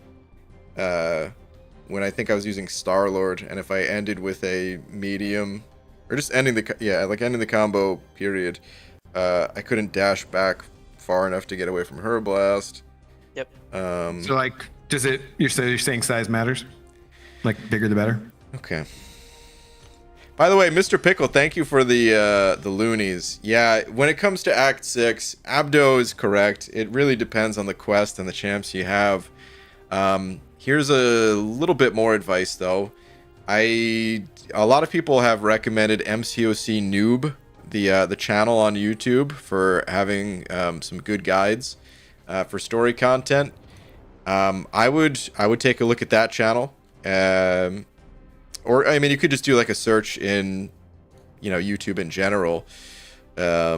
when I think I was using Star-Lord, and if I ended with a medium or just ending the combo period, I couldn't dash back far enough to get away from her blast. Yep. So, like, does it? You're saying size matters? Like, bigger the better? Okay. By the way, Mr. Pickle, thank you for the loonies. Yeah, when it comes to Act 6, Abdo is correct. It really depends on the quest and the champs you have. Here's a little bit more advice, though. A lot of people have recommended MCOC Noob, the channel on YouTube, for having some good guides for story content. I would take a look at that channel. Or, I mean, you could just do like a search in, YouTube in general. Yeah,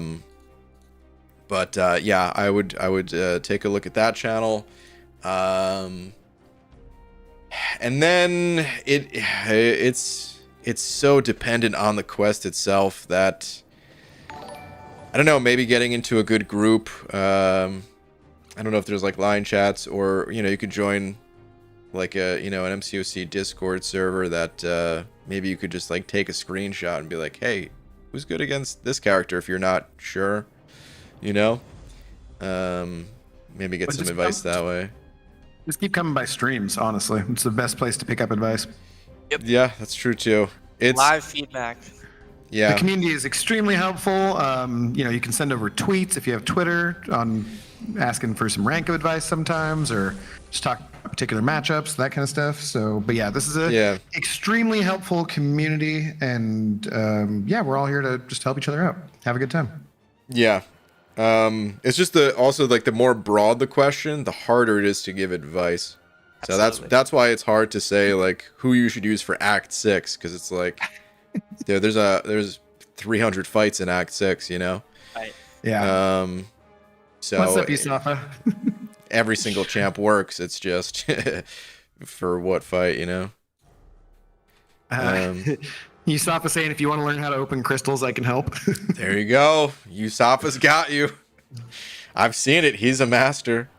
I would take a look at that channel. And then it's so dependent on the quest itself that, I don't know, maybe getting into a good group. I don't know if there's like line chats, or, you could join like an MCOC Discord server that maybe you could just like take a screenshot and be like, hey, who's good against this character, if you're not sure, maybe get some advice that way. Just keep coming by streams, honestly. It's the best place to pick up advice. Yep. Yeah, that's true too. It's live feedback. Yeah. The community is extremely helpful. You can send over tweets if you have Twitter on asking for some rank of advice sometimes, or just talk about particular matchups, that kind of stuff. So, but yeah, this is a extremely helpful community, and we're all here to just help each other out. Have a good time. Yeah. It's just also the more broad the question, the harder it is to give advice. So Absolutely. that's why it's hard to say like who you should use for Act 6, because it's like there's 300 fights in Act 6, Right. Yeah. So what's up, Yusafa? every single champ works. It's just for what fight, Yusafa saying, if you want to learn how to open crystals, I can help. There you go. Yusafa's got you. I've seen it. He's a master.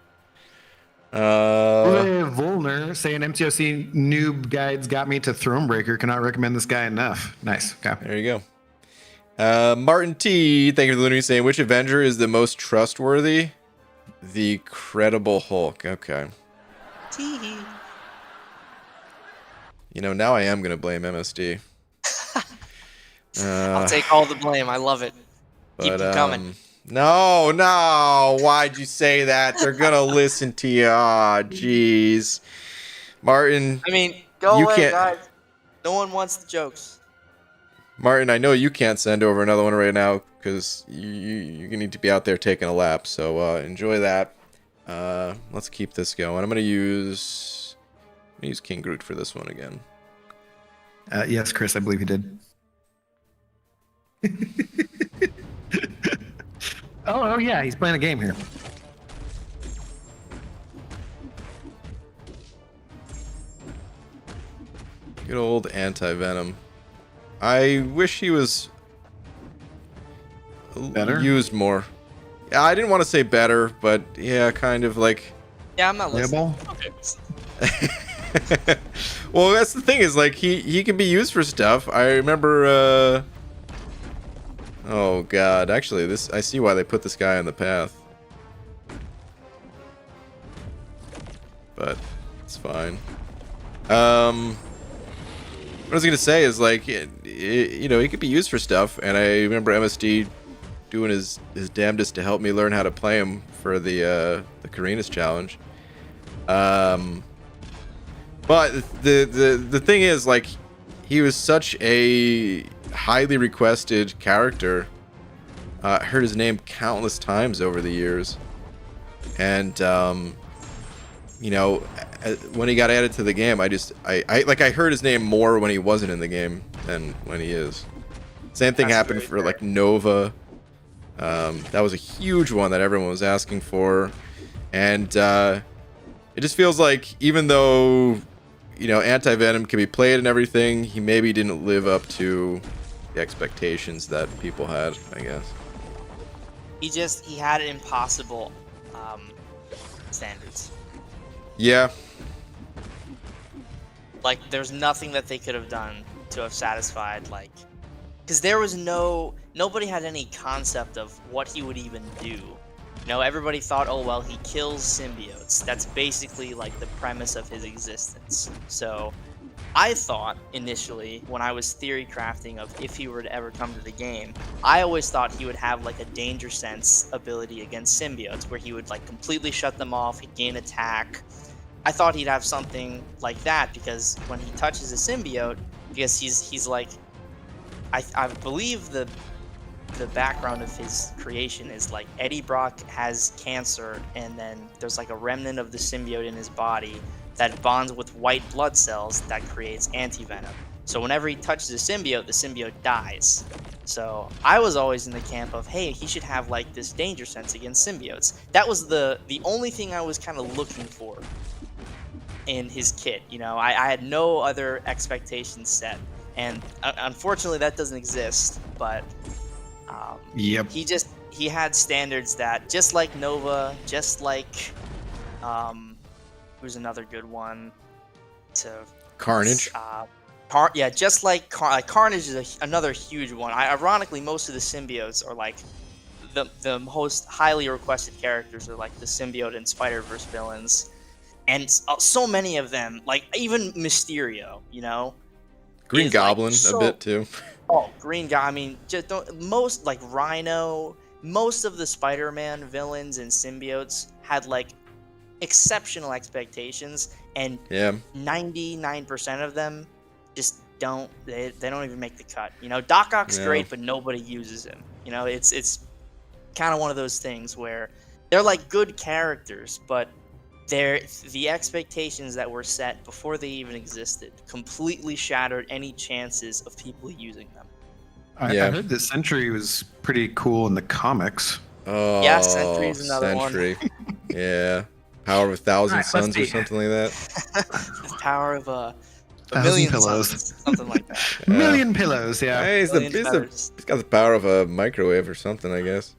Volner saying, MTOC noob guides got me to Thronebreaker. Cannot recommend this guy enough. Nice. Okay. There you go. Martin T, thank you for the Looney, saying, which Avenger is the most trustworthy? The Credible Hulk. Okay. Tee. Now I am going to blame MSD. I'll take all the blame. I love it. Keep them coming. No. Why'd you say that? They're going to listen to you. Ah, jeez. Martin. I mean, go away, guys. No one wants the jokes. Martin, I know you can't send over another one right now because you need to be out there taking a lap. So enjoy that. Let's keep this going. I'm going to use King Groot for this one again. Yes, Chris, I believe he did. Oh yeah, he's playing a game here. Good old Anti-Venom. I wish he was better, used more. Yeah, I didn't want to say better, but yeah, kind of like. Yeah, I'm not listening. Okay. Well, that's the thing, is like he can be used for stuff. I remember. Oh god, actually, I see why they put this guy on the path. But it's fine. What I was gonna say is like, he could be used for stuff, and I remember MSD doing his damnedest to help me learn how to play him for the Karinas challenge. But the thing is, like, he was such a highly requested character. I heard his name countless times over the years, and when he got added to the game, I heard his name more when he wasn't in the game than when he is. Same thing happened for like Nova. That was a huge one that everyone was asking for, and it just feels like, even though Anti-Venom can be played and everything, he maybe didn't live up to the expectations that people had, I guess. He had impossible standards. Yeah. Like, there's nothing that they could have done to have satisfied, like, because there was nobody had any concept of what he would even do. Everybody thought, oh well, he kills symbiotes. That's basically like the premise of his existence. So I thought initially when I was theory crafting of if he were to ever come to the game, I always thought he would have like a danger sense ability against symbiotes where he would like completely shut them off, he'd gain attack. I thought he'd have something like that because when he touches a symbiote, because he's like I believe the background of his creation is like Eddie Brock has cancer and then there's like a remnant of the symbiote in his body that bonds with white blood cells that creates anti-venom. So whenever he touches the symbiote dies. So I was always in the camp of, hey, he should have like this danger sense against symbiotes. That was the only thing I was kind of looking for in his kit. You know, I had no other expectations set. And unfortunately that doesn't exist, but Yep. he had standards that just like Nova, just like who's another good one to Carnage. Just like Carnage is another huge one. Ironically, most of the symbiotes are like the most highly requested characters are like the symbiote and Spider-Verse villains, and so many of them, like even Mysterio, you know, Green Goblin like a bit too. Oh, Green Guy. I mean, just most like Rhino. Most of the Spider-Man villains and symbiotes had like exceptional expectations, and 99% of them just don't. They don't even make the cut. You know, Doc Ock's great, but nobody uses him. You know, it's kind of one of those things where they're like good characters, but the expectations that were set before they even existed completely shattered any chances of people using them. I heard that Sentry was pretty cool in the comics. Oh, yeah, Sentry's another Sentry. Yeah. Power of 1,000 suns or something like that. The power of a 1,000 million pillows. suns, something like that. Million pillows, yeah. Hey, he's got the power of a microwave or something, I guess.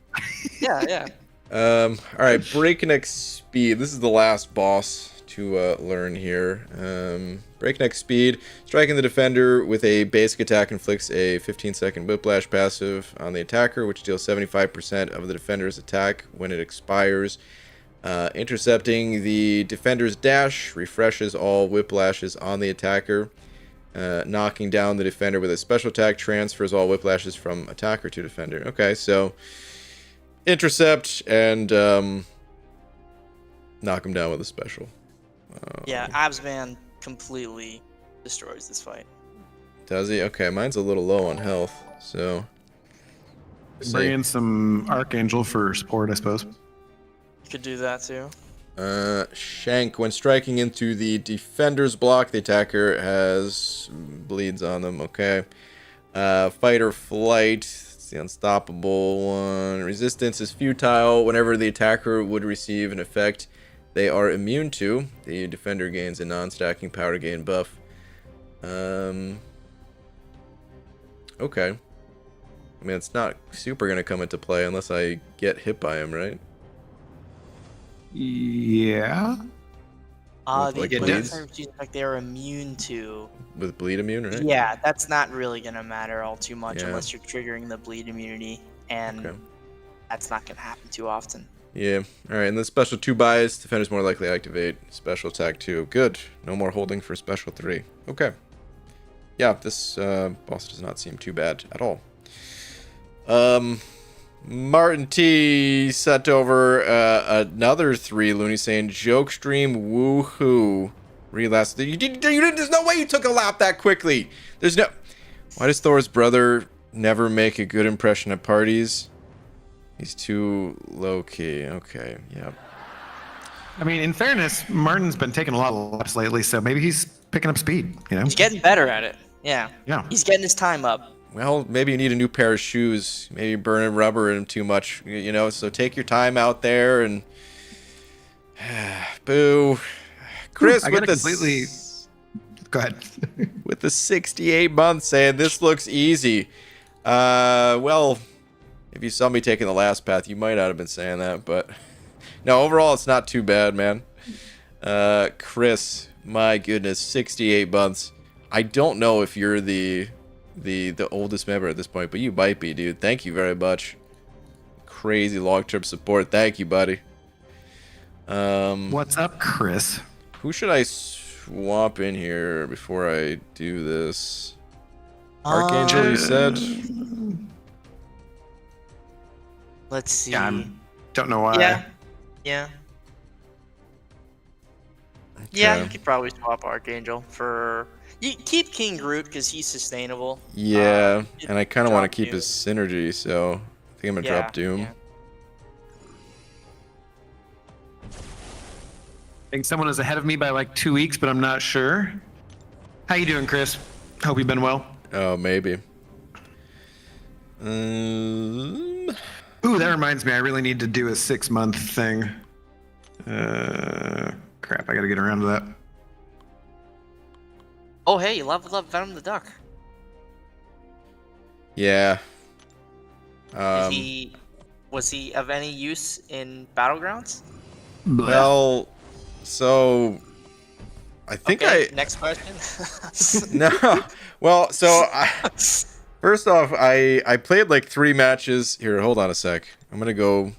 Yeah. All right, breakneck speed. This is the last boss to learn here. Breakneck speed. Striking the defender with a basic attack inflicts a 15-second whiplash passive on the attacker, which deals 75% of the defender's attack when it expires. Intercepting the defender's dash refreshes all whiplashes on the attacker. Knocking down the defender with a special attack transfers all whiplashes from attacker to defender. Okay, so intercept and knock him down with a special. Yeah, Absman completely destroys this fight. Does he? Okay, mine's a little low on health, so Bring in some Archangel for support, I suppose. You could do that too. Shank. When striking into the defender's block, the attacker has bleeds on them. Okay. Fight or flight. It's the unstoppable one. Resistance is futile. Whenever the attacker would receive an effect they are immune to, the defender gains a non-stacking power gain buff. Okay. I mean, it's not super going to come into play unless I get hit by him, right? Yeah. Like The it defender does? seems like they're immune to. With bleed immune, right? Yeah, that's not really gonna matter all too much Yeah. unless you're triggering the bleed immunity, and Okay. that's not gonna happen too often. Yeah. Alright, and the special 2 bias, defender's more likely to activate special attack 2. Good. No more holding for special 3. Okay. Yeah, this boss does not seem too bad at all. Martin T sent over another 3 Looney saying joke stream woohoo. Relapse. There's no way you took a lap that quickly. There's no. Why does Thor's brother never make a good impression at parties? He's too low key. Okay. Yep. I mean, in fairness, Martin's been taking a lot of laps lately, so maybe he's picking up speed, you know? He's getting better at it. Yeah. Yeah. He's getting his time up. Well, maybe you need a new pair of shoes. Maybe you're burning rubber in them too much, you know. So take your time out there and boo. Chris I with gotta the completely... Go ahead. with the 68 months saying this looks easy. Well, if you saw me taking the last path, you might not have been saying that, but no, overall it's not too bad, man. Chris, my goodness, 68 months. I don't know if you're the oldest member at this point, but you might be, dude. Thank you very much. Crazy long-term support. Thank you, buddy. What's up, Chris? Who should I swap in here before I do this? Archangel, you said? Let's see. Yeah, I don't know why. Yeah. Yeah, Okay. you could probably swap Archangel for. You keep King Groot because he's sustainable. Yeah, and I kind of want to drop keep Doom. his synergy, so I think I'm gonna Yeah, drop Doom. yeah. I think someone is ahead of me by like 2 weeks, but I'm not sure. How you doing, Chris? Hope you've been well. Oh, maybe. Ooh, that reminds me. I really need to do a 6-month thing. Crap. I gotta get around to that. Oh, hey, you leveled up Venom the Duck. Yeah. Was he of any use in Battlegrounds? Well, so I think Okay, next question. no. Well, so first off, I played like 3 matches. Here, hold on a sec. I'm gonna go.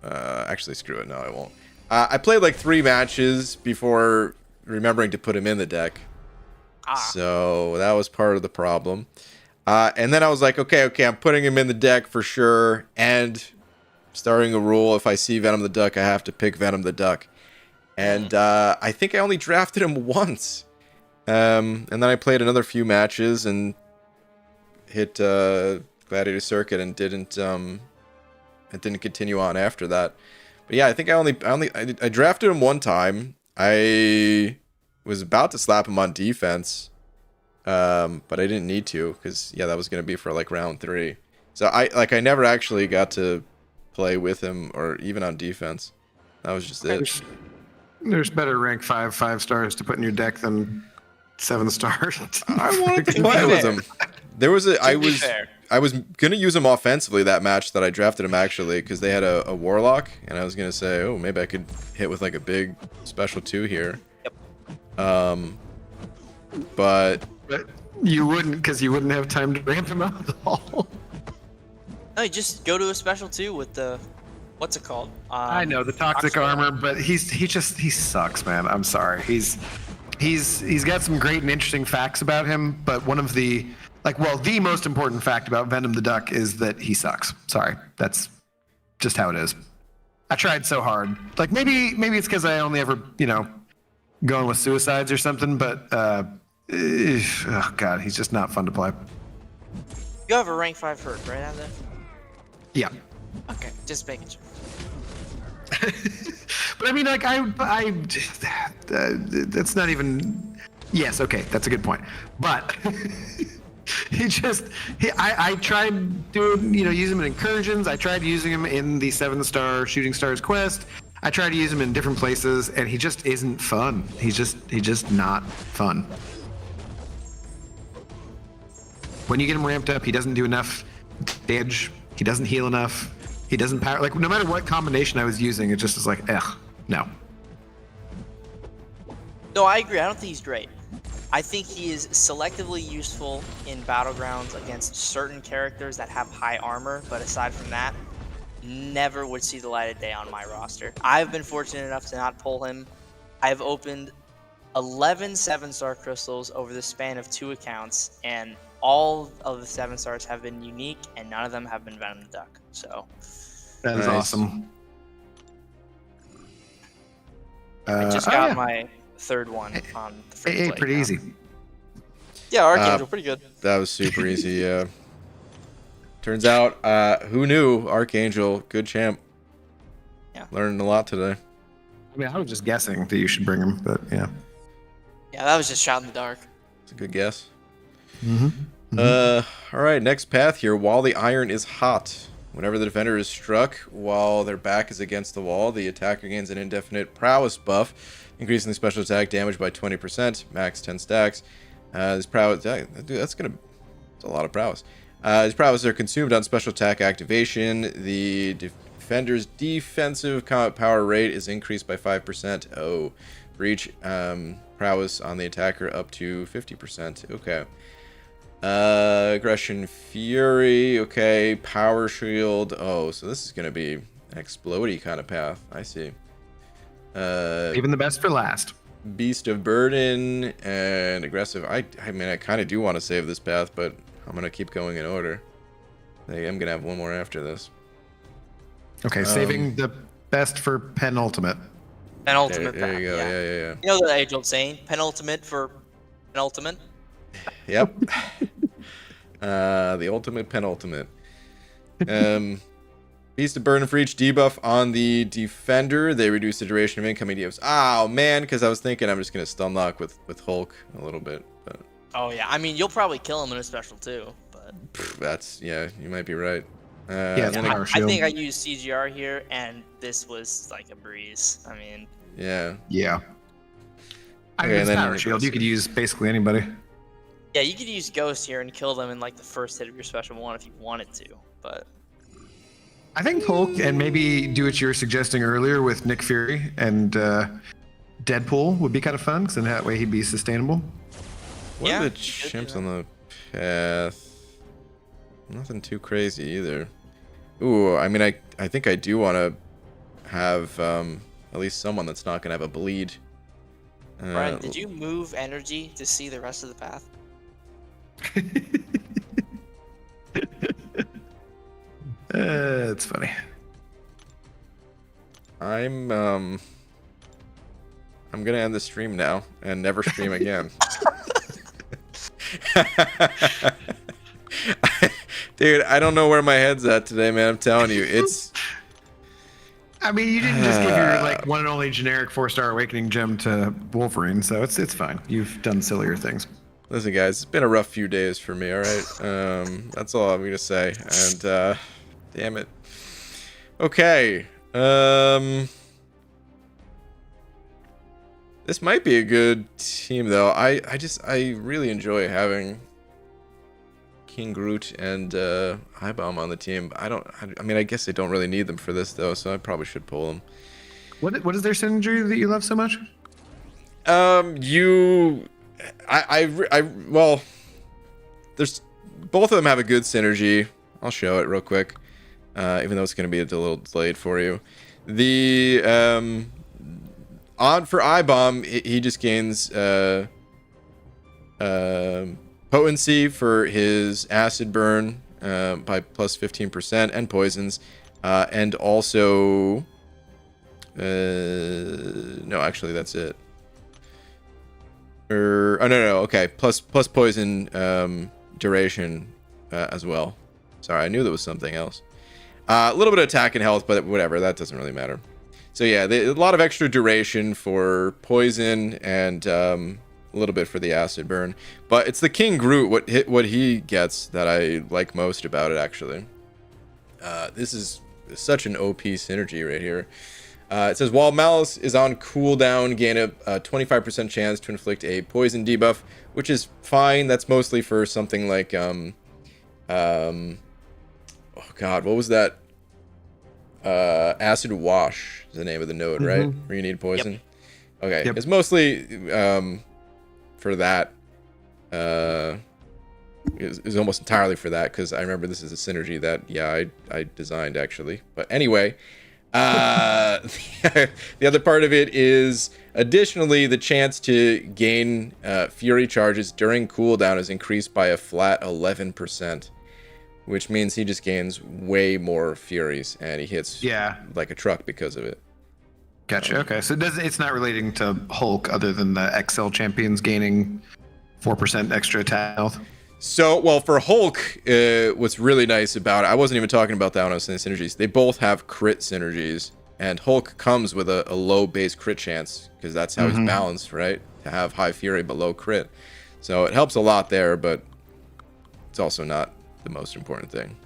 Actually, screw it. No, I won't. I played like 3 matches before remembering to put him in the deck. So that was part of the problem. And then I was like, okay, I'm putting him in the deck for sure. And starting a rule, if I see Venom the Duck, I have to pick Venom the Duck. And I think I only drafted him once. And then I played another few matches and hit Gladiator Circuit and didn't continue on after that. But yeah, I think I drafted him one time. I was about to slap him on defense, but I didn't need to because yeah, that was gonna be for like round 3. So I never actually got to play with him or even on defense. That was just it. There's better rank 5 stars to put in your deck than 7 stars. I wanted to play with him. There was a Fair. I was gonna use him offensively that match that I drafted him actually because they had a warlock and I was gonna say, oh, maybe I could hit with like a big special 2 here. Yep. But you wouldn't, because you wouldn't have time to ramp him up at all. No, you just go to a special 2 with the, what's it called? I know the toxic armor, but he sucks, man. I'm sorry. He's got some great and interesting facts about him, but one of the the most important fact about Venom the Duck is that he sucks. Sorry, that's just how it is. I tried so hard. Like maybe it's because I only ever going with suicides or something, but oh god, he's just not fun to play. You have a rank 5 hurt, right, out there? Yeah. Okay, just making sure. But I mean, like, that's not even. Yes, okay, that's a good point. But I tried doing, using him in incursions. I tried using him in the 7-star Shooting Stars quest. I tried to use him in different places, and he just isn't fun. He's just not fun. When you get him ramped up, he doesn't do enough damage. He doesn't heal enough. He doesn't power. Like, no matter what combination I was using, it just is like, no. No, I agree. I don't think he's great. I think he is selectively useful in Battlegrounds against certain characters that have high armor, but aside from that, never would see the light of day on my roster. I've been fortunate enough to not pull him. I've opened 11 7-star crystals over the span of 2 accounts, and all of the 7-stars have been unique, and none of them have been Venom the Duck. So that is awesome. I just got my 3rd one on the free play pretty now. easy. Yeah, Archangel, pretty good. that was super easy. Yeah. Turns out, who knew? Archangel, good champ. Yeah. Learned a lot today. I mean, I was just guessing that you should bring him, but yeah. Yeah, that was just shot in the dark. It's a good guess. Mm-hmm. All right, next path here. While the iron is hot, whenever the defender is struck while their back is against the wall, the attacker gains an indefinite prowess buff, increasing the special attack damage by 20%, max 10 stacks. This prowess, dude, that's a lot of prowess. These prowess are consumed on special attack activation. The defender's defensive combat power rate is increased by 5%. Oh, reach prowess on the attacker up to 50%. Okay. Aggression Fury. Okay. Power Shield. Oh, so this is going to be an explodey kind of path. I see. Even the best for last. Beast of Burden and aggressive. I mean, I kind of do want to save this path, but I'm gonna keep going in order. I'm gonna have one more after this. Okay, saving the best for penultimate. Penultimate There path. you go. Yeah. Yeah. You know the age-old saying, penultimate for penultimate. Yep. The ultimate penultimate. Beast of Burden for each debuff on the defender. They reduce the duration of incoming debuffs. Oh man, because I was thinking I'm just gonna stun lock with Hulk a little bit, but Oh yeah, I mean you'll probably kill him in a special too, but that's you might be right. Yeah, And then power I shield. think I used CGR here, and this was like a breeze. I mean, yeah. Yeah. I Okay, mean, and it's then power shield. You could use basically anybody. yeah, you could use Ghost here and kill them in like the first hit of your special one if you wanted to, but I think Hulk and maybe do what you were suggesting earlier with Nick Fury and Deadpool would be kind of fun, because then that way he'd be sustainable. What Yeah, are you the could do chimps that. on the path? Nothing too crazy either. Ooh, I mean, I think I do want to have at least someone that's not gonna have a bleed. Brian, did you move energy to see the rest of the path? It's funny. I'm gonna end the stream now and never stream again. Dude, I don't know where my head's at today, man. I'm telling you, it's I mean, you didn't just give your like one and only generic 4-star awakening gem to Wolverine, so it's fine. You've done sillier things. listen, guys. It's been a rough few days for me. All right, that's all I'm gonna say. And damn it. Okay. This might be a good team, though. I really enjoy having King Groot and Highbomb on the team. I mean, I guess I don't really need them for this, though, so I probably should pull them. What is their synergy that you love so much? Well, there's both of them have a good synergy. I'll show it real quick, even though it's going to be a little delayed for you. The for I-Bomb, he just gains potency for his acid burn by plus 15% and poisons, and also no, actually that's it. Okay, plus poison duration as well. Sorry, I knew there was something else. A little bit of attack and health, but whatever, that doesn't really matter. So yeah, a lot of extra duration for poison and a little bit for the acid burn. But it's the King Groot, what he gets that I like most about it, actually. This is such an OP synergy right here. It says, while Malice is on cooldown, gain a 25% chance to inflict a poison debuff, which is fine. That's mostly for something like, oh god, what was that? Acid Wash is the name of the node, right? Where you need poison. Yep. Okay, Yep. it's mostly for that. Is almost entirely for that, because I remember this is a synergy that I designed, actually. But anyway, the other part of it is additionally the chance to gain fury charges during cooldown is increased by a flat 11%, which means he just gains way more furies and he hits like a truck because of it. Gotcha. Okay, so it's not relating to Hulk other than the XL champions gaining 4% extra attack health. So, well, for Hulk, what's really nice about it, I wasn't even talking about that when I was saying synergies. They both have crit synergies, and Hulk comes with a low base crit chance, because that's how he's balanced, right? To have high fury but low crit. So it helps a lot there, but it's also not the most important thing.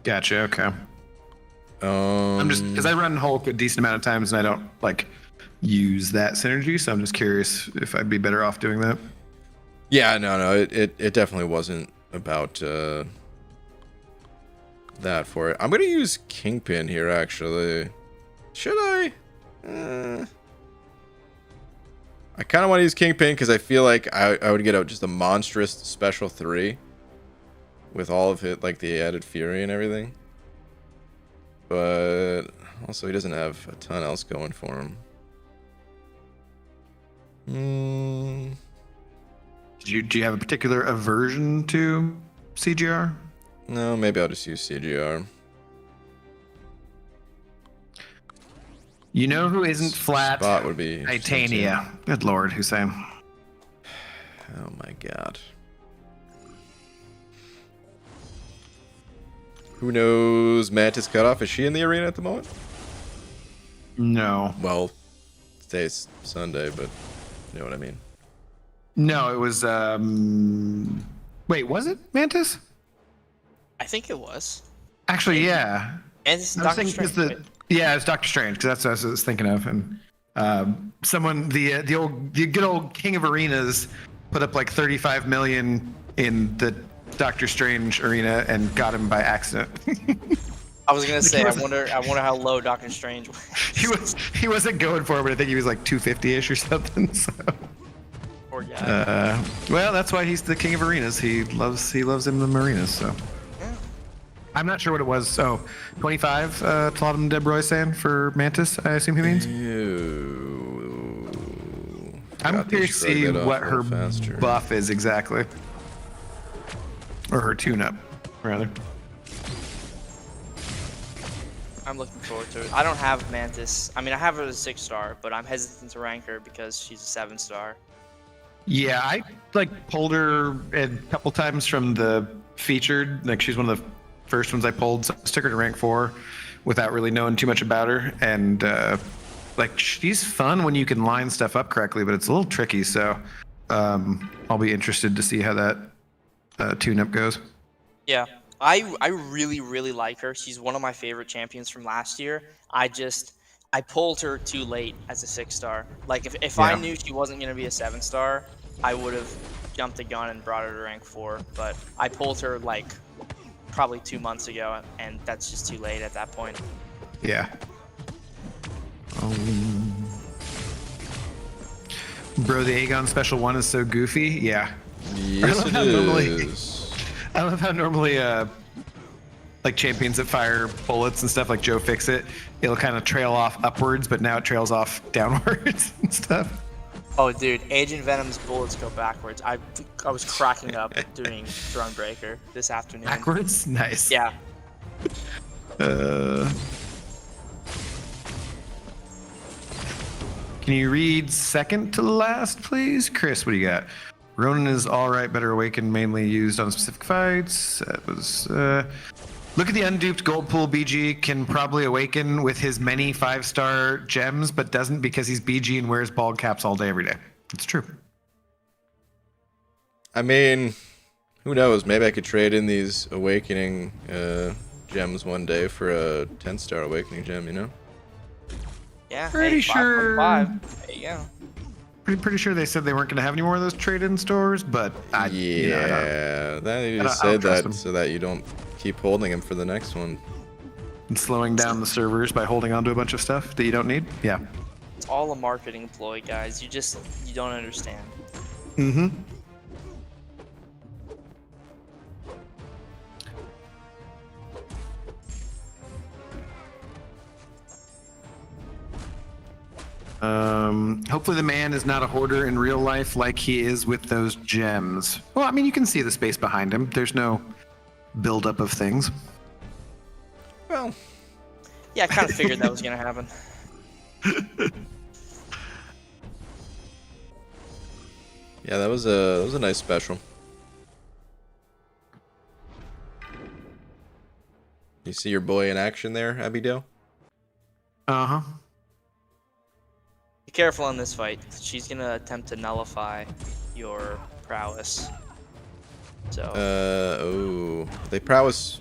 Gotcha. Okay. I'm just because I run Hulk a decent amount of times and I don't like use that synergy, so I'm just curious if I'd be better off doing that. Yeah, no, it definitely wasn't about that for it. I'm gonna use Kingpin here, actually. Should I? I kind of want to use Kingpin because I feel like I would get just a monstrous special 3 with all of it, like the added fury and everything. But also he doesn't have a ton else going for him. Mm, Do you have a particular aversion to CGR? no, maybe I'll just use CGR. You know who isn't flat? Spot would be interesting, too. Titania. Good lord, Hussein. Oh my god. Who knows Mantis Cutoff? Is she in the arena at the moment? No. Well, today's Sunday, but you know what I mean. No, it was wait, was it Mantis? I think it was. Actually, yeah. And it's I was Doctor thinking Strange. it's the right? yeah, it's Doctor Strange because that's what I was thinking of, and someone the good old King of Arenas put up like 35 million in the Doctor Strange arena and got him by accident. I was gonna say, I wasn't- wonder how low Doctor Strange was. he wasn't going for it, but I think he was like 250ish or something. So. Poor guy. Well, that's why he's the King of Arenas. He loves him in the arenas. So. Yeah. I'm not sure what it was. So, 25, Tlotum Debroy saying for Mantis, I assume he means? Ew. I'm Got curious to shrug see that off what a her little faster. buff is exactly. Or her tune-up, rather. I'm looking forward to it. I don't have Mantis. I mean, I have her as a 6-star, but I'm hesitant to rank her because she's a 7-star. Yeah, I pulled her a couple times from the featured. Like she's one of the first ones I pulled. So I stuck her to rank 4 without really knowing too much about her. And she's fun when you can line stuff up correctly, but it's a little tricky. So I'll be interested to see how that tune-up goes. Yeah, I really like her. She's one of my favorite champions from last year. I pulled her too late as a 6-star. Like if I Yeah. knew she wasn't gonna be a 7-star, I would have jumped the gun and brought her to rank 4. But I pulled her like probably 2 months ago, and that's just too late at that point. Yeah. Bro, the Aegon Special 1 is so goofy. Yeah. Yes, love it how normally- is. I love how normally like champions that fire bullets and stuff like Joe Fixit, it'll kind of trail off upwards, but now it trails off downwards and stuff. Oh, dude, Agent Venom's bullets go backwards. I was cracking up doing Thronebreaker this afternoon. Backwards? Nice. Yeah. Can you read second to last, please? Chris, what do you got? Ronin is alright, better awakened, mainly used on specific fights. That was, look at the unduped gold pool BG can probably awaken with his many 5-star gems, but doesn't because he's BG and wears bald caps all day, every day. It's true. I mean, who knows? Maybe I could trade in these awakening gems one day for a 10-star awakening gem, you know? Yeah. Pretty hey, sure- 5.5. There you go. Pretty sure they said they weren't going to have any more of those trade-in stores, but I Yeah, you know, I don't- that you I just don't said trust that them. so that you don't keep holding them for the next one. and slowing down the servers by holding onto a bunch of stuff that you don't need. Yeah. It's all a marketing ploy, guys. You don't understand. Mm-hmm. Hopefully the man is not a hoarder in real life like he is with those gems. Well, I mean, you can see the space behind him. There's no buildup of things. Well, Yeah, I kind of figured that was gonna happen. yeah, that was a nice special. You see your boy in action there, Abigail? Uh-huh. Be careful in this fight. She's gonna attempt to nullify your prowess. So Oh, they prowess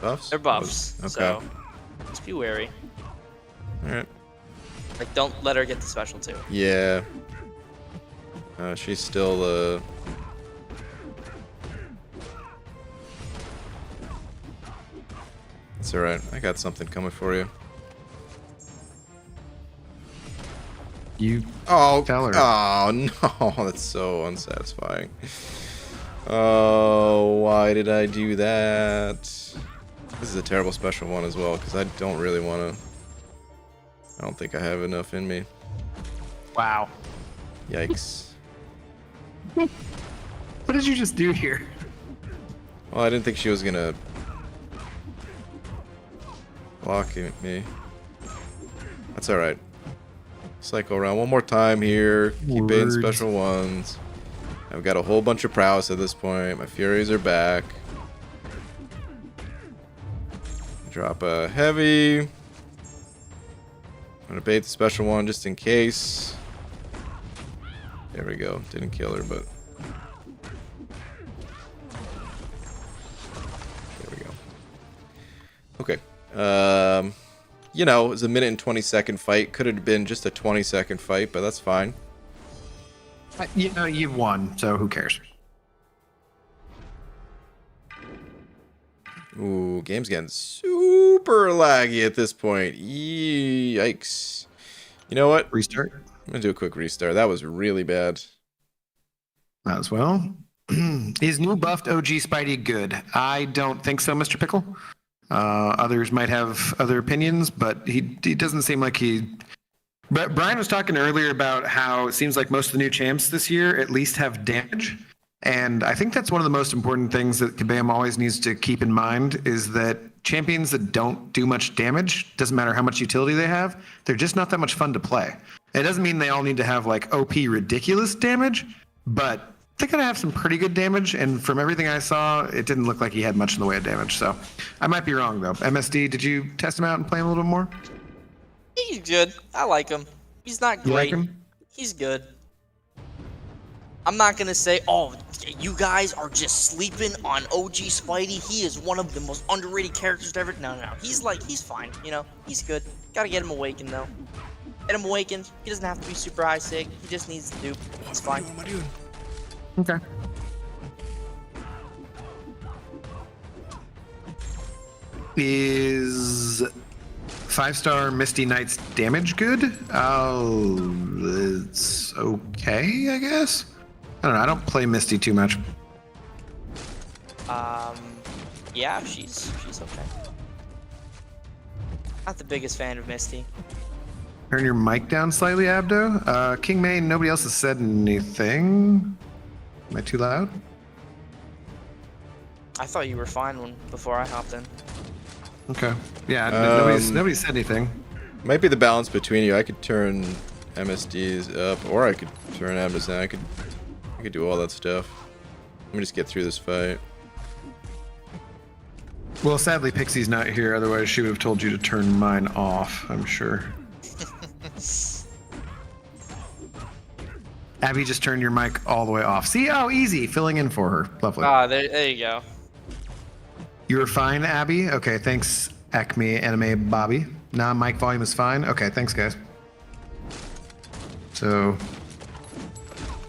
buffs? they're buffs. Okay. So just be wary. All right. Like, don't let her get the special too. Yeah. She's still It's alright. I got something coming for you. You Oh, Tell her. oh no, that's so unsatisfying. Oh, why did I do that? This is a terrible special one as well, because I don't really want to... I don't think I have enough in me. wow. Yikes. What did you just do here? Well, I didn't think she was gonna block me. That's alright. Cycle around one more time here. Keep baiting special ones. I've got a whole bunch of prowess at this point. My Furies are back. Drop a heavy. I'm gonna bait the special one just in case. There we go. Didn't kill her, but there we go. Okay. You know, it was a 1:20 fight. Could have been just a 20-second fight, but that's fine. You know, you've won, so who cares? Ooh, game's getting super laggy at this point. Yikes. You know what? Restart. I'm gonna do a quick restart. That was really bad. Might as well. Is new buffed OG Spidey good? I don't think so, Mr. Pickle. Others might have other opinions, but he doesn't seem like he... But Brian was talking earlier about how it seems like most of the new champs this year at least have damage. And I think that's one of the most important things that Kabam always needs to keep in mind is that champions that don't do much damage, doesn't matter how much utility they have, they're just not that much fun to play. It doesn't mean they all need to have like OP ridiculous damage, but they're going to have some pretty good damage. And from everything I saw, it didn't look like he had much in the way of damage. So I might be wrong though. MSD, did you test him out and play him a little bit more? He's good. I like him. He's not great. You like him? He's good. I'm not gonna say, oh, you guys are just sleeping on OG Spidey. He is one of the most underrated characters ever. No. He's fine. You know, he's good. Gotta get him awakened though. Get him awakened. He doesn't have to be super high sig. He just needs to dupe. It's fine. What am I doing? Okay. Is 5-star Misty Knight's damage good? Oh, it's okay, I guess. I don't know. I don't play Misty too much. Yeah, she's okay. Not the biggest fan of Misty. Turn your mic down slightly, Abdo. King Main, nobody else has said anything. Am I too loud? I thought you were fine before I hopped in. Okay. Yeah, nobody said anything. Might be the balance between you. I could turn MSDs up, or I could turn Abdos down. I could do all that stuff. Let me just get through this fight. Well, sadly, Pixie's not here. Otherwise, she would have told you to turn mine off, I'm sure. Abby, just turned your mic all the way off. See? Oh, easy. Filling in for her. Lovely. Ah, there you go. You were fine, Abby? Okay, thanks, Acme Anime Bobby. Nah, mic volume is fine. Okay, thanks, guys. So,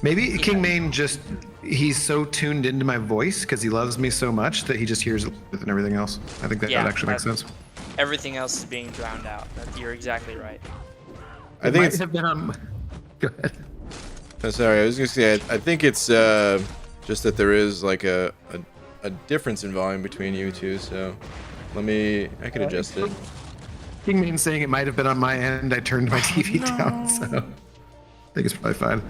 maybe King Main just, he's so tuned into my voice because he loves me so much that he just hears it and everything else. I think that actually makes sense. Everything else is being drowned out. You're exactly right. I think Have been on... Go ahead. Oh, sorry, I was gonna say I think it's just that there is like a difference in volume between you two. So I could adjust it. King Main saying it might have been on my end. I turned my TV down, so I think it's probably fine.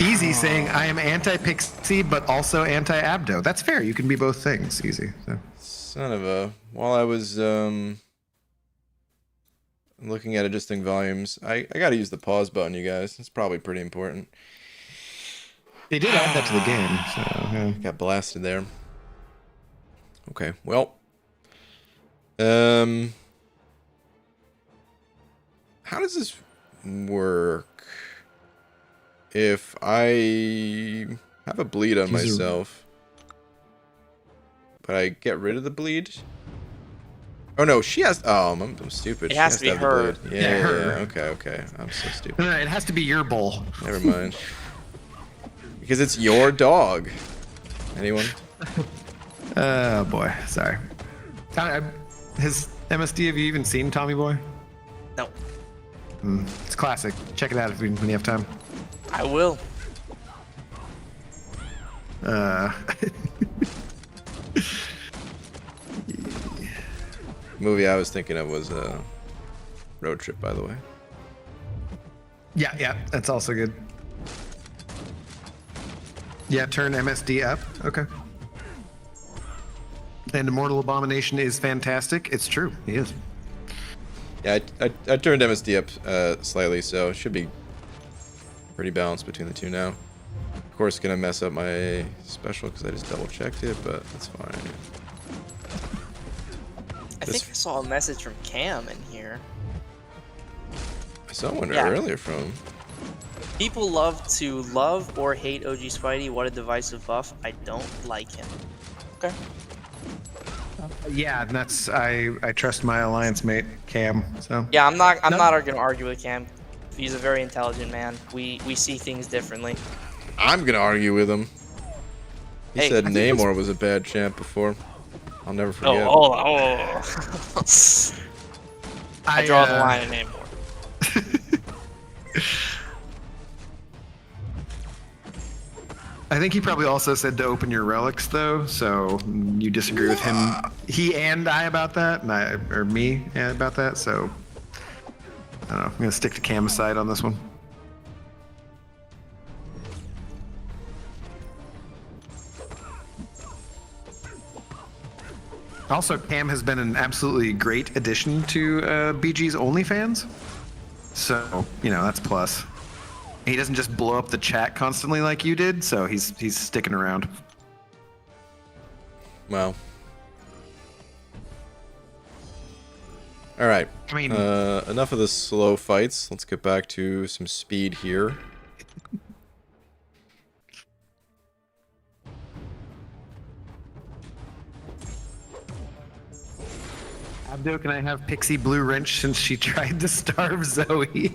Easy saying I am anti-Pixie but also anti-Abdo. That's fair. You can be both things. Easy. So. Son of a. While I was looking at adjusting volumes, I gotta use the pause button, you guys. It's probably pretty important. They did add that to the game, so yeah. Got blasted there. Okay, well. How does this work if I have a bleed on myself, but I get rid of the bleed? Oh no, she has. Oh, I'm stupid. It has to be her. Yeah, okay. I'm so stupid. No, it has to be your bowl. Never mind. Because it's your dog. Anyone? Oh boy, sorry. Has MSD, have you even seen Tommy Boy? No. It's classic. Check it out when you have time. I will. Movie I was thinking of was Road Trip, by the way. Yeah, that's also good. Yeah, turn MSD up. Okay. And Immortal Abomination is fantastic. It's true. He is. Yeah, I turned MSD up slightly, so it should be pretty balanced between the two now. Of course, gonna mess up my special because I just double checked it, but that's fine. I think I saw a message from Cam in here. I saw one earlier from him. People love to love or hate OG Spidey. What a divisive buff. I don't like him. Okay. Yeah, and that's I trust my alliance mate Cam. So Yeah, I'm not gonna argue with Cam. He's a very intelligent man. We see things differently. I'm gonna argue with him. He Hey, said I think Namor was a bad champ before. I'll never forget. Oh. I draw the line at Namor. I think he probably also said to open your relics, though. So you disagree with him, he and I about that, or me about that. So I don't know. I'm gonna stick to Cam's side on this one. Also, Cam has been an absolutely great addition to BG's OnlyFans. So that's a plus. He doesn't just blow up the chat constantly like you did, so he's sticking around. Well. All right. I mean, enough of the slow fights. Let's get back to some speed here. Abdo, can I have Pixie Blue Wrench since she tried to starve Zoe?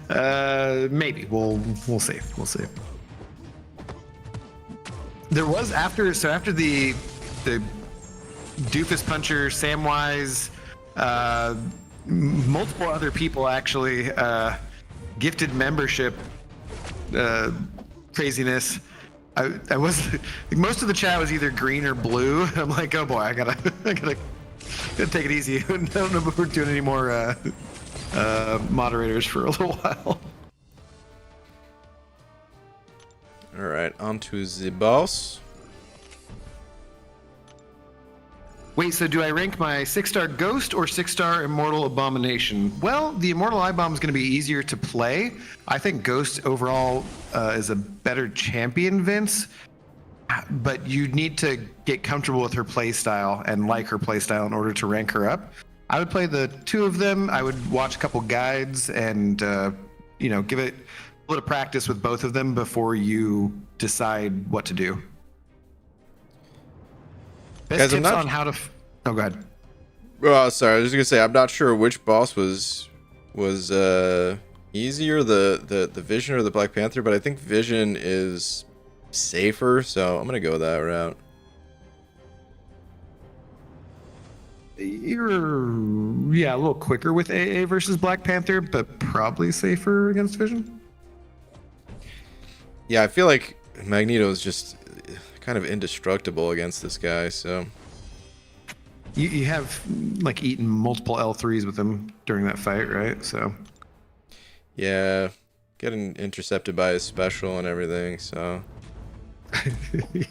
Maybe. We'll see. We'll see. There was after the Doofus Puncher, Samwise, multiple other people actually gifted membership craziness. I was most of the chat was either green or blue. I'm like, oh boy, I gotta take it easy. I don't know if we're doing any more moderators for a little while. All right, on to the boss. Wait, so do I rank my 6-star Ghost or 6-star Immortal Abomination? Well, the Immortal Eye-Bomb is going to be easier to play. I think Ghost overall is a better champion, Vince. But you need to get comfortable with her playstyle and like her playstyle in order to rank her up. I would play the two of them. I would watch a couple guides and give it a little practice with both of them before you decide what to do. Best tips on how to. Oh, go ahead. Well, sorry, I was just gonna say I'm not sure which boss was easier, the Vision or the Black Panther, but I think Vision is safer, so I'm gonna go that route. You're a little quicker with AA versus Black Panther, but probably safer against Vision. Yeah, I feel like Magneto is just kind of indestructible against this guy, so you have like eaten multiple L3s with him during that fight, right? So yeah, getting intercepted by his special and everything, so yeah.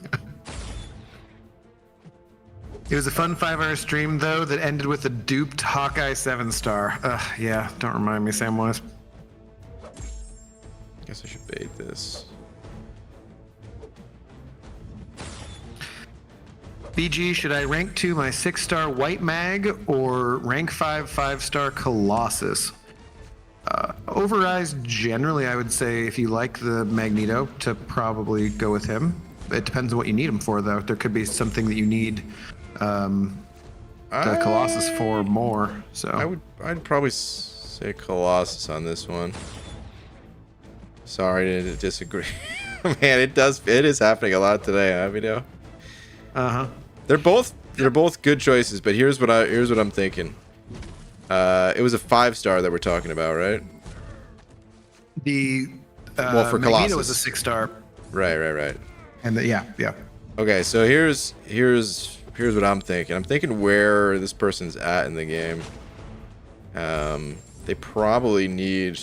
It was a fun 5-hour stream though that ended with a duped Hawkeye 7-star. Yeah, don't remind me, Samwise. Guess I should bait this. BG, should I rank 2 my 6-star White Mag or rank 5 5-star Colossus? Overeyes, generally, I would say if you like the Magneto, to probably go with him. It depends on what you need him for, though. There could be something that you need the Colossus for more. So I'd probably say Colossus on this one. Sorry to disagree. Man, it is happening a lot today, huh, Vito? Uh-huh. They're both good choices, but here's what I'm thinking. It was a 5-star that we're talking about, right? The well, for Magneto Colossus was a 6-star. Right. And yeah. Okay, so here's what I'm thinking. I'm thinking where this person's at in the game. They probably need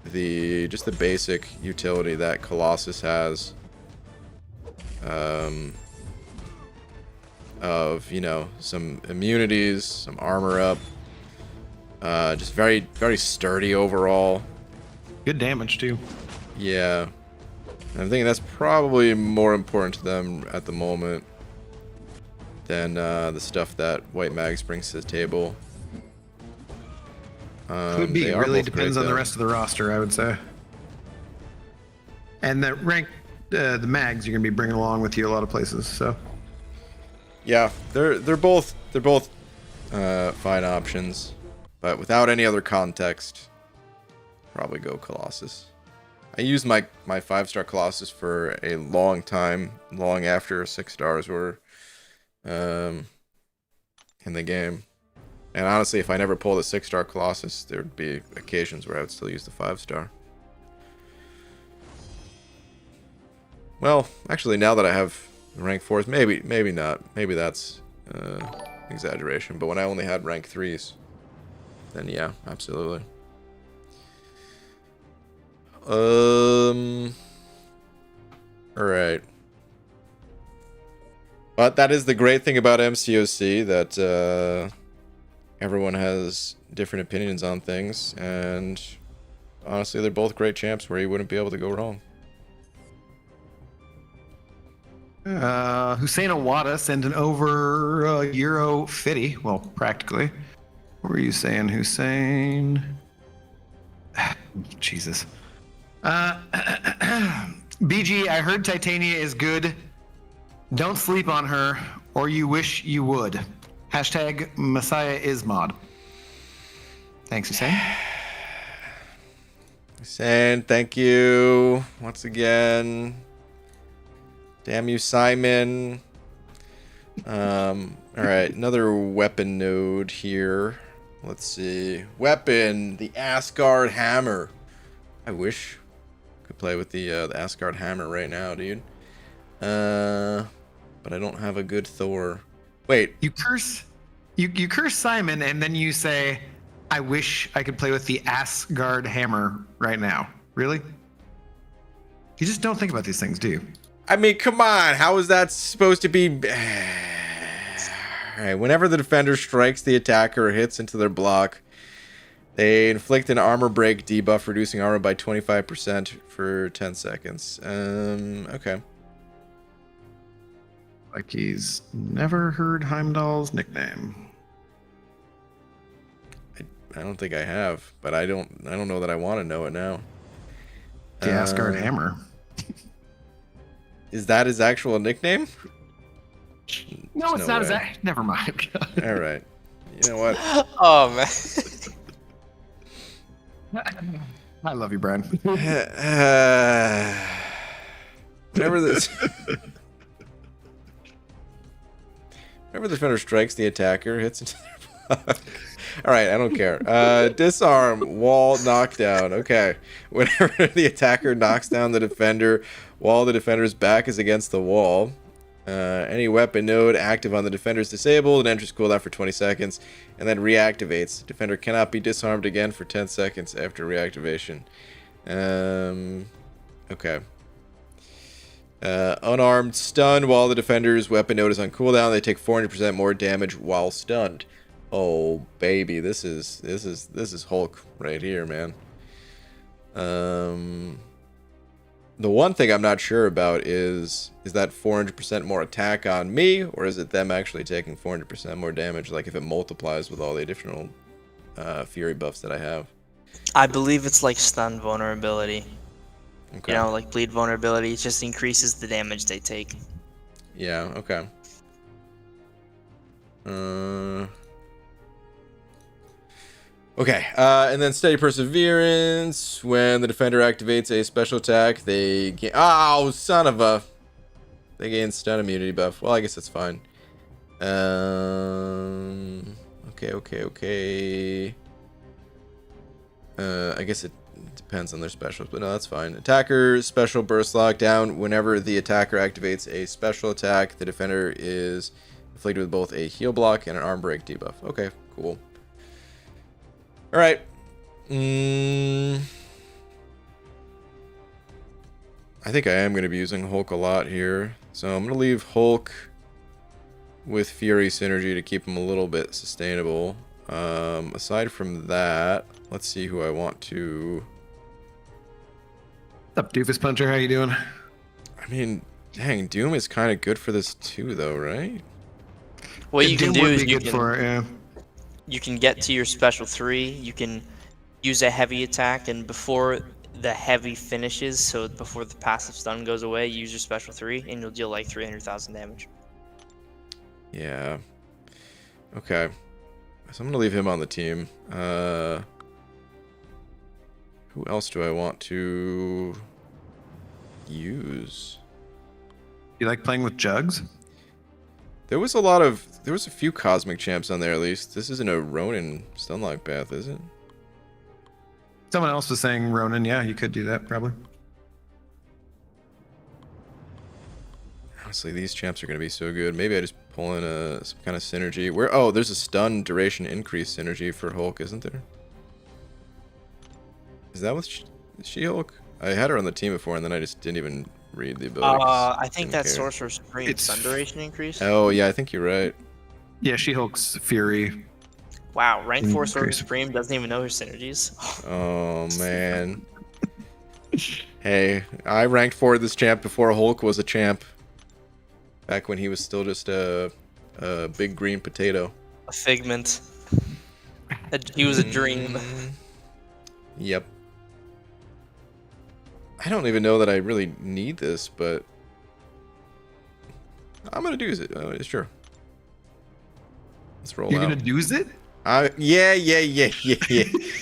just the basic utility that Colossus has. Of, you know, some immunities, some armor up. Just very, very sturdy overall. Good damage, too. Yeah. And I'm thinking that's probably more important to them at the moment than the stuff that White Mags brings to the table. Could be. It really depends on the rest of the roster, I would say. And the rank, the mags, you're gonna be bringing along with you a lot of places. So. Yeah, they're both fine options, but without any other context, probably go Colossus. I used my 5-star Colossus for a long time, long after 6 stars were in the game. And honestly, if I never pulled a 6-star Colossus, there would be occasions where I would still use the 5-star. Well, actually, now that I have rank 4s, maybe not. Maybe that's exaggeration. But when I only had rank 3s, then yeah, absolutely. Alright. But that is the great thing about MCOC, that everyone has different opinions on things, and honestly, they're both great champs where you wouldn't be able to go wrong. Hussein Awada sent an over Euro 50. Well, practically. What were you saying, Hussein? Jesus. BG, I heard Titania is good. Don't sleep on her, or you wish you would. Hashtag Messiah Ismod. Thanks, Hussein. Hussein, thank you once again. Damn you, Simon. Alright, another weapon node here. Let's see. Weapon, the Asgard Hammer. I wish I could play with the Asgard Hammer right now, dude. But I don't have a good Thor. Wait. You curse Simon, and then you say, I wish I could play with the Asgard Hammer right now. Really? You just don't think about these things, do you? I mean, come on. How is that supposed to be? Alright, whenever the defender strikes the attacker or hits into their block, they inflict an armor break debuff, reducing armor by 25% for 10 seconds. Okay. Like he's never heard Heimdall's nickname. I don't think I have, but I don't know that I want to know it now. The Asgard Hammer. Is that his actual nickname? No, it's not. Never mind. All right. You know what? Oh man. I love you, Brian. Whenever the defender strikes the attacker, hits into their block. All right, I don't care. Disarm, wall, knockdown. Okay. Whenever the attacker knocks down the defender while the defender's back is against the wall, any weapon node active on the defender is disabled, and enters cooldown for 20 seconds, and then reactivates. Defender cannot be disarmed again for 10 seconds after reactivation. Okay. Unarmed stun while the defender's weapon node is on cooldown. They take 400% more damage while stunned. Oh baby, this is Hulk right here, man. The one thing I'm not sure about is that 400% more attack on me, or is it them actually taking 400% more damage, like if it multiplies with all the additional fury buffs that I have? I believe it's like stun vulnerability. Okay. You know, like bleed vulnerability. It just increases the damage they take. Yeah, okay. Okay, and then Steady Perseverance. When the defender activates a special attack, they gain... Oh, son of a... They gain stun immunity buff. Well, I guess that's fine. Okay. I guess it depends on their specials, but no, that's fine. Attacker special burst lockdown. Whenever the attacker activates a special attack, the defender is afflicted with both a heal block and an arm break debuff. Okay, cool. All right. I think I am going to be using Hulk a lot here. So I'm going to leave Hulk with Fury synergy to keep him a little bit sustainable. Aside from that, let's see who I want to... What's up, Doofus Puncher? How you doing? I mean, dang, Doom is kind of good for this too, though, right? What you can Doom do would is be good for it, yeah. you can get to your special 3. You can use a heavy attack, and before the heavy finishes, so before the passive stun goes away, use your special 3, and you'll deal like 300,000 damage. Yeah. Okay. So I'm gonna leave him on the team. Who else do I want to use? You like playing with Jugs? There was a few Cosmic Champs on there at least. This isn't a Ronin Stunlock path, is it? Someone else was saying Ronin. Yeah, you could do that probably. Honestly, these champs are gonna be so good. Maybe I just pull in some kind of synergy. Oh, there's a stun duration increase synergy for Hulk, isn't there? Is that with She-Hulk? I had her on the team before, and then I just didn't even read the ability. I think that's Sorcerer's Supreme. It's Stun duration increase. Oh yeah, I think you're right. Yeah, She-Hulk's Fury. Wow, rank 4 Sorcerer Increase. Supreme doesn't even know her synergies. Oh man. Hey, I ranked for this champ before Hulk was a champ. Back when he was still just a big green potato. A figment. He was a dream. Yep. I don't even know that I really need this, but I'm gonna do it. Sure. Let's roll You're out. gonna do it? Yeah.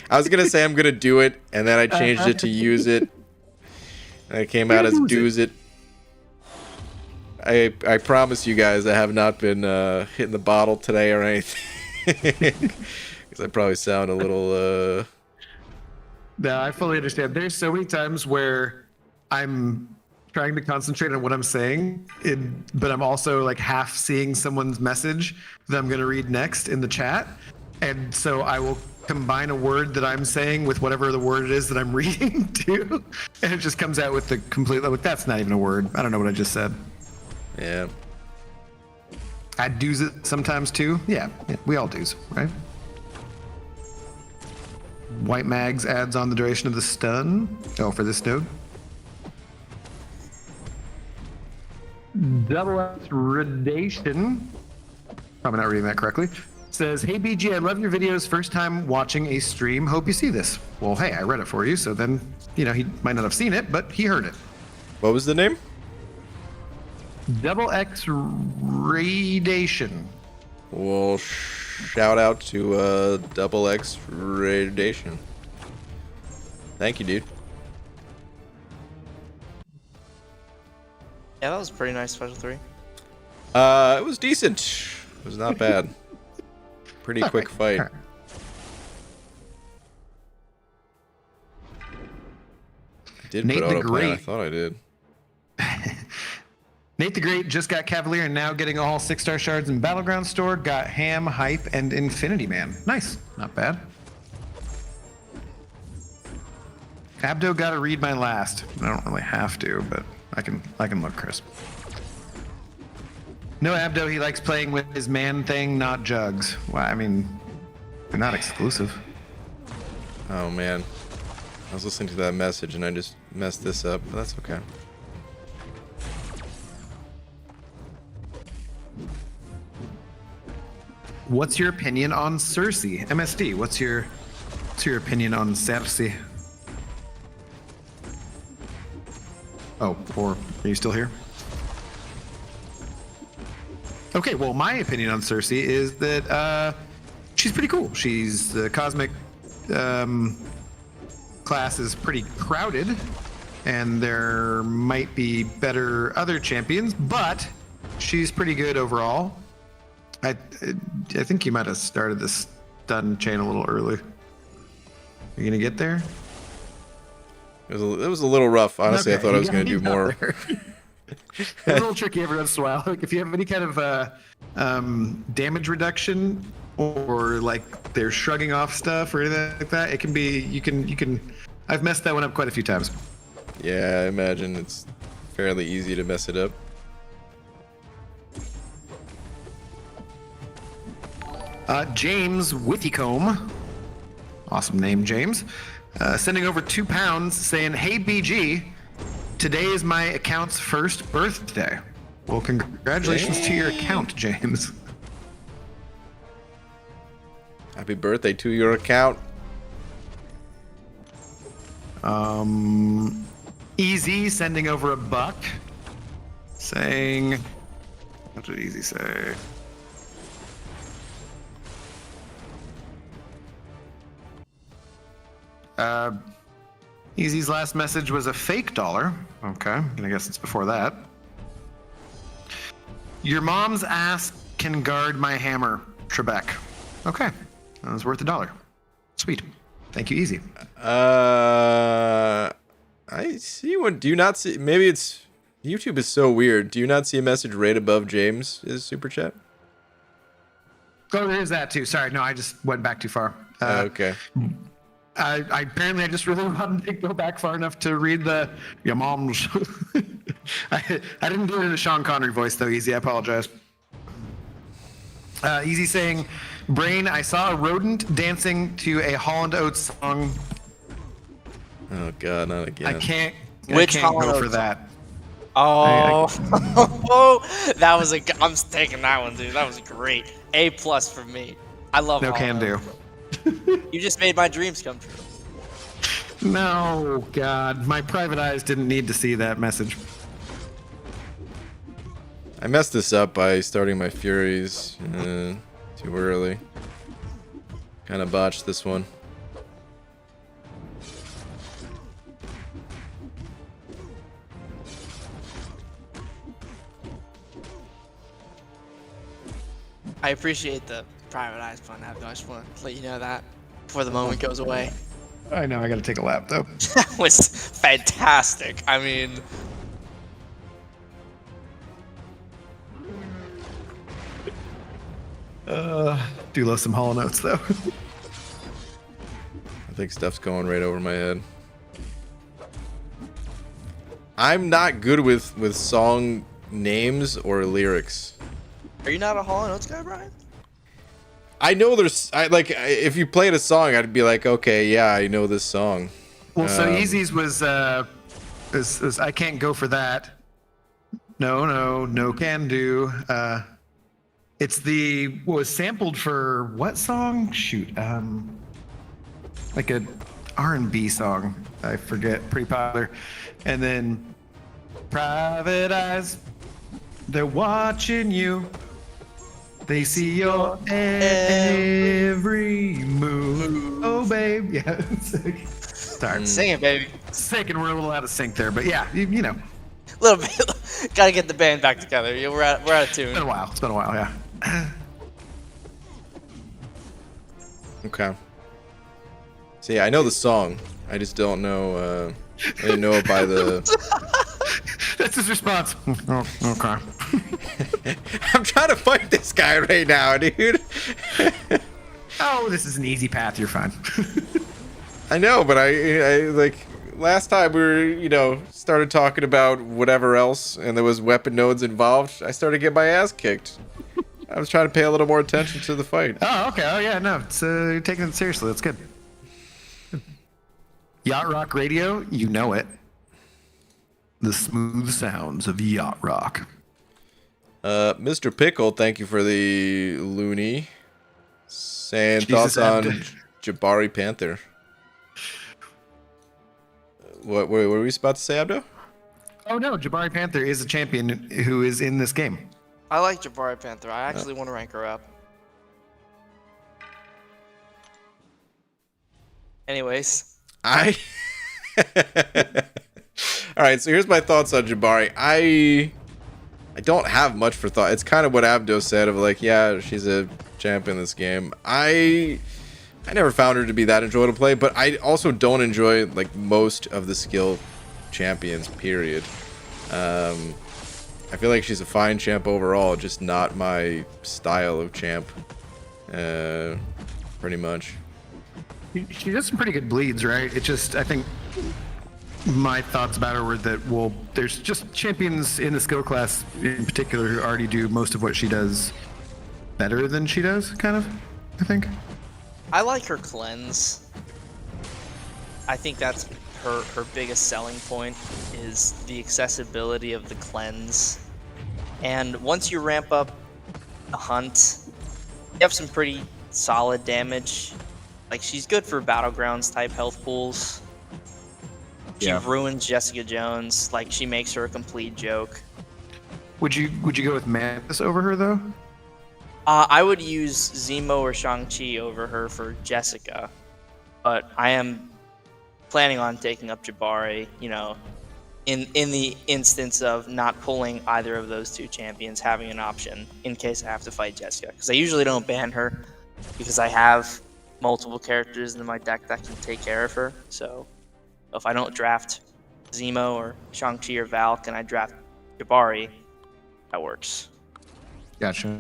I was gonna say I'm gonna do it, and then I changed it to use it. And it came out as do's it. I promise you guys I have not been hitting the bottle today or anything. Because I probably sound a little... No, I fully understand. There's so many times where I'm trying to concentrate on what I'm saying, but I'm also like half seeing someone's message that I'm going to read next in the chat. And so I will combine a word that I'm saying with whatever the word it is that I'm reading too. And it just comes out with the complete, like, that's not even a word. I don't know what I just said. Yeah. I do's it sometimes too. Yeah, we all do's, right? White mags adds on the duration of the stun. Oh, for this node. Double X Redation. Probably not reading that correctly. Says, hey BG, I love your videos. First time watching a stream. Hope you see this. Well, hey, I read it for you, so then, you know, he might not have seen it, but he heard it. What was the name? Double X Radiation. Well, shout out to Double X Radiation. Thank you, dude. Yeah, that was a pretty nice special 3. It was decent. It was not bad. Pretty quick fight. All right. I did Nate put the autoplay. I Great. thought I did. Nate the Great just got Cavalier and now getting all 6-star shards in Battleground store. Got Ham, Hype, and Infinity Man. Nice. Not bad. Abdo got to read my last. I don't really have to, but I can look, Chris. No, Abdo, he likes playing with his man thing, not Jugs. Well, I mean, they're not exclusive. Oh man, I was listening to that message and I just messed this up, but that's okay. What's your opinion on Cersei? MSD, what's your opinion on Cersei? Oh, or are you still here? Okay, well, my opinion on Cersei is that she's pretty cool. She's the cosmic class is pretty crowded, and there might be better other champions, but she's pretty good overall. I think you might have started this stun chain a little early. You gonna get there? It was a little rough. Honestly, Okay, I thought I was you going to do got more. there. It's a little tricky every once in a while. Like if you have any kind of damage reduction or like they're shrugging off stuff or anything like that, it can be you can. I've messed that one up quite a few times. Yeah, I imagine it's fairly easy to mess it up. James Withycombe, awesome name, James, sending over £2 saying, "Hey BG, today is my account's first birthday." Well, congratulations to your account, James. Happy birthday to your account. Easy sending over $1, saying, what did Easy say? Easy's last message was a fake dollar. Okay, I guess it's before that. Your mom's ass can guard my hammer, Trebek. Okay, that was worth $1. Sweet. Thank you, Easy. I see one. Do you not see? Maybe it's YouTube is so weird. Do you not see a message right above James's super chat? Oh, there's that too. Sorry, no, I just went back too far. Okay. I apparently I just really wanted to go back far enough to read the your mom's. I didn't do it in a Sean Connery voice though. Easy, I apologize. Easy saying, "Brain, I saw a rodent dancing to a Holland Oates song." Oh God, not again. I can't Which go Holland for Oates? that. Oh, oh, that was I'm taking that one, dude. That was great. A+ for me. I love. No can do. You just made my dreams come true. No, God, my private eyes didn't need to see that message. I messed this up by starting my Furies too early. Kind of botched this one. I appreciate the private eyes fun, Abdo. I just want to let you know that before the moment goes away. I know, I gotta take a lap though. That was fantastic. I mean, Do love some Hollow Notes though. I think stuff's going right over my head. I'm not good with song names or lyrics. are you not a Hall & Oates guy, Brian? I know if you played a song, I'd be like, okay, yeah, I know this song. Well, so Easy's was I can't go for that. No can do. It's was sampled for what song? Shoot, like a R&B song. I forget. Pretty popular. And then private eyes, they're watching you. They see your every move. Oh, babe. Yeah. Sorry. Sing it, baby. Second, we're a little out of sync there, but yeah, you know. A little bit. Gotta get the band back together. Yeah, we're out of tune. It's been a while. It's been a while, yeah. Okay. See, I know the song. I just don't know. I didn't know it by the. That's his response. Oh, okay. I'm trying to fight this guy right now, dude. Oh, this is an easy path. You're fine. I know, but I like last time we were, started talking about whatever else, and there was weapon nodes involved. I started getting my ass kicked. I was trying to pay a little more attention to the fight. Oh, okay. Oh, yeah. No, it's you're taking it seriously. That's good. Yacht Rock Radio, you know it. The smooth sounds of yacht rock. Mr. Pickle, thank you for the loony. Saying Jesus, thoughts on Abd. Jabari Panther. What were we about to say, Abdo? Oh no, Jabari Panther is a champion who is in this game. I like Jabari Panther. I actually want to rank her up. Anyways. All right, so here's my thoughts on Jabari. I don't have much for thought. It's kind of what Abdo said of like, yeah, she's a champ in this game. I never found her to be that enjoyable to play, but I also don't enjoy like most of the skill champions, period. I feel like she's a fine champ overall, just not my style of champ. Pretty much. She does some pretty good bleeds, right? It just, I think my thoughts about her were that, well, there's just champions in the skill class in particular who already do most of what she does better than she does, kind of, I think. I like her cleanse. I think that's her biggest selling point is the accessibility of the cleanse. And once you ramp up the hunt, you have some pretty solid damage. Like, she's good for battlegrounds type health pools. She ruins Jessica Jones. Like, she makes her a complete joke. Would you go with Mantis over her though? I would use Zemo or Shang-Chi over her for Jessica, but I am planning on taking up Jabari, you know, in the instance of not pulling either of those two champions, having an option in case I have to fight Jessica. Because I usually don't ban her because I have multiple characters in my deck that can take care of her. So if I don't draft Zemo or Shang-Chi or Valk and I draft Jabari, that works. Gotcha.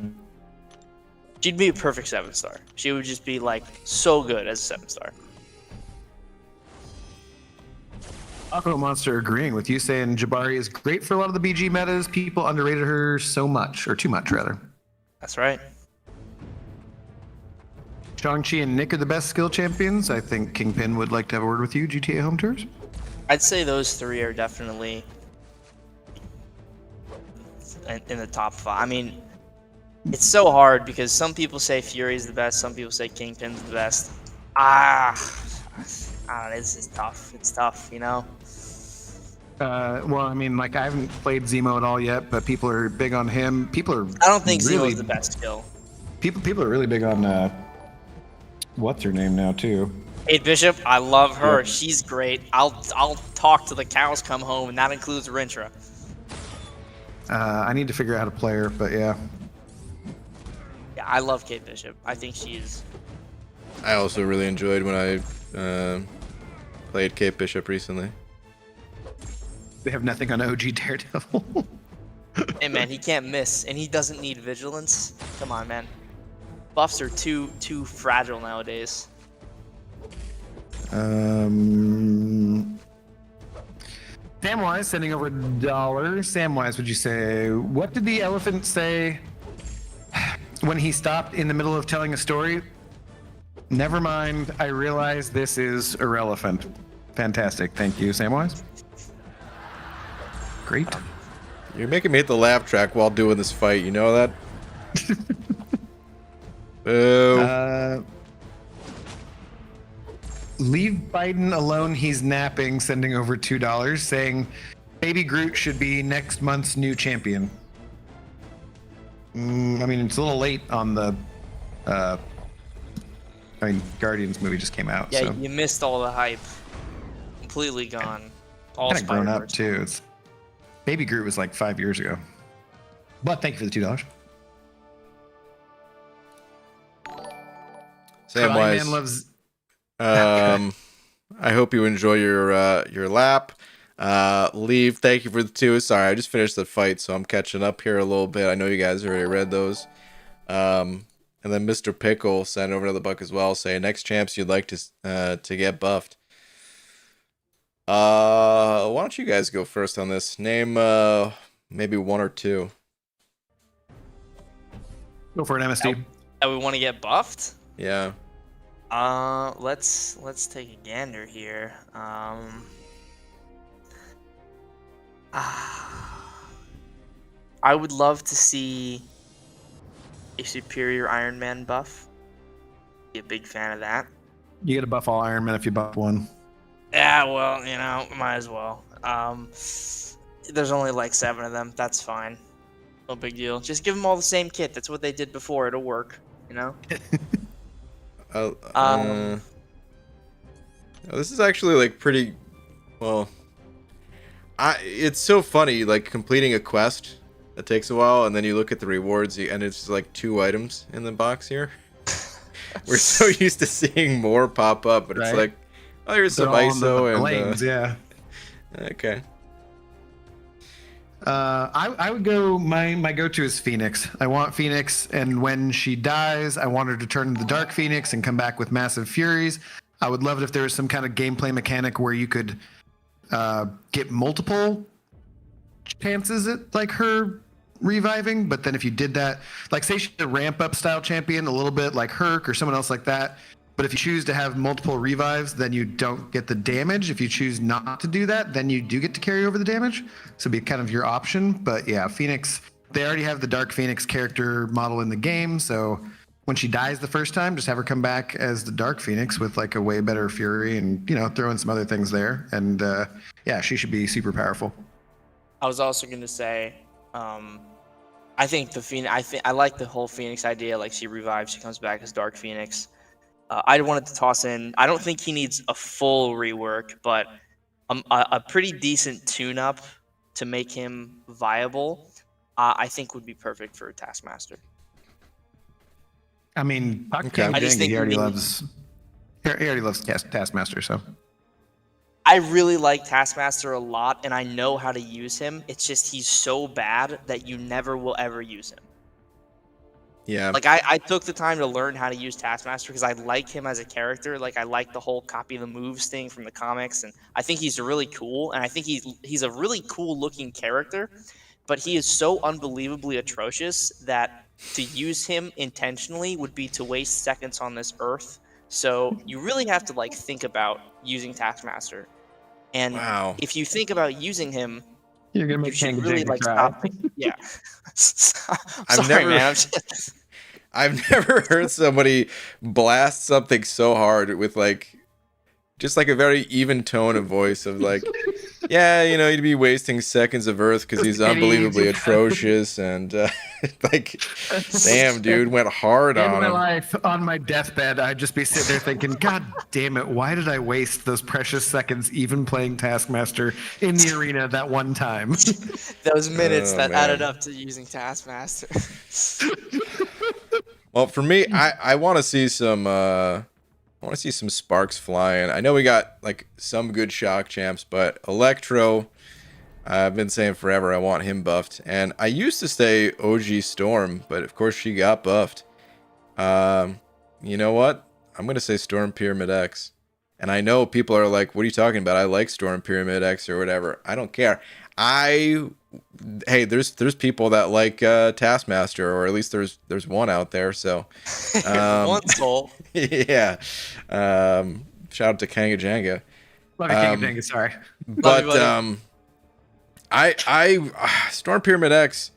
She'd be a perfect 7-star. She would just be like so good as a 7-star. Aqua Monster agreeing with you, saying Jabari is great for a lot of the BG metas. People underrated her so much, or too much rather. That's right. Shang-Chi and Nick are the best skill champions. I think Kingpin would like to have a word with you, GTA Home Tours. I'd say those three are definitely in the top 5. I mean, it's so hard because some people say Fury's the best, some people say Kingpin's the best. I don't know, it's tough. It's tough, you know? Well, I mean, like, I haven't played Zemo at all yet, but people are big on him. People are I don't think really, Zemo's the best skill. People are really big on, what's her name now, too? Kate Bishop, I love her. Yeah. She's great. I'll talk till the cows come home, and that includes Rintra. I need to figure out how to play her, but yeah. Yeah, I love Kate Bishop. I think she's... I also really enjoyed when I played Kate Bishop recently. They have nothing on OG Daredevil. Hey man, he can't miss, and he doesn't need vigilance. Come on, man. Buffs are too fragile nowadays. Samwise sending over $1. Samwise, would you say, what did the elephant say when he stopped in the middle of telling a story? Never mind, I realize this is irrelevant. Fantastic. Thank you, Samwise. Great. You're making me hit the laugh track while doing this fight, you know that? Boo. Leave Biden alone, he's napping, sending over $2, saying Baby Groot should be next month's new champion. I mean, it's a little late on the Guardians movie just came out. Yeah, so. you missed all the hype. Completely gone. All Kind of grown up Spider-Verse. too. Baby Groot was like 5 years ago. But thank you for the $2. Samwise. Man loves. I hope you enjoy your lap. Leave. Thank you for the 2. Sorry, I just finished the fight, so I'm catching up here a little bit. I know you guys already read those. And then Mr. Pickle sent over another buck as well, saying next champs you'd like to get buffed. Why don't you guys go first on this? Name maybe 1 or 2. Go for an MSD. That we want to get buffed? Yeah. Let's take a gander here. I would love to see a superior Iron Man buff. Be a big fan of that. You get to buff all Iron Man if you buff one. Yeah, well, you know, might as well. There's only like 7 of them. That's fine. No big deal. Just give them all the same kit. That's what they did before. It'll work, you know? This is actually like pretty well. It's so funny, like completing a quest that takes a while, and then you look at the rewards, and it's like 2 items in the box here. We're so used to seeing more pop up, but it's Right. like, oh, here's They're some all in the ISO and lanes, yeah. okay. I would go. My go-to is Phoenix. I want Phoenix, and when she dies, I want her to turn into the Dark Phoenix and come back with massive furies. I would love it if there was some kind of gameplay mechanic where you could get multiple chances at like her reviving, but then if you did that, like say she's a ramp up style champion, a little bit like Herc or someone else like that. But if you choose to have multiple revives, then you don't get the damage. If you choose not to do that, then you do get to carry over the damage. So it'd be kind of your option. But yeah, Phoenix, they already have the Dark Phoenix character model in the game. So when she dies the first time, just have her come back as the Dark Phoenix with like a way better Fury and, you know, throw in some other things there. And yeah, she should be super powerful. I was also going to say, I think the Phoenix. I like the whole Phoenix idea. Like she revives, she comes back as Dark Phoenix. I wanted to toss in. I don't think he needs a full rework, but a pretty decent tune-up to make him viable. I think would be perfect for a Taskmaster. I mean, Okay. I just think he already loves Taskmaster, so. I really like Taskmaster a lot, and I know how to use him. It's just he's so bad that you never will ever use him. Yeah. Like, I took the time to learn how to use Taskmaster because I like him as a character. Like, I like the whole copy the moves thing from the comics, and I think he's really cool, and I think he's a really cool-looking character, but he is so unbelievably atrocious that to use him intentionally would be to waste seconds on this earth. So you really have to, like, think about using Taskmaster. And Wow. if you think about using him, You're going to you make should Kanga really, Janga like, cry. stop. Yeah. I've Sorry, never- man. I'm just... I've never heard somebody blast something so hard with like just like a very even tone of voice of like, yeah, you know, you'd be wasting seconds of Earth because he's unbelievably atrocious and like, damn, dude, went hard In on my him. life, on my deathbed, I'd just be sitting there thinking, God damn it, why did I waste those precious seconds even playing Taskmaster in the arena that one time? Those minutes Oh, that man. added up to using Taskmaster. Well, for me, I want to see some sparks flying. I know we got like some good shock champs, but Electro, I've been saying forever I want him buffed. And I used to say OG Storm, but of course she got buffed. You know what? I'm gonna say Storm Pyramid X. And I know people are like, what are you talking about? I like Storm Pyramid X or whatever. I don't care. Hey, there's people that like Taskmaster, or at least there's one out there. So, One soul. yeah. Shout out to Kanga Janga. Love you, King of Jenga, sorry. But buddy. I Storm Pyramid X.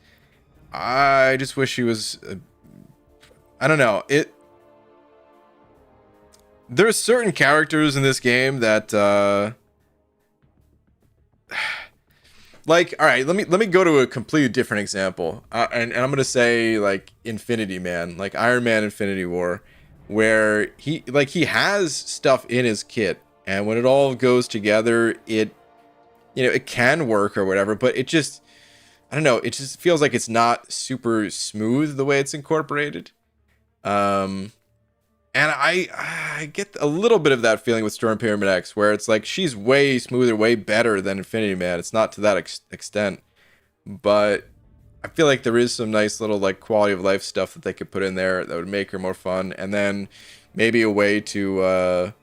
I just wish he was. I don't know it. There's certain characters in this game that. Like, all right, let me go to a completely different example, and I'm gonna say like Infinity Man, like Iron Man Infinity War, where he has stuff in his kit, and when it all goes together, it can work or whatever, but it just, I don't know, it just feels like it's not super smooth the way it's incorporated. And I get a little bit of that feeling with Storm Pyramid X, where it's like she's way smoother, way better than Infinity Man. It's not to that extent, but I feel like there is some nice little like quality of life stuff that they could put in there that would make her more fun, and then maybe a way to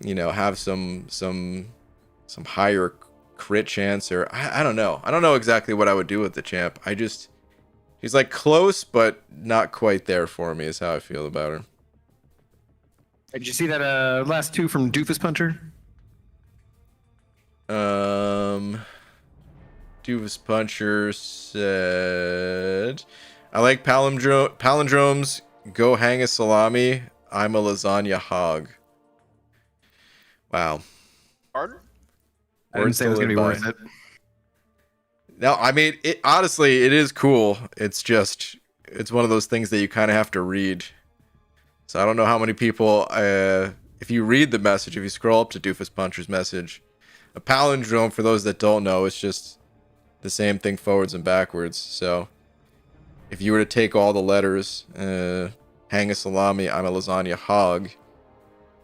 have some higher crit chance, or I don't know. I don't know exactly what I would do with the champ. He's like close, but not quite there for me. Is how I feel about her. Did you see that last two from Doofus Puncher? Doofus Puncher said, I like palindromes. Go hang a salami. I'm a lasagna hog. Wow. Pardon? I didn't say it was going to be worth it. No, I mean, honestly, it is cool. It's just, it's one of those things that you kind of have to read. So I don't know how many people, if you read the message, if you scroll up to Doofus Puncher's message, a palindrome, for those that don't know, is just the same thing forwards and backwards. So if you were to take all the letters, hang a salami, I'm a lasagna hog,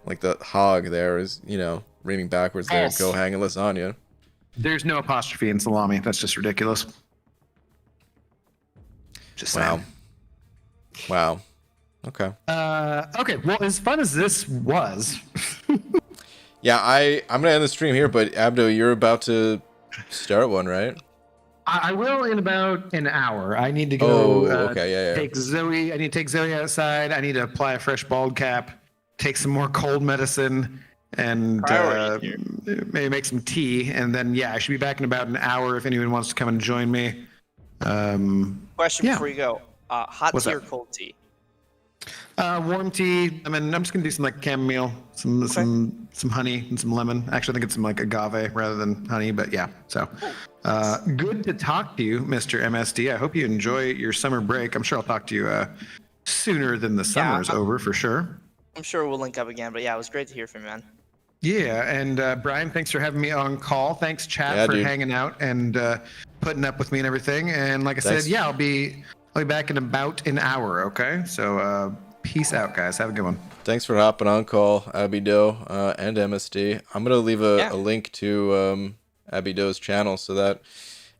like the hog there is, reading backwards there, Yes. go hang a lasagna. There's no apostrophe in salami. That's just ridiculous. Just Wow. saying. Wow. Okay. Okay, well, as fun as this was, Yeah, I'm gonna end the stream here, but Abdo, you're about to start one, right? I will in about an hour. I need to go Oh, okay, yeah. take Zoe. I need to take Zoe outside. I need to apply a fresh bald cap, take some more cold medicine, and Priorities here. maybe make some tea. And then, yeah, I should be back in about an hour if anyone wants to come and join me. Question Yeah. before you go: hot What's tea that? or cold tea? Warm tea. I mean, I'm just gonna do some like chamomile, some honey, and some lemon. Actually, I think it's some like agave rather than honey. But yeah, so good to talk to you, Mr. MSD. I hope you enjoy your summer break. I'm sure I'll talk to you sooner than the summer is over for sure. I'm sure we'll link up again. But yeah, it was great to hear from you, man. Yeah, and Brian, thanks for having me on call. Thanks, chat, Yeah, for dude. hanging out and putting up with me and everything. And like I Thanks. said, yeah, I'll be back in about an hour. Okay, so peace out, guys. Have a good one. Thanks for hopping on call, Abby Doe and MSD. I'm gonna leave a link to Abby Doe's channel so that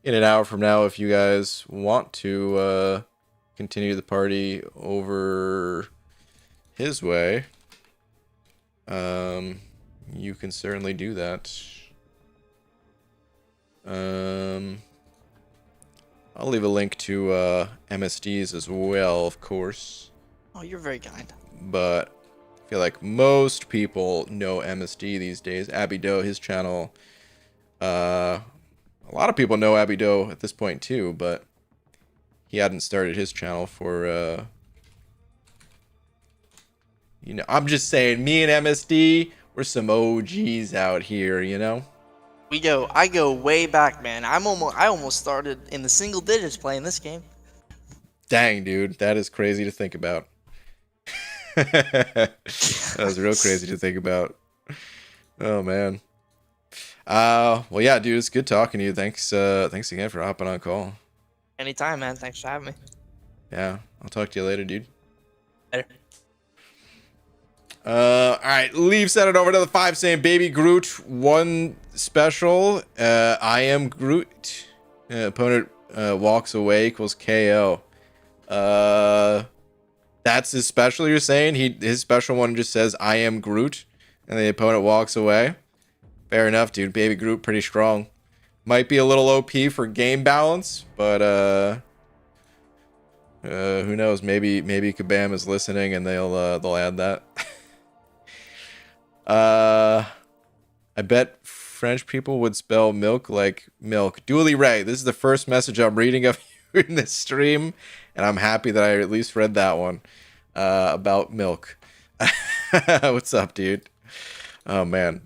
in an hour from now, if you guys want to continue the party over his way, you can certainly do that. I'll leave a link to MSD's as well, of course. Oh, you're very kind. But I feel like most people know MSD these days. Abby Doe, his channel. A lot of people know Abby Doe at this point too, but he hadn't started his channel for you know, I'm just saying, me and MSD, we're some OGs out here, you know? I go way back, man. I almost started in the single digits playing this game. Dang, dude, that is crazy to think about. That was real crazy to think about. Oh man. Well, yeah, dude, it's good talking to you. Thanks again for hopping on call. Anytime, man. Thanks for having me. Yeah, I'll talk to you later, dude. Later. All right, Leave sent it over to the 5 saying Baby Groot one special. I am Groot. Opponent walks away equals KO. That's his special, you're saying? His special one just says I am Groot, and the opponent walks away. Fair enough, dude. Baby Groot pretty strong. Might be a little OP for game balance, but who knows? Maybe Kabam is listening and they'll add that. I bet French people would spell milk like milk. Dooley Ray, this is the first message I'm reading of you in this stream, and I'm happy that I at least read that one about milk. What's up, dude? Oh man.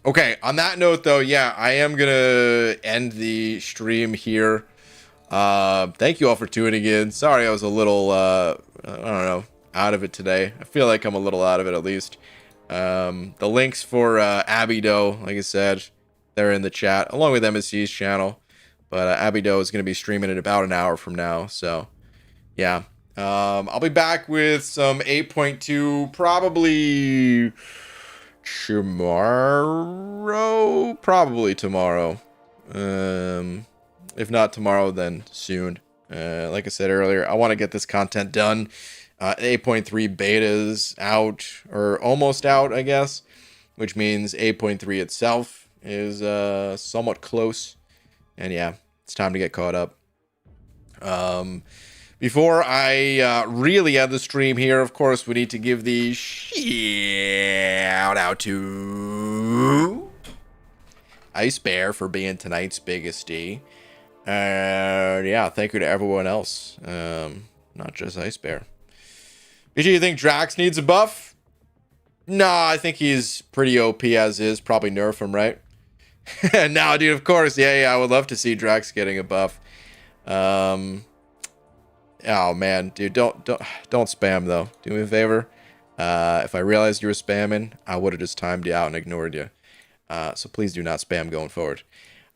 Okay, on that note though, yeah, I am gonna end the stream here. Thank you all for tuning in. Sorry I was a little I don't know, out of it today. I feel like I'm a little out of it at least. The links for Abby Doe, like I said, they're in the chat along with MSC's channel. But Abby Doe is going to be streaming in about an hour from now. So, yeah. I'll be back with some 8.2 probably tomorrow. Probably tomorrow. If not tomorrow, then soon. Like I said earlier, I want to get this content done. 8.3 beta's out, or almost out, I guess, which means 8.3 itself is somewhat close. And yeah, it's time to get caught up. Before I really end the stream here, of course, we need to give the shout out to Ice Bear for being tonight's biggest D. Yeah, thank you to everyone else, not just Ice Bear. BG, you think Drax needs a buff? Nah, I think he's pretty OP as is. Probably nerf him, right? No, dude, of course. Yeah, I would love to see Drax getting a buff. Oh man, dude, don't spam though. Do me a favor. If I realized you were spamming, I would have just timed you out and ignored you. So please do not spam going forward.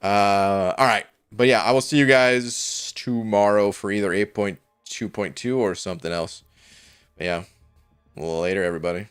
All right, but yeah, I will see you guys tomorrow for either 8.2.2 or something else. But yeah, later, everybody.